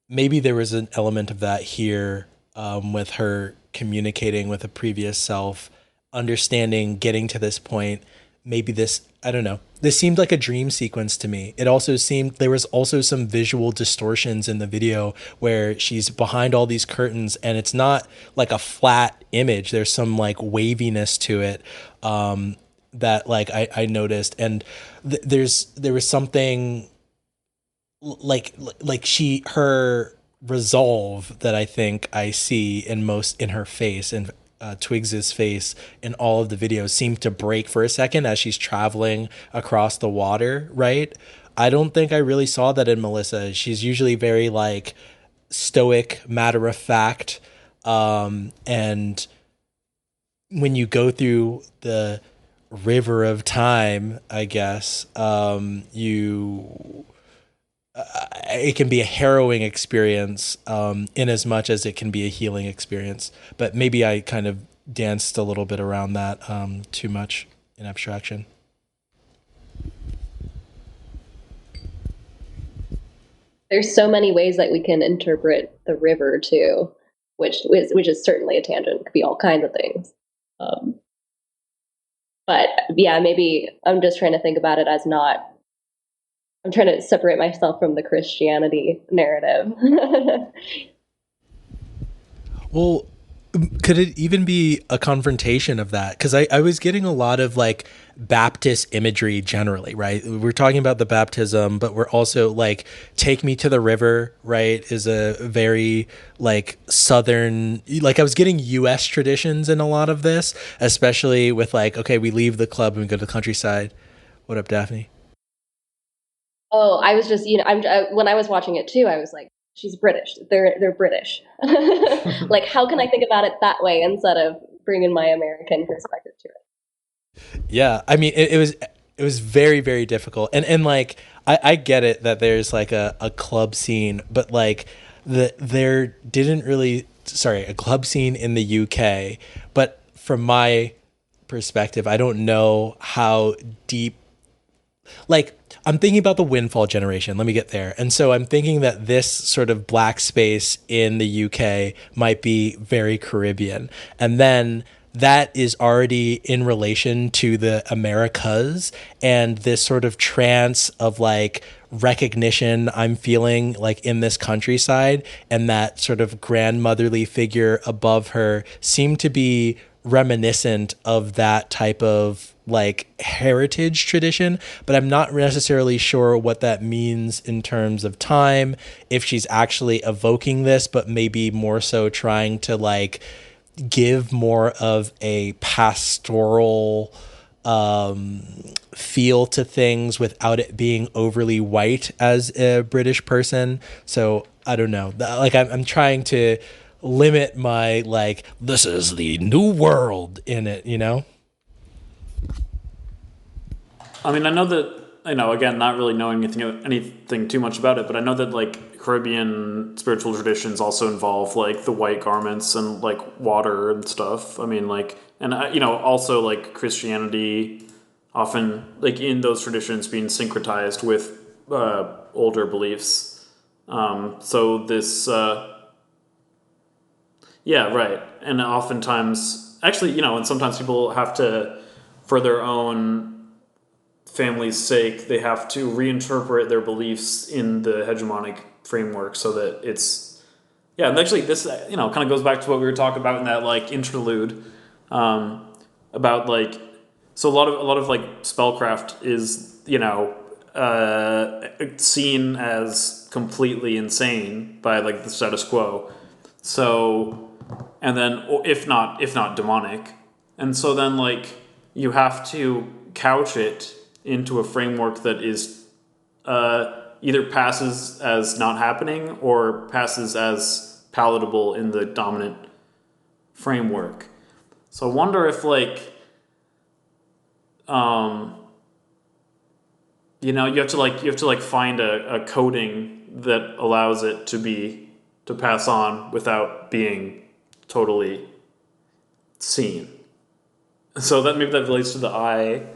maybe there was an element of that here, with her communicating with a previous self, understanding, getting to this point. Maybe this, I don't know, this seemed like a dream sequence to me. It also seemed there was also some visual distortions in the video where she's behind all these curtains and it's not like a flat image. There's some like waviness to it, that like I noticed. And there was something like her resolve that I think I see in her face, and Twigs's face in all of the videos seem to break for a second as she's traveling across the water, right? I don't think I really saw that in Melissa. She's usually very like stoic, matter of fact. And when you go through the river of time, I guess, you it can be a harrowing experience, in as much as it can be a healing experience. But maybe I kind of danced a little bit around that, too much in abstraction. There's so many ways that we can interpret the river too, which is certainly a tangent. It could be all kinds of things. Um, but yeah, maybe I'm just trying to think about it as not. I'm trying to separate myself from the Christianity narrative. Well, could it even be a confrontation of that? Because I was getting a lot of like Baptist imagery generally, right? We're talking about the baptism, but we're also like, take me to the river, right? Is a very like Southern, like I was getting US traditions in a lot of this, especially with like, okay, we leave the club and we go to the countryside. What up, Daphne? Oh, I was just, when I was watching it too, I was like, she's British. They're British. Like, how can I think about it that way instead of bringing my American perspective to it? Yeah, I mean, it was very very difficult, and like I get it that there's like a club scene, but like there didn't really, sorry, a club scene in the UK, but from my perspective, I don't know how deep, like I'm thinking about the Windfall generation. Let me get there. And so I'm thinking that this sort of black space in the UK might be very Caribbean. And then that is already in relation to the Americas and this sort of trance of like recognition I'm feeling like in this countryside, and that sort of grandmotherly figure above her seem to be reminiscent of that type of like heritage tradition, but I'm not necessarily sure what that means in terms of time, if she's actually evoking this, but maybe more so trying to like give more of a pastoral feel to things without it being overly white as a British person. So I don't know. Like I'm trying to limit my like, this is the new world in it, you know? I mean, I know that, again, not really knowing anything too much about it, but I know that like Caribbean spiritual traditions also involve like the white garments and like water and stuff. I mean, like, and also like Christianity often like in those traditions being syncretized with older beliefs. So this, yeah, right, and oftentimes, actually, and sometimes people have to, for their own family's sake, they have to reinterpret their beliefs in the hegemonic framework so that it's, yeah. And actually, this kind of goes back to what we were talking about in that like interlude, about like, so a lot of like spellcraft is seen as completely insane by like the status quo. So, and then if not demonic, and so then like you have to couch it into a framework that is either passes as not happening or passes as palatable in the dominant framework. So I wonder if like you have to find a coding that allows it to pass on without being totally seen. So that maybe that relates to the eye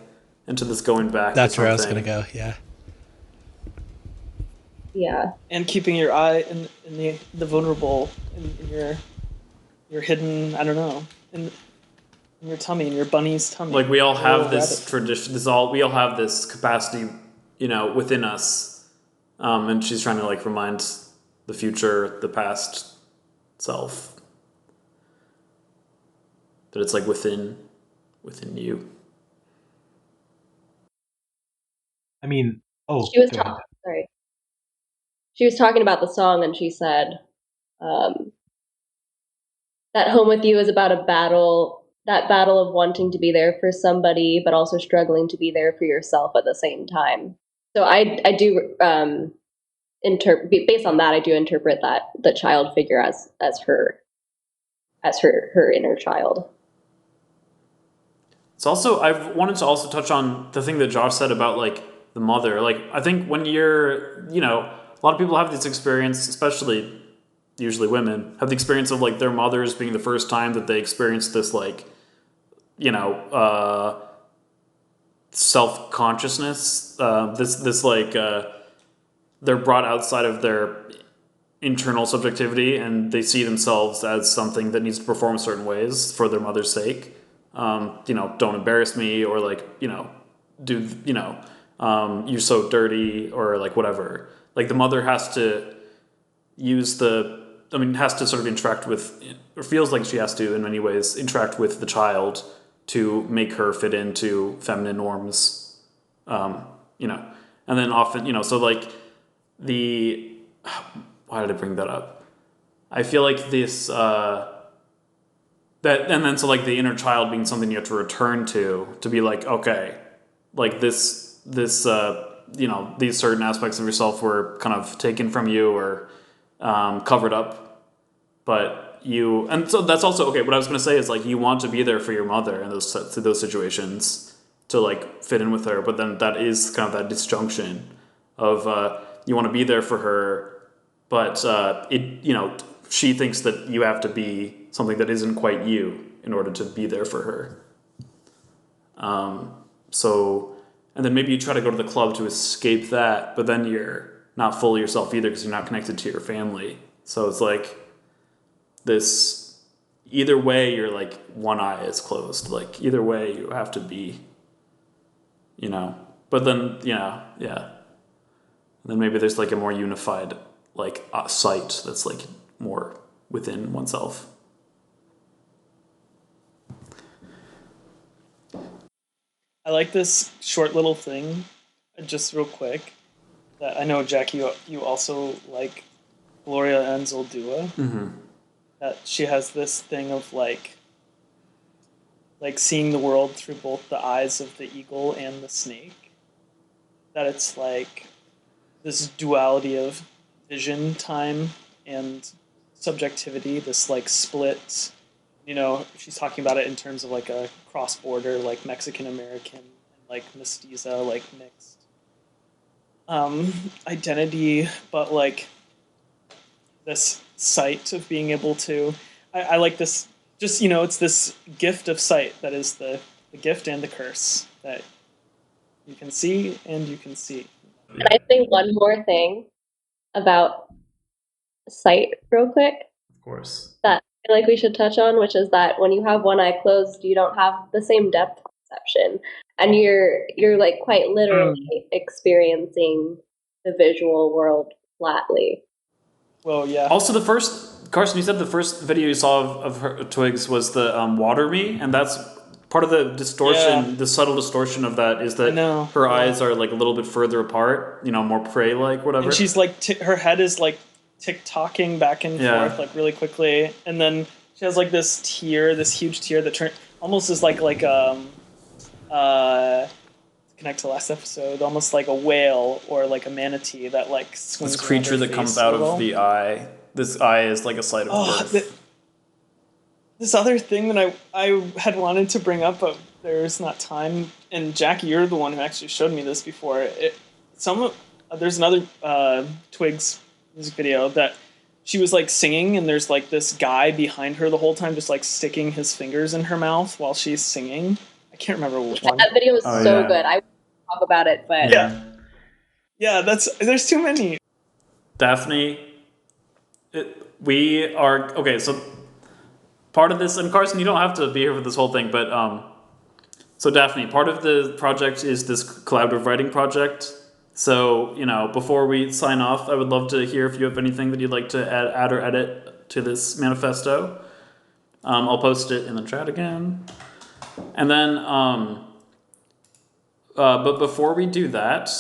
and to this going back. That's to where I was something. going to go. Yeah. Yeah. And keeping your eye in the vulnerable in your hidden, I don't know, in your tummy, in your bunny's tummy. Like we all have Little this rabbit. tradition. We all have this capacity, within us. And she's trying to like remind the future, the past self, that it's like within you. I mean, oh, She was go ahead. sorry. She was talking about the song, and she said um, that Home with You is about a battle, that battle of wanting to be there for somebody, but also struggling to be there for yourself at the same time. So I do based on that, I do interpret that the child figure as her inner child. It's also, I've wanted to also touch on the thing that Josh said about like the mother. Like, I think when you're, you know, a lot of people have this experience, especially usually women, have the experience of like their mothers being the first time that they experience this, like, you know, self consciousness. This like, they're brought outside of their internal subjectivity and they see themselves as something that needs to perform certain ways for their mother's sake. You know, don't embarrass me, or like, you know, do, you know, you're so dirty, or like whatever. Like the mother has to has to sort of interact with, or feels like she has to in many ways interact with the child to make her fit into feminine norms. You know, and then often, you know, so like why did I bring that up? I feel like this, and then so like the inner child being something you have to return to be like, okay, like this you know, these certain aspects of yourself were kind of taken from you, or covered up, but and so that's also okay. What I was going to say is like, you want to be there for your mother in those situations to like fit in with her, but then that is kind of that disjunction of you want to be there for her, but you know, she thinks that you have to be something that isn't quite you in order to be there for her. So, and then maybe you try to go to the club to escape that, but then you're not fully yourself either because you're not connected to your family. So it's like this, either way, you're like, one eye is closed. Like either way you have to be, you know, but then, yeah. And then maybe there's like a more unified like sight that's like more within oneself. I like this short little thing, just real quick, that I know, Jack, you also like Gloria Anzaldúa. Mm-hmm. That she has this thing of like seeing the world through both the eyes of the eagle and the snake. That it's like this duality of vision, time, and subjectivity, this like split, you know, she's talking about it in terms of like a cross-border, like Mexican-American and like mestiza, like mixed identity, but like this sight of being able to, I like this, just, you know, it's this gift of sight that is the gift and the curse, that you can see and you can see. Can I say one more thing about sight real quick? Of course. That I feel like we should touch on, which is that when you have one eye closed, you don't have the same depth perception, and you're like quite literally experiencing the visual world flatly. Well, yeah. Also, Carson, you said the first video you saw of her Twigs was the Water Me, and that's part of the distortion, Yeah. the subtle distortion of that is that her eyes are like a little bit further apart, you know, more prey-like, whatever. And she's like, her head is like tick-tocking back and forth, like really quickly, and then she has like this huge tear that almost is like connect to last episode, almost like a whale or like a manatee that like swings. This creature that comes out of the eye. This eye is like a sight of birth. This other thing that I had wanted to bring up, but there's not time. And Jackie, you're the one who actually showed me this before. There's another Twigs music video that she was like singing, and there's like this guy behind her the whole time, just like sticking his fingers in her mouth while she's singing. I can't remember which one. That video was good. I talk about it, but yeah, there's too many. Daphne, we are okay. So part of this, and Carson, you don't have to be here for this whole thing, but so Daphne, part of the project is this collaborative writing project. So, you know, before we sign off, I would love to hear if you have anything that you'd like to add or edit to this manifesto. I'll post it in the chat again. And then, but before we do that,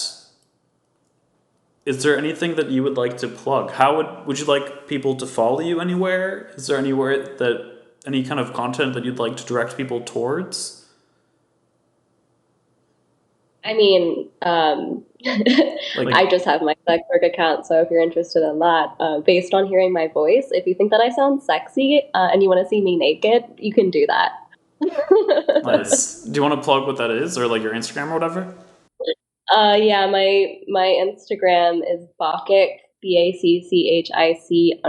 is there anything that you would like to plug? How would you like people to follow you anywhere? Is there anywhere that any kind of content that you'd like to direct people towards? I mean, I just have my sex work account, so if you're interested in that, based on hearing my voice, if you think that I sound sexy and you want to see me naked, you can do that. Nice. Do you want to plug what that is, or like your Instagram or whatever? Yeah, my Instagram is Bacchic, BACCHIC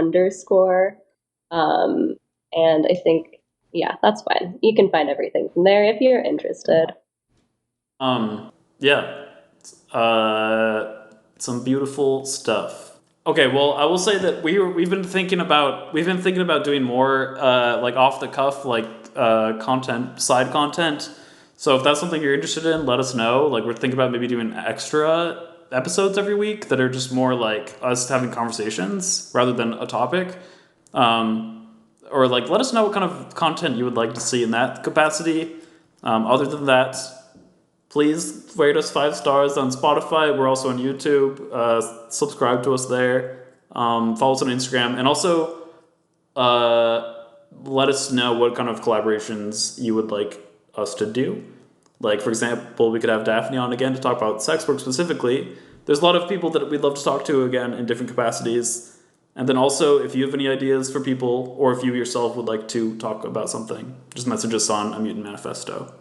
_. And I think, yeah, that's fine. You can find everything from there if you're interested. Yeah. Some beautiful stuff. Okay, well, I will say that we've been thinking about doing more like off the cuff, like side content. So if that's something you're interested in, let us know. Like, we're thinking about maybe doing extra episodes every week that are just more like us having conversations rather than a topic. Or like, let us know what kind of content you would like to see in that capacity. Other than that, please rate us 5 stars on Spotify. We're also on YouTube. Subscribe to us there. Follow us on Instagram. And also let us know what kind of collaborations you would like us to do. Like, for example, we could have Daphne on again to talk about sex work specifically. There's a lot of people that we'd love to talk to again in different capacities. And then also, if you have any ideas for people, or if you yourself would like to talk about something, just message us on A Mutant Manifesto.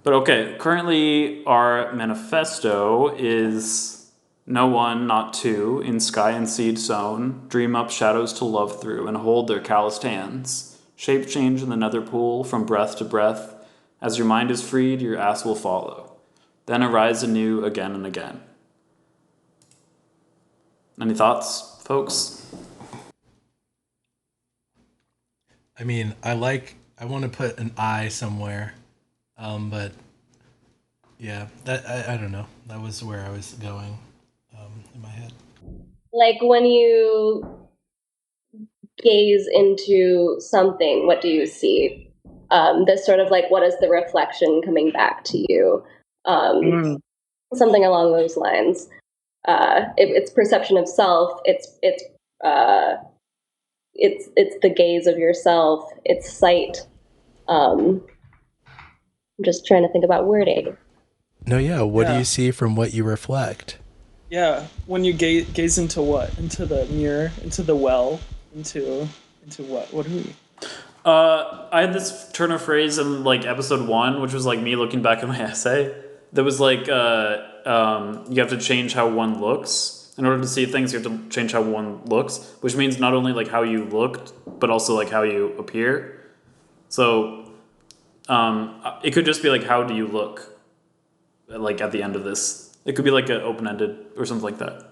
But okay, currently our manifesto is no one, not two, in sky and seed sown, dream up shadows to love through and hold their calloused hands. Shape change in the nether pool from breath to breath. As your mind is freed, your ass will follow. Then arise anew again and again. Any thoughts, folks? I mean, I want to put an I somewhere, but yeah, that I don't know. That was where I was going in my head. Like, when you gaze into something, what do you see? This sort of like, what is the reflection coming back to you? Something along those lines. It's perception of self. It's the gaze of yourself. It's sight. I'm just trying to think about wording. No, yeah. What do you see from what you reflect? Yeah, when you gaze into what? Into the mirror, into the well, into what? What do we? I had this turn of phrase in like episode 1, which was like me looking back at my essay. That was like you have to change how one looks. In order to see things, you have to change how one looks, which means not only like how you looked, but also like how you appear. So it could just be like, how do you look? Like at the end of this, it could be like an open-ended or something like that.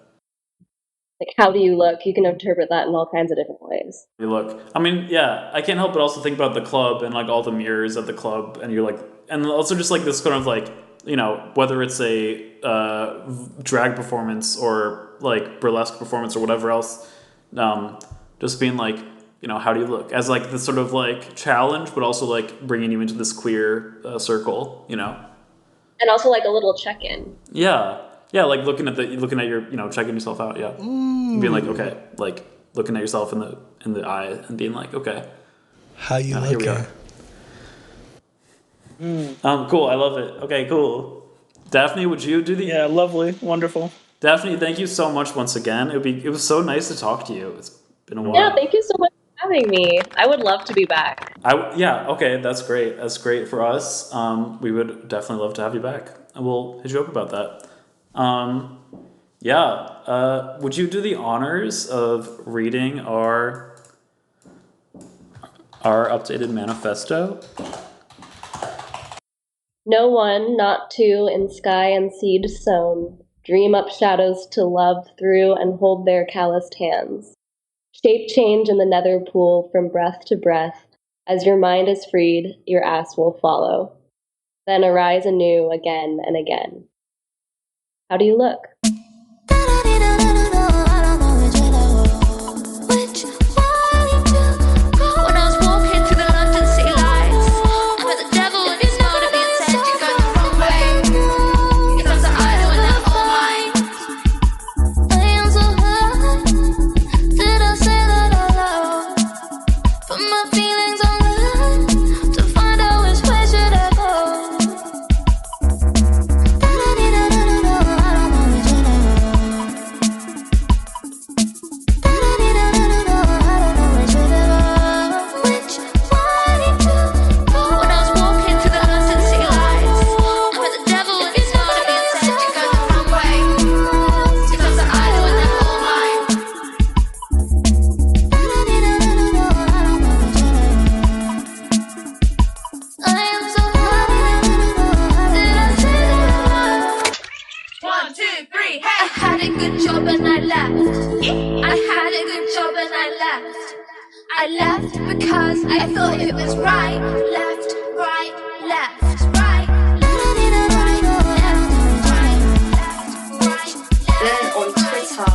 Like, how do you look? You can interpret that in all kinds of different ways. You look. I mean, yeah, I can't help but also think about the club and like all the mirrors at the club, and you're like, and also just like this kind of like, you know, whether it's a drag performance or like burlesque performance or whatever else, just being like, you know, how do you look? As like this sort of like challenge, but also like bringing you into this queer circle, you know. And also like a little check-in. Yeah. Yeah, like looking at your, you know, checking yourself out, yeah. Being like, okay, like looking at yourself in the eye and being like, okay. How you looking? Here we are. Cool, I love it. Okay, cool. Daphne, would you do the... Yeah, lovely, wonderful. Daphne, thank you so much once again. It was so nice to talk to you. It's been a while. Yeah, thank you so much for having me. I would love to be back. Yeah, okay, that's great. That's great for us. We would definitely love to have you back. And we'll hit you up about that. Would you do the honors of reading our updated manifesto? No one, not two, in sky and seed sown, dream up shadows to love through and hold their calloused hands. Shape change in the nether pool from breath to breath. As your mind is freed, your ass will follow. Then arise anew again and again. How do you look? left. I left because I thought it was right. Left, right, left, right. Then on Twitter,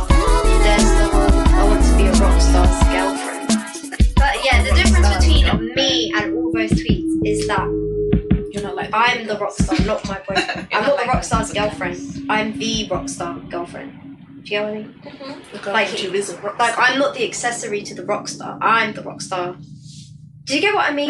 there's the whole I want to be a rock star's girlfriend. But yeah, the difference between me and all those tweets is that You're not like I'm the rock star, not my boyfriend. I'm not the rock star's okay. girlfriend. I'm the rock star girlfriend. Do you get what I mean? The girlfriend who is a rock Like, star. I'm not the accessory to the rock star. I'm the rock star. Do you get what I mean?